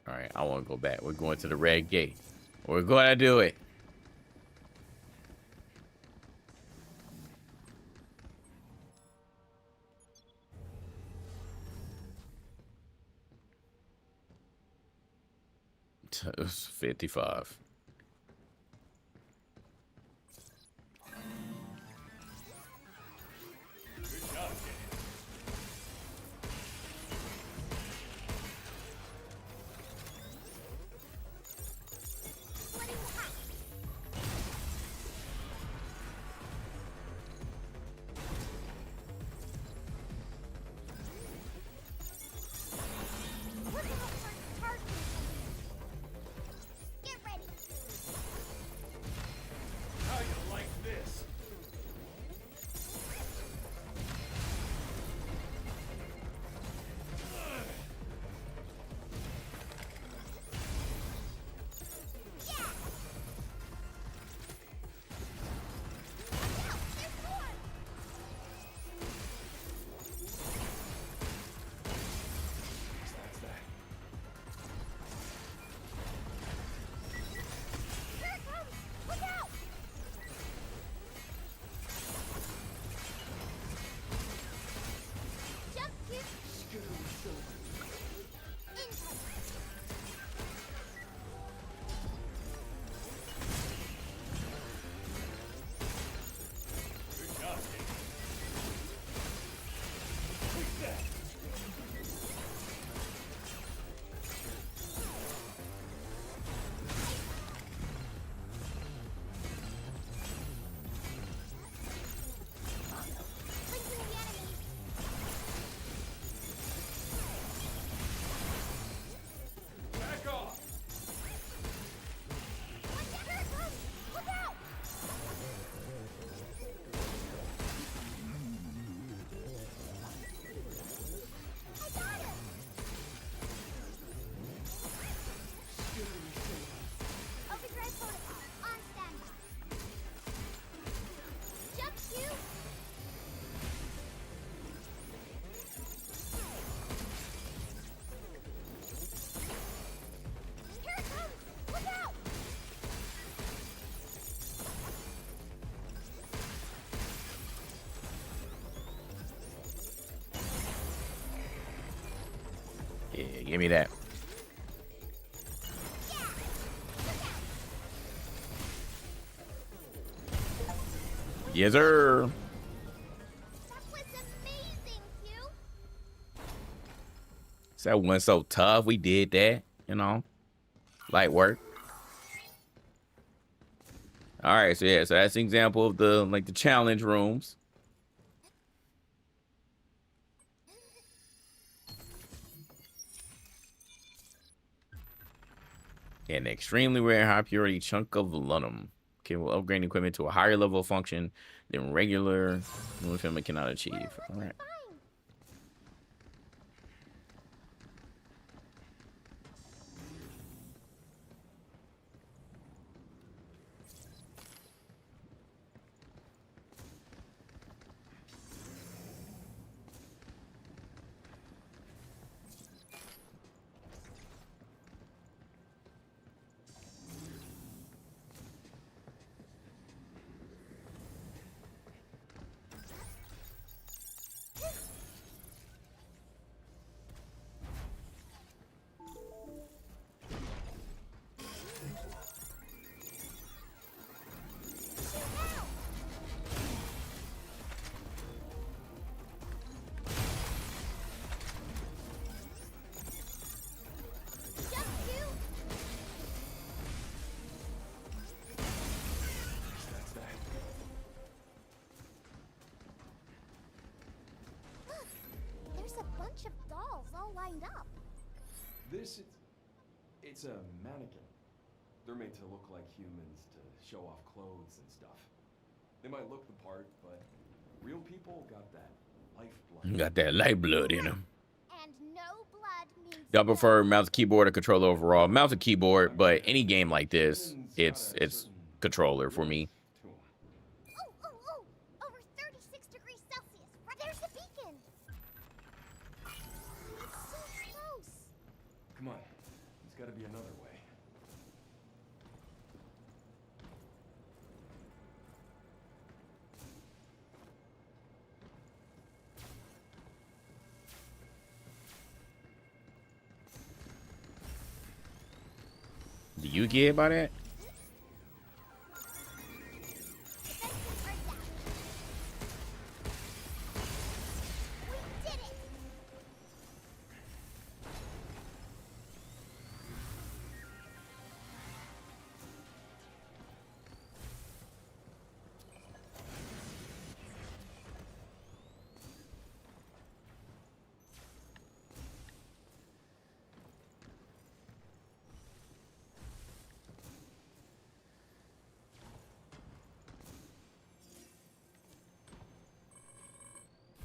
S1: All right, I want to go back. We're going to the red gate. We're going to do it. It was 55.
S5: Get ready.
S13: How you like this? That's that.
S5: Here it comes. Look out. Jump kick. Incoming.
S13: Good job, kid. Take that.
S5: Linking the enemy.
S13: Back off.
S5: Here it comes. Look out. I got it. Overdrive protocol on standby. Jump Q. Here it comes. Look out.
S1: Yeah, give me that. Yes, sir.
S5: That was amazing, Q.
S1: So that wasn't so tough. We did that, you know. Light work. All right, so yeah, so that's an example of the the challenge rooms. An extremely rare high purity chunk of aluminum capable of upgrading equipment to a higher level of function than regular equipment cannot achieve. All right.
S5: Bunch of dolls all lined up.
S13: It's a mannequin. They're made to look like humans to show off clothes and stuff. They might look the part, but real people got that lifeblood.
S1: Got that lifeblood in them.
S5: And no blood means
S1: Do I prefer mouse and keyboard or controller overall? Mouse and keyboard, but any game like this, it's controller for me.
S5: Oh, over 36 degrees Celsius. Right there's the beacon. It's so close.
S13: Come on, there's got to be another way.
S1: Do you get it by that?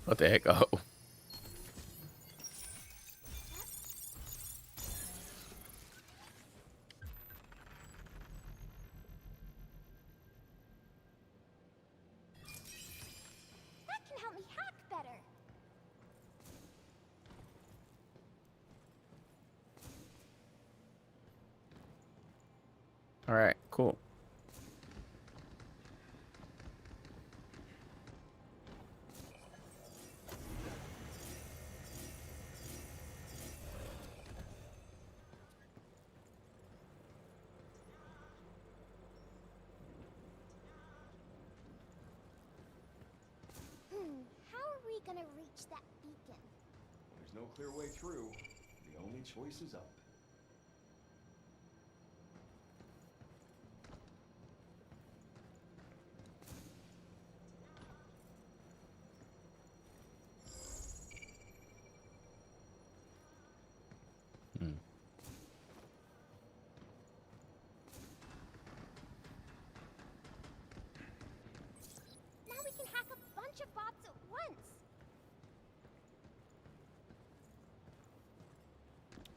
S1: What the heck? Oh.
S5: That can help me hack better.
S1: All right, cool.
S5: How are we gonna reach that beacon?
S13: There's no clear way through. The only choice is up.
S5: Now we can hack a bunch of bots at once.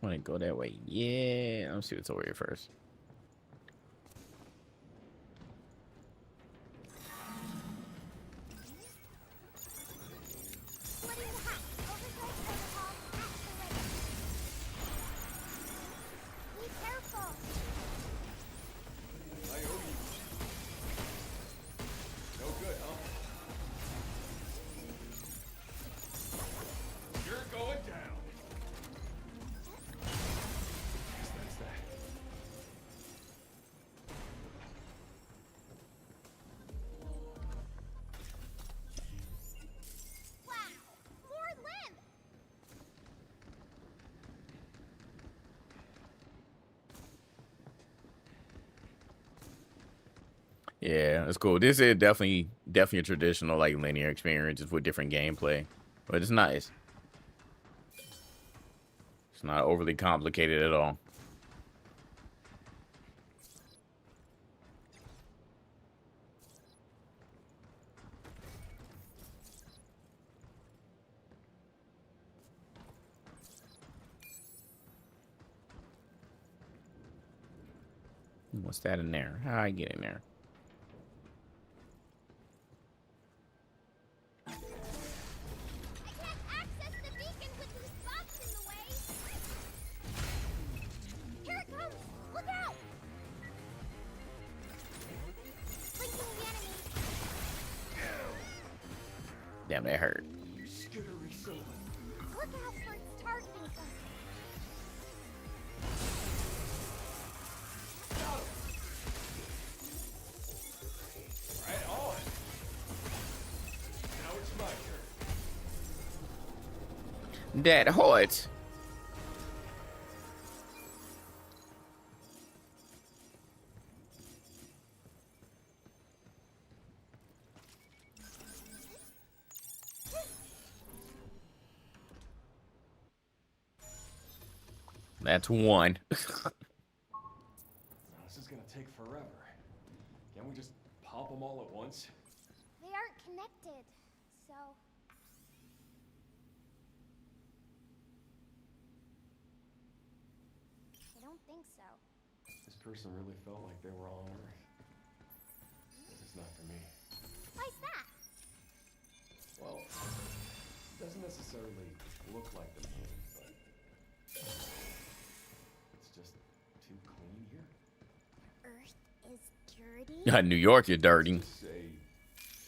S1: Want to go that way? Yeah. Let's see what's over here first.
S5: Splitting the hack. Overdrive protocol activated. Be careful.
S13: No good, huh? You're going down. That's that.
S1: Yeah, it's cool. This is definitely a traditional like linear experience just with different gameplay, but it's nice. It's not overly complicated at all. What's that in there? How I get in there? Damn, that hurt.
S5: Look out for its targeting something.
S13: Right on. Now it's my turn.
S1: That hurt. That's one.
S13: This is gonna take forever. Can't we just pop them all at once?
S5: They aren't connected, so... I don't think so.
S13: This person really felt like they were on Earth. This is not for me.
S5: Why's that?
S13: Well, it doesn't necessarily look like the moon, but it's just too clean here.
S5: Earth is dirty?
S1: New York, you're dirty.
S13: Let's just say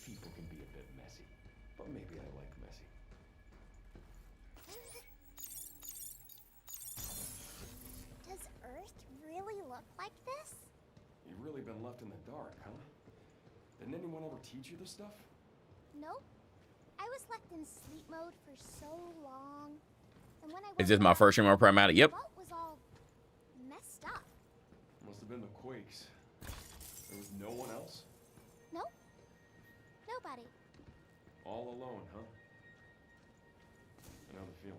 S13: people can be a bit messy, but maybe I like messy.
S5: Does Earth really look like this?
S13: You've really been left in the dark, huh? Didn't anyone ever teach you this stuff?
S5: Nope. I was left in sleep mode for so long. And when I
S1: Is this my first stream on Pragmata? Yep.
S5: The vault was all messed up.
S13: Must have been the quakes. There was no one else?
S5: Nope. Nobody.
S13: All alone, huh? I know the feeling.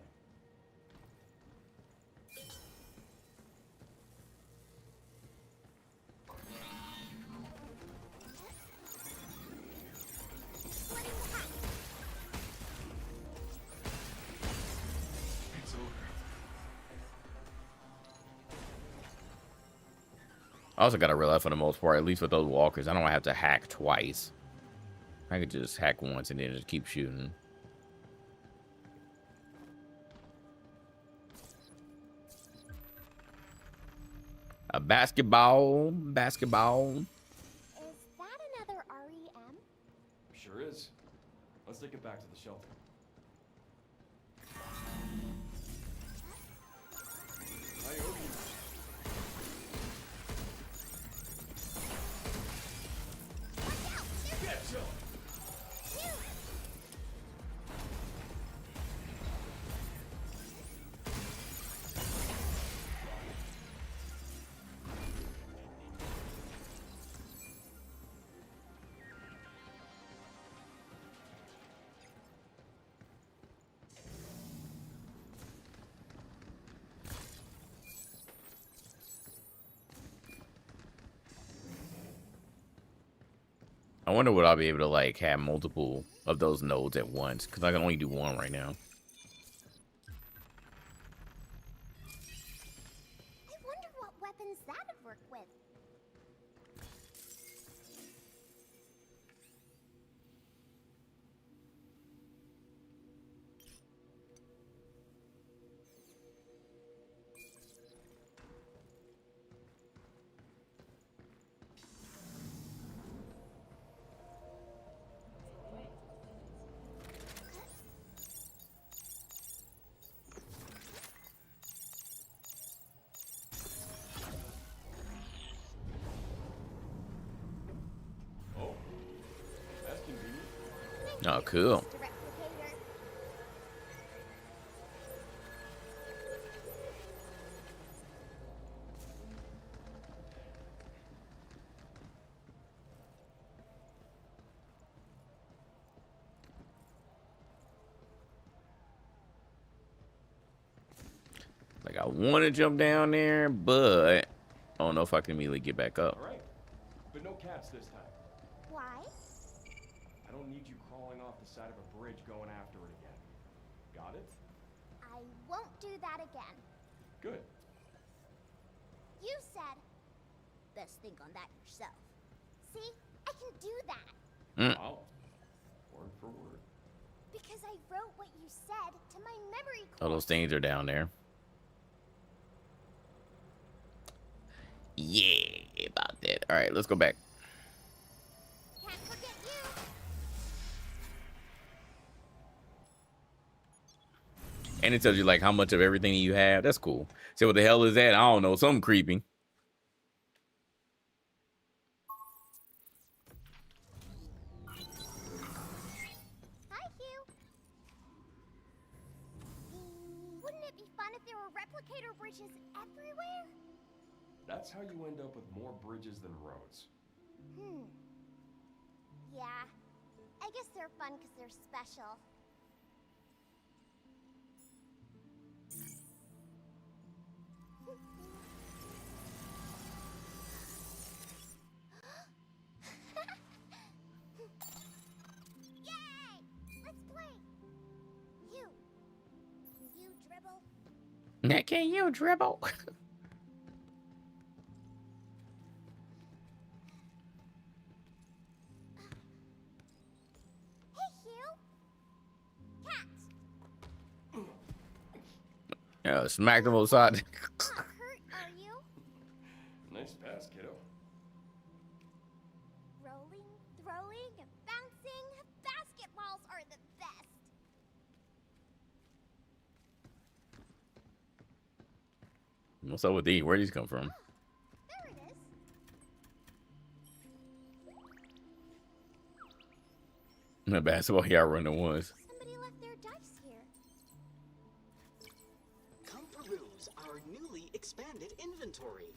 S13: It's over.
S1: I also gotta realize for the most part, at least with those walkers, I don't have to hack twice. I could just hack once and then just keep shooting. A basketball.
S5: Is that another REM?
S13: Sure is. Let's take it back to the shelter. Get some!
S1: I wonder would I be able to like have multiple of those nodes at once, because I can only do one right now.
S5: I wonder what weapons that'd work with.
S13: Oh, that's convenient.
S1: Oh, cool. I want to jump down there, but I don't know if I can immediately get back up.
S13: All right, but no cats this time.
S5: Why?
S13: I don't need you crawling off the side of a bridge going after it again. Got it?
S5: I won't do that again.
S13: Good.
S5: You said, best think on that yourself. See, I can do that.
S13: Wow. Word for word.
S5: Because I wrote what you said to my memory
S1: All those things are down there. Yeah, about that. All right, let's go back.
S5: Can't forget you.
S1: And it tells you like how much of everything you have. That's cool. So what the hell is that? I don't know. Something creepy.
S5: Hi, Hugh. Wouldn't it be fun if there were replicator bridges everywhere?
S13: That's how you end up with more bridges than roads.
S5: Yeah. I guess they're fun because they're special. Yay! Let's play. Hugh, can you dribble?
S1: Can you dribble?
S5: Hey, Hugh. Cat.
S1: Smack them upside.
S5: Not hurt, are you?
S13: Nice pass, kiddo.
S5: Rolling, throwing, and bouncing. Basketballs are the best.
S1: What's up with these? Where these come from?
S5: There it is.
S1: The basketball, yeah, I run the ones.
S5: Somebody left their dice here.
S12: Come peruse our newly expanded inventory.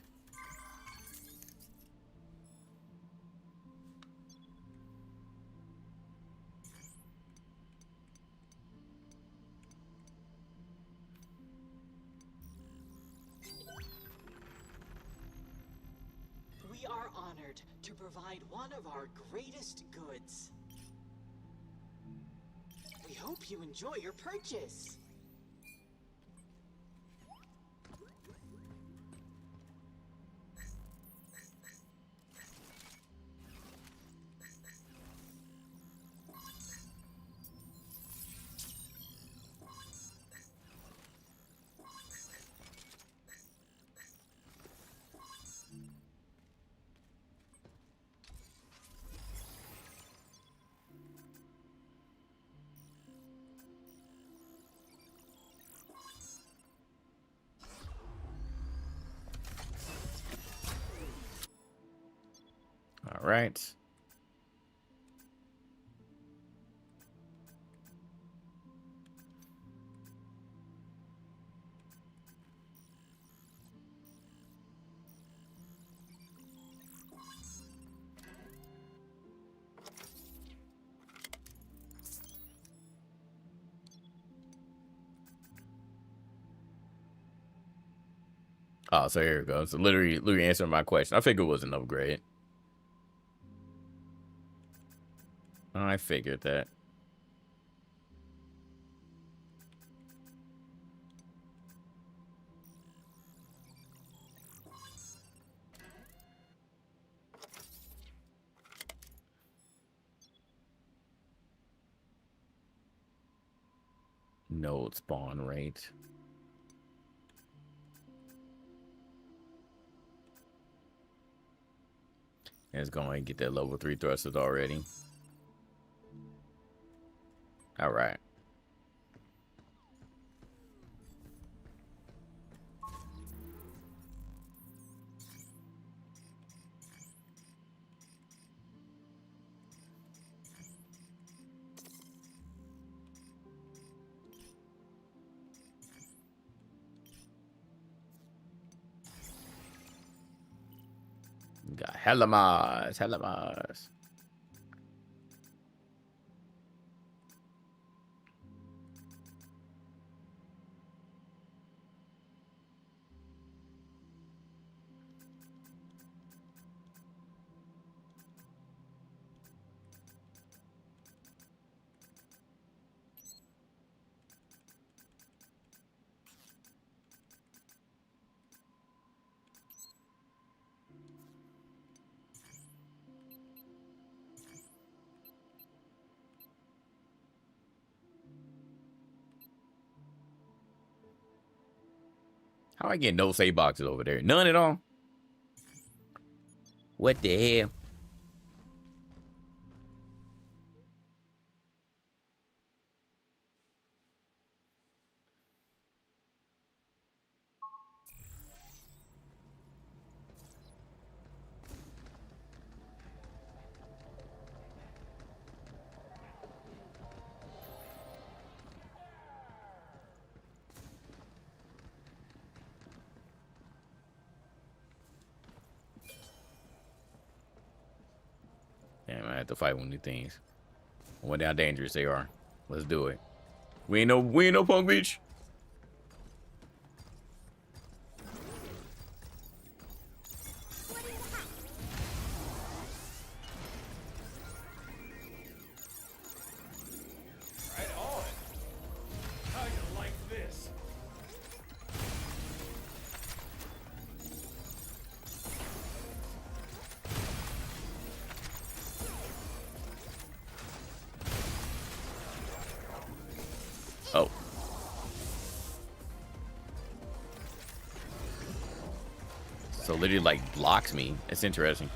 S12: We are honored to provide one of our greatest goods. We hope you enjoy your purchase.
S1: All right. Oh, so here it goes. So literally answering my question. I figured it was an upgrade. I figured that. Node spawn rate. It's going to get that level 3 thrusters already. All right. Got hella Mars, hella Mars. How I get no save boxes over there? None at all. What the hell? Damn, I have to fight one of these things. I wonder how dangerous they are. Let's do it. We ain't no punk beach.
S2: Right on. How you like this?
S1: Oh. So literally like blocks me. It's interesting.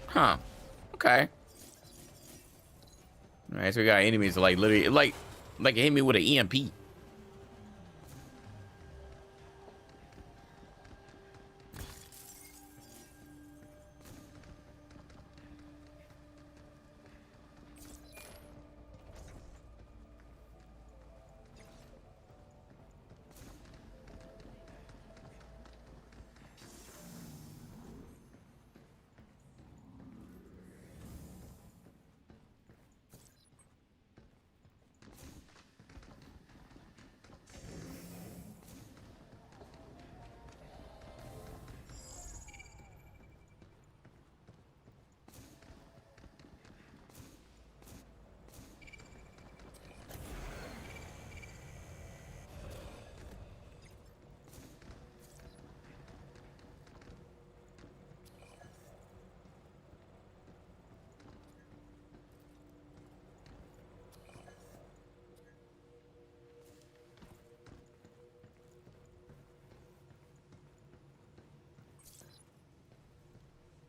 S1: Huh. Okay. Alright, so we got enemies like literally like it hit me with an EMP.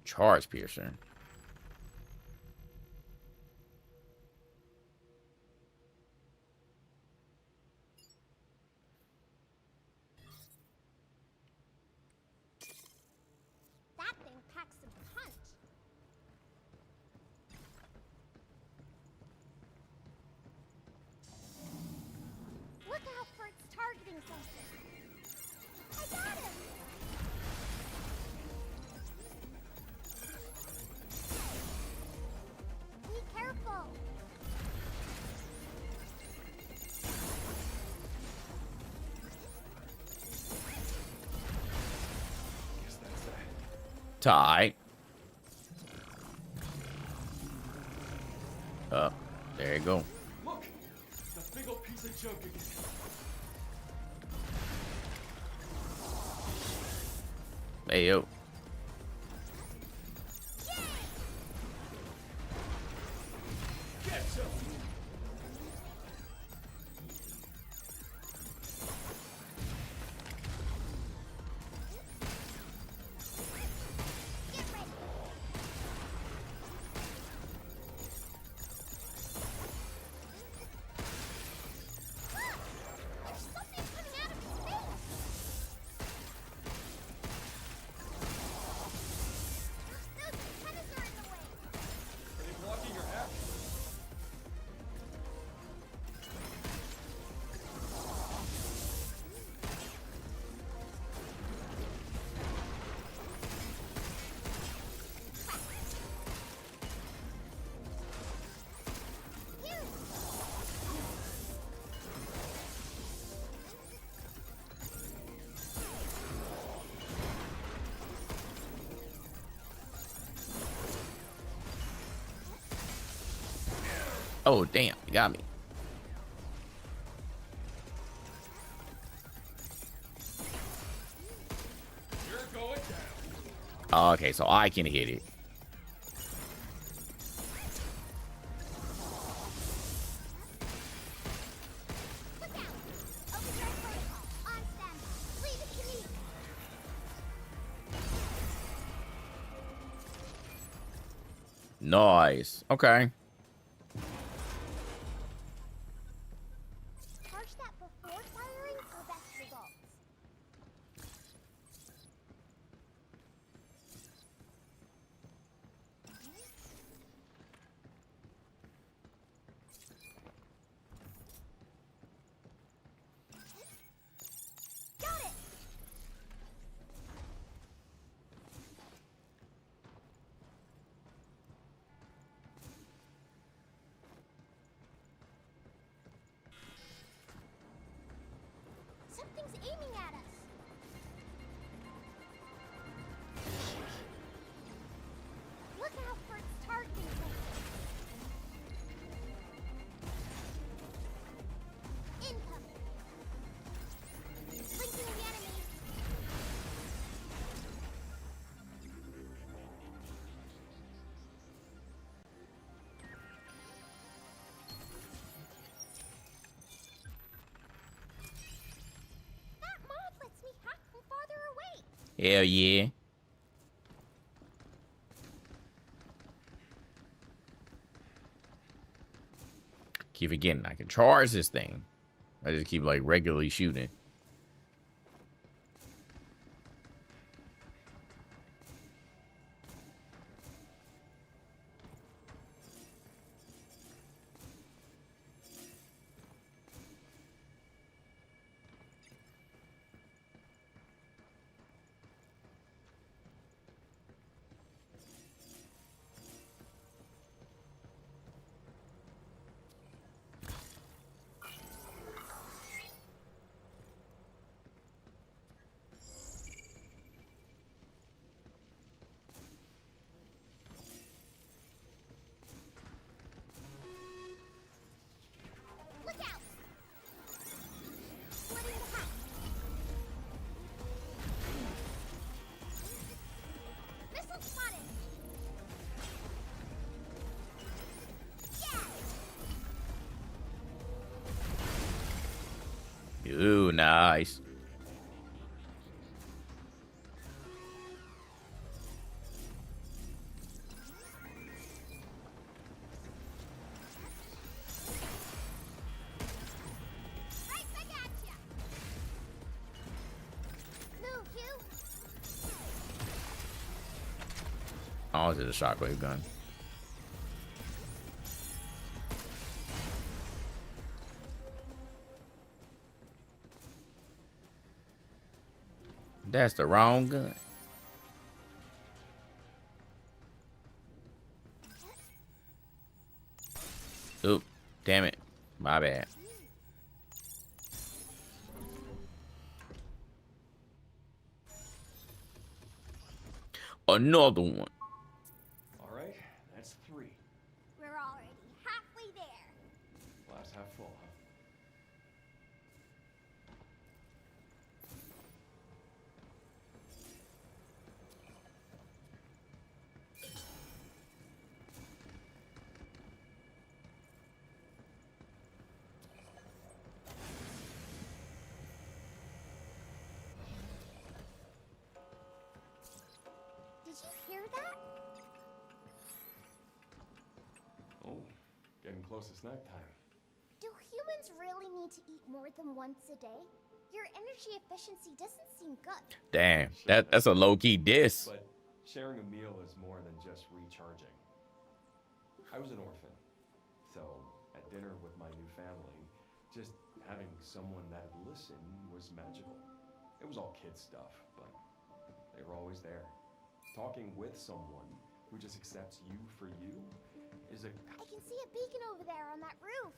S1: Charge piercer.
S5: That thing packs a punch. Look out for its targeting sensor. I got him! Be careful!
S2: Guess that's that.
S1: Tie. There you go.
S2: Look! That big old piece of junk again.
S1: Hey yo.
S2: Get some!
S1: Oh damn, you got me.
S2: You're going down.
S1: Oh, okay, so I can hit it. Nice. Okay.
S5: Charge that before firing for best results. Got it! Something's aiming at us. Look out for its targeting sensor. Incoming. Blinking the enemy. That mod lets me hack from farther away.
S1: Hell yeah. Keep forgetting I can charge this thing. I just keep like regularly shooting.
S5: Look out! Splitting the hack. Missile spotted. Yeah!
S1: Ooh, nice.
S5: Right back at ya. Move, you.
S1: Oh, it's just a shockwave gun. That's the wrong gun. Oop, damn it. My bad. Another one.
S13: All right, that's 3.
S5: We're already halfway there.
S13: Glass half full, huh?
S5: Did you hear that?
S13: Oh, getting close to snack time.
S5: Do humans really need to eat more than once a day? Your energy efficiency doesn't seem good.
S1: Damn, that's a low-key diss.
S13: But sharing a meal is more than just recharging. I was an orphan, so at dinner with my new family, just having someone that listened was magical. It was all kid stuff, but they were always there. Talking with someone who just accepts you for you is a...
S5: I can see a beacon over there on that roof.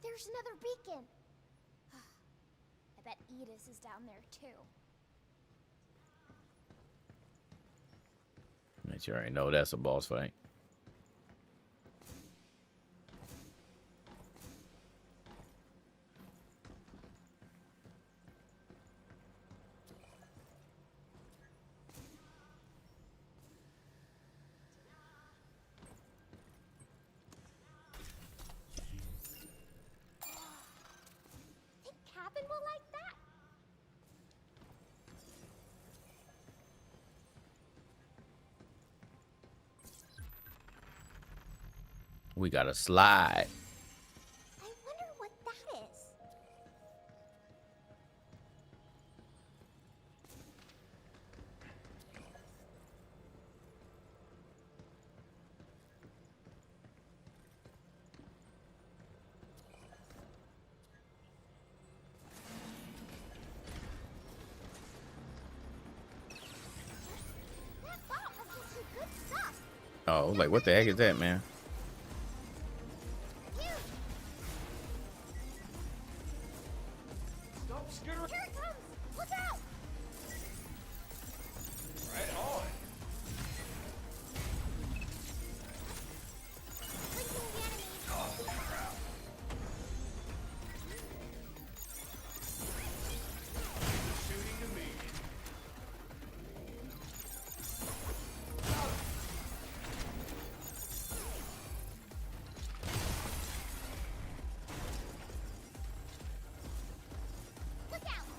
S5: There's another beacon. I bet Edis is down there too.
S1: But you already know that's a boss fight.
S5: Think Cabin will like that?
S1: We got a slide.
S5: I wonder what that is. That bot must have some good stuff.
S1: Oh, like what the heck is that, man?
S2: Stop skittering.
S5: Here it comes! Look out!
S2: Right on.
S5: Linking the enemy.
S2: Oh, crap. Shooting to me.
S5: Look out!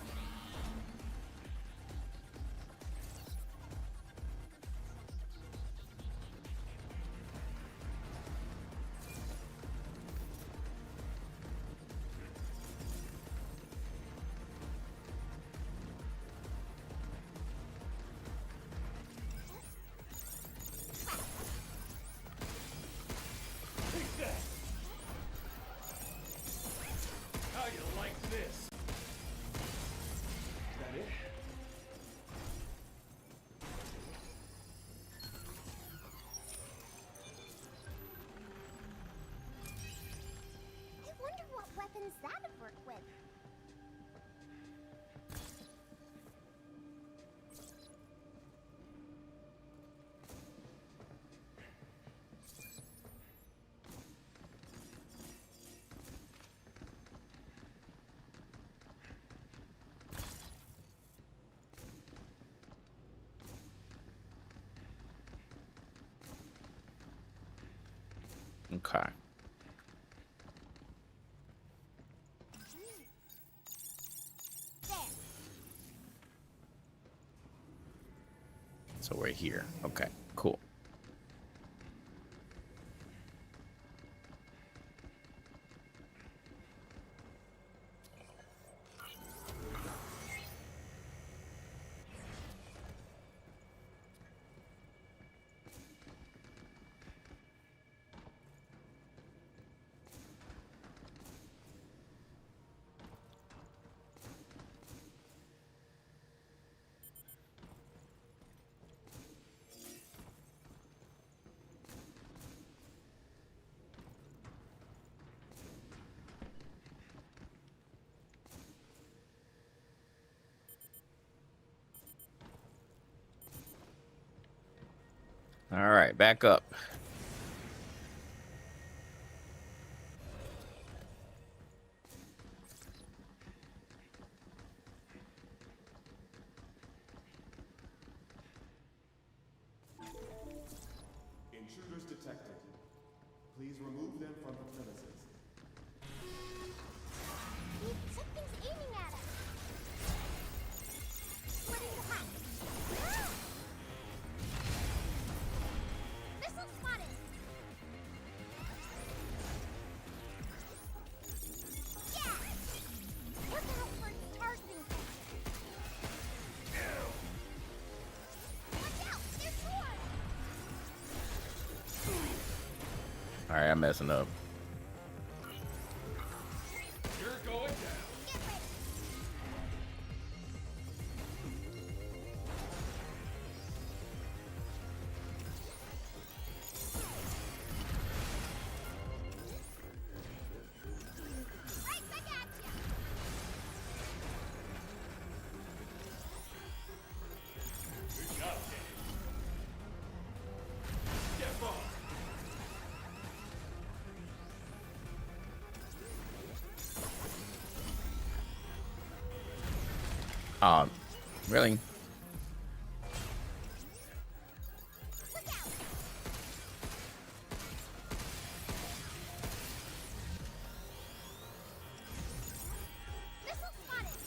S2: Take that. How you like this? Is that it?
S5: I wonder what weapons that'd work with.
S1: Okay.
S5: There.
S1: So we're here. Okay, cool. All right, back up.
S11: Intruders detected. Please remove them from the premises.
S5: Something's aiming at us. Splitting the hatch. Missile spotted. Yeah. Look out for its tarsing. Watch out! There's more.
S1: All right, I'm messing up.
S2: You're going down.
S5: Get ready. Right back at ya.
S2: Good job, kid. Get both.
S1: Really?
S5: Look out. Missile spotted.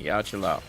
S1: Y'all chill out.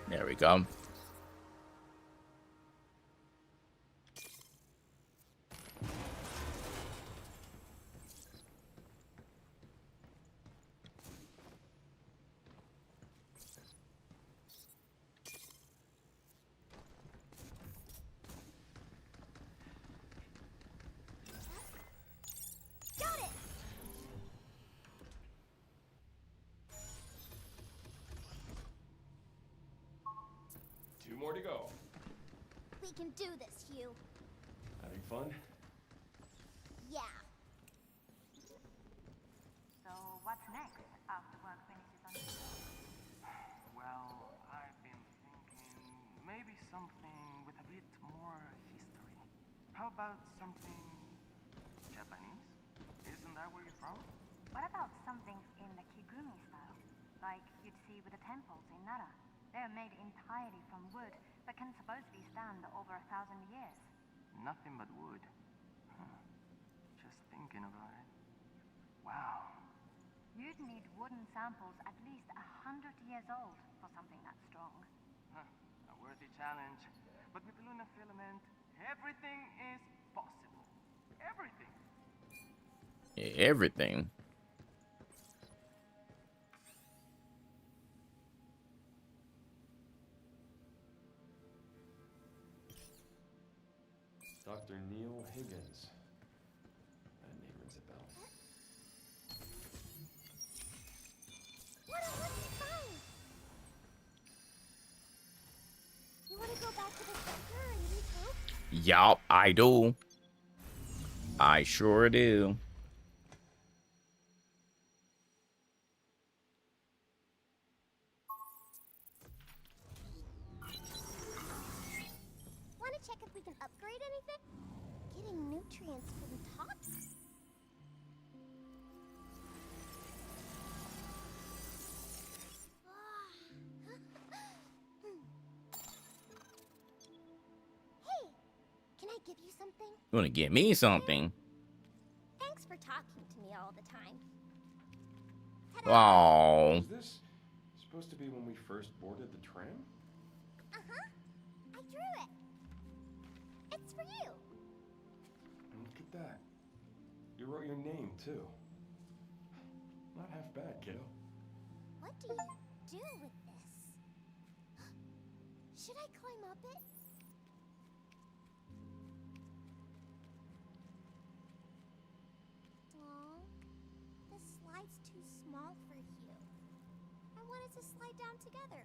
S1: There we go.
S2: Two more to go.
S5: We can do this, Hugh.
S13: Having fun?
S5: Yeah.
S9: So what's next after work finishes on you?
S10: Well, I've been thinking maybe something with a bit more history. How about something Japanese? Isn't that where you're from?
S9: What about something in the Kigumi style? Like you'd see with the temples in Nara. They're made entirely from wood, but can supposedly stand over 1,000 years.
S10: Nothing but wood. Huh. Just thinking about it. Wow.
S9: You'd need wooden samples at least 100 years old for something that strong.
S10: Huh. A worthy challenge. But with lunar filament, everything is possible. Everything.
S1: Everything.
S13: Dr. Neil Higgins. That name rings a bell.
S5: What a lucky find! You want to go back to the center and regroup?
S1: Yup, I do. I sure do.
S5: Want to check if we can upgrade anything? Getting nutrients from tops? Hey, can I give you something?
S1: You want to give me something?
S5: Thanks for talking to me all the time.
S1: Oh.
S13: Is this supposed to be when we first boarded the tram?
S5: Uh-huh. I drew it. It's for you.
S13: Look at that. You wrote your name, too. Not half bad, kiddo.
S5: What do you do with this? Should I climb up it? Aw, this slide's too small for you. I wanted to slide down together.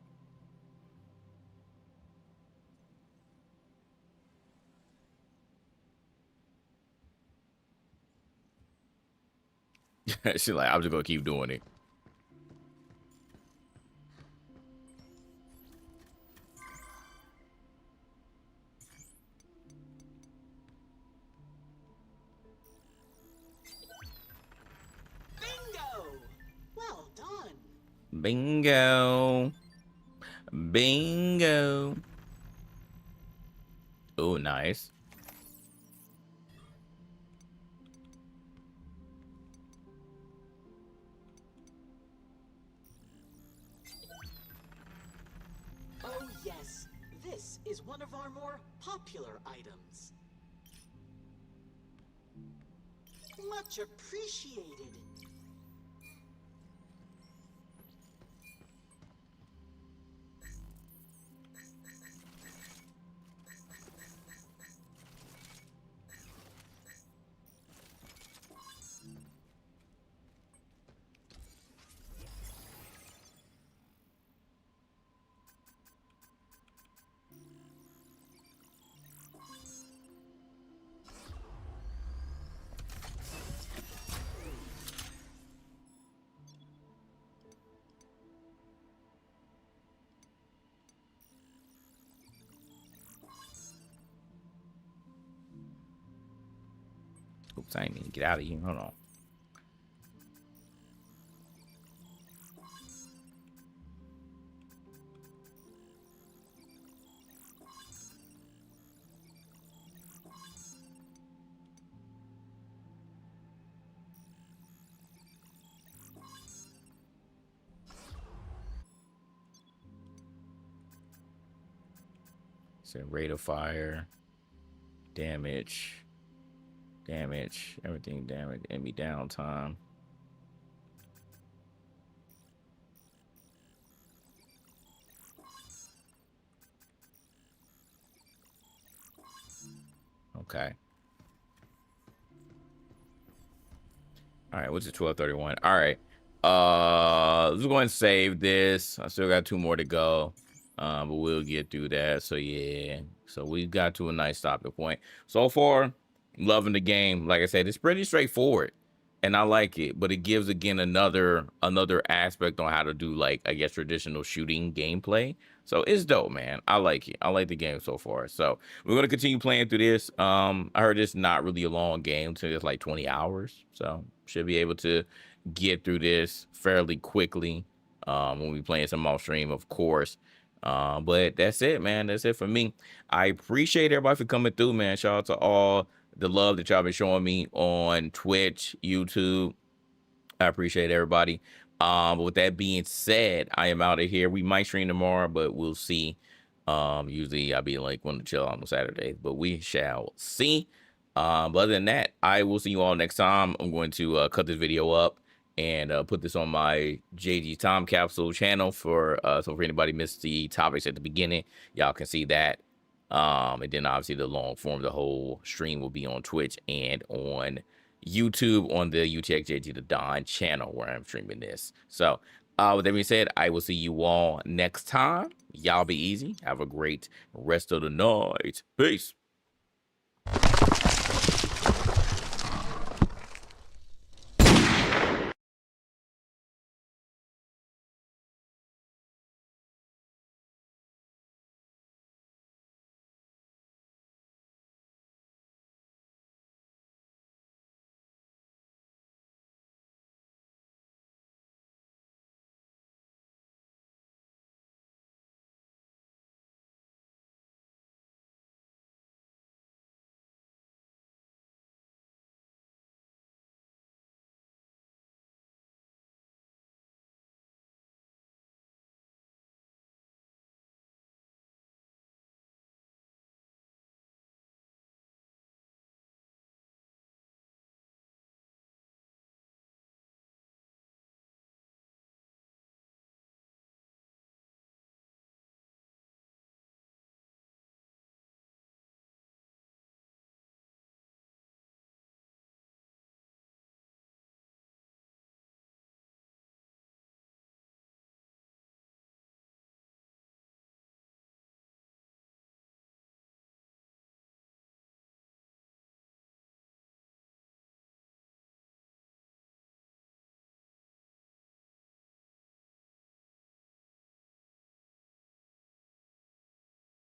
S1: She's like, I'm just gonna keep doing it.
S12: Bingo! Well done.
S1: Bingo. Bingo. Oh, nice.
S12: Oh yes, this is one of our more popular items. Much appreciated.
S1: Oops, I didn't even get out of here. Hold on. So rate of fire, damage, everything damage, enemy downtime. Okay. All right, what's it? 12:31. All right. Let's go and save this. I still got 2 more to go. But we'll get through that. So yeah. So we got to a nice stopping point. So far, loving the game. Like I said, it's pretty straightforward. And I like it, but it gives again another aspect on how to do, like, I guess, traditional shooting gameplay. So it's dope, man. I like it. I like the game so far. So we're gonna continue playing through this. I heard it's not really a long game, so it's like 20 hours. So should be able to get through this fairly quickly. When we playing some off stream, of course. But that's it, man. That's it for me. I appreciate everybody for coming through, man. Shout out to all the love that y'all been showing me on Twitch, YouTube. I appreciate everybody. But with that being said, I am out of here. We might stream tomorrow, but we'll see. Usually I'll be like one to chill on Saturdays, but we shall see. But other than that, I will see you all next time. I'm going to cut this video up and put this on my JG Time Capsule channel for so for anybody missed the topics at the beginning, y'all can see that. And then obviously the long form, the whole stream will be on Twitch and on YouTube on the UTxJGTheDon channel where I'm streaming this. So with that being said, I will see you all next time. Y'all be easy. Have a great rest of the night. Peace.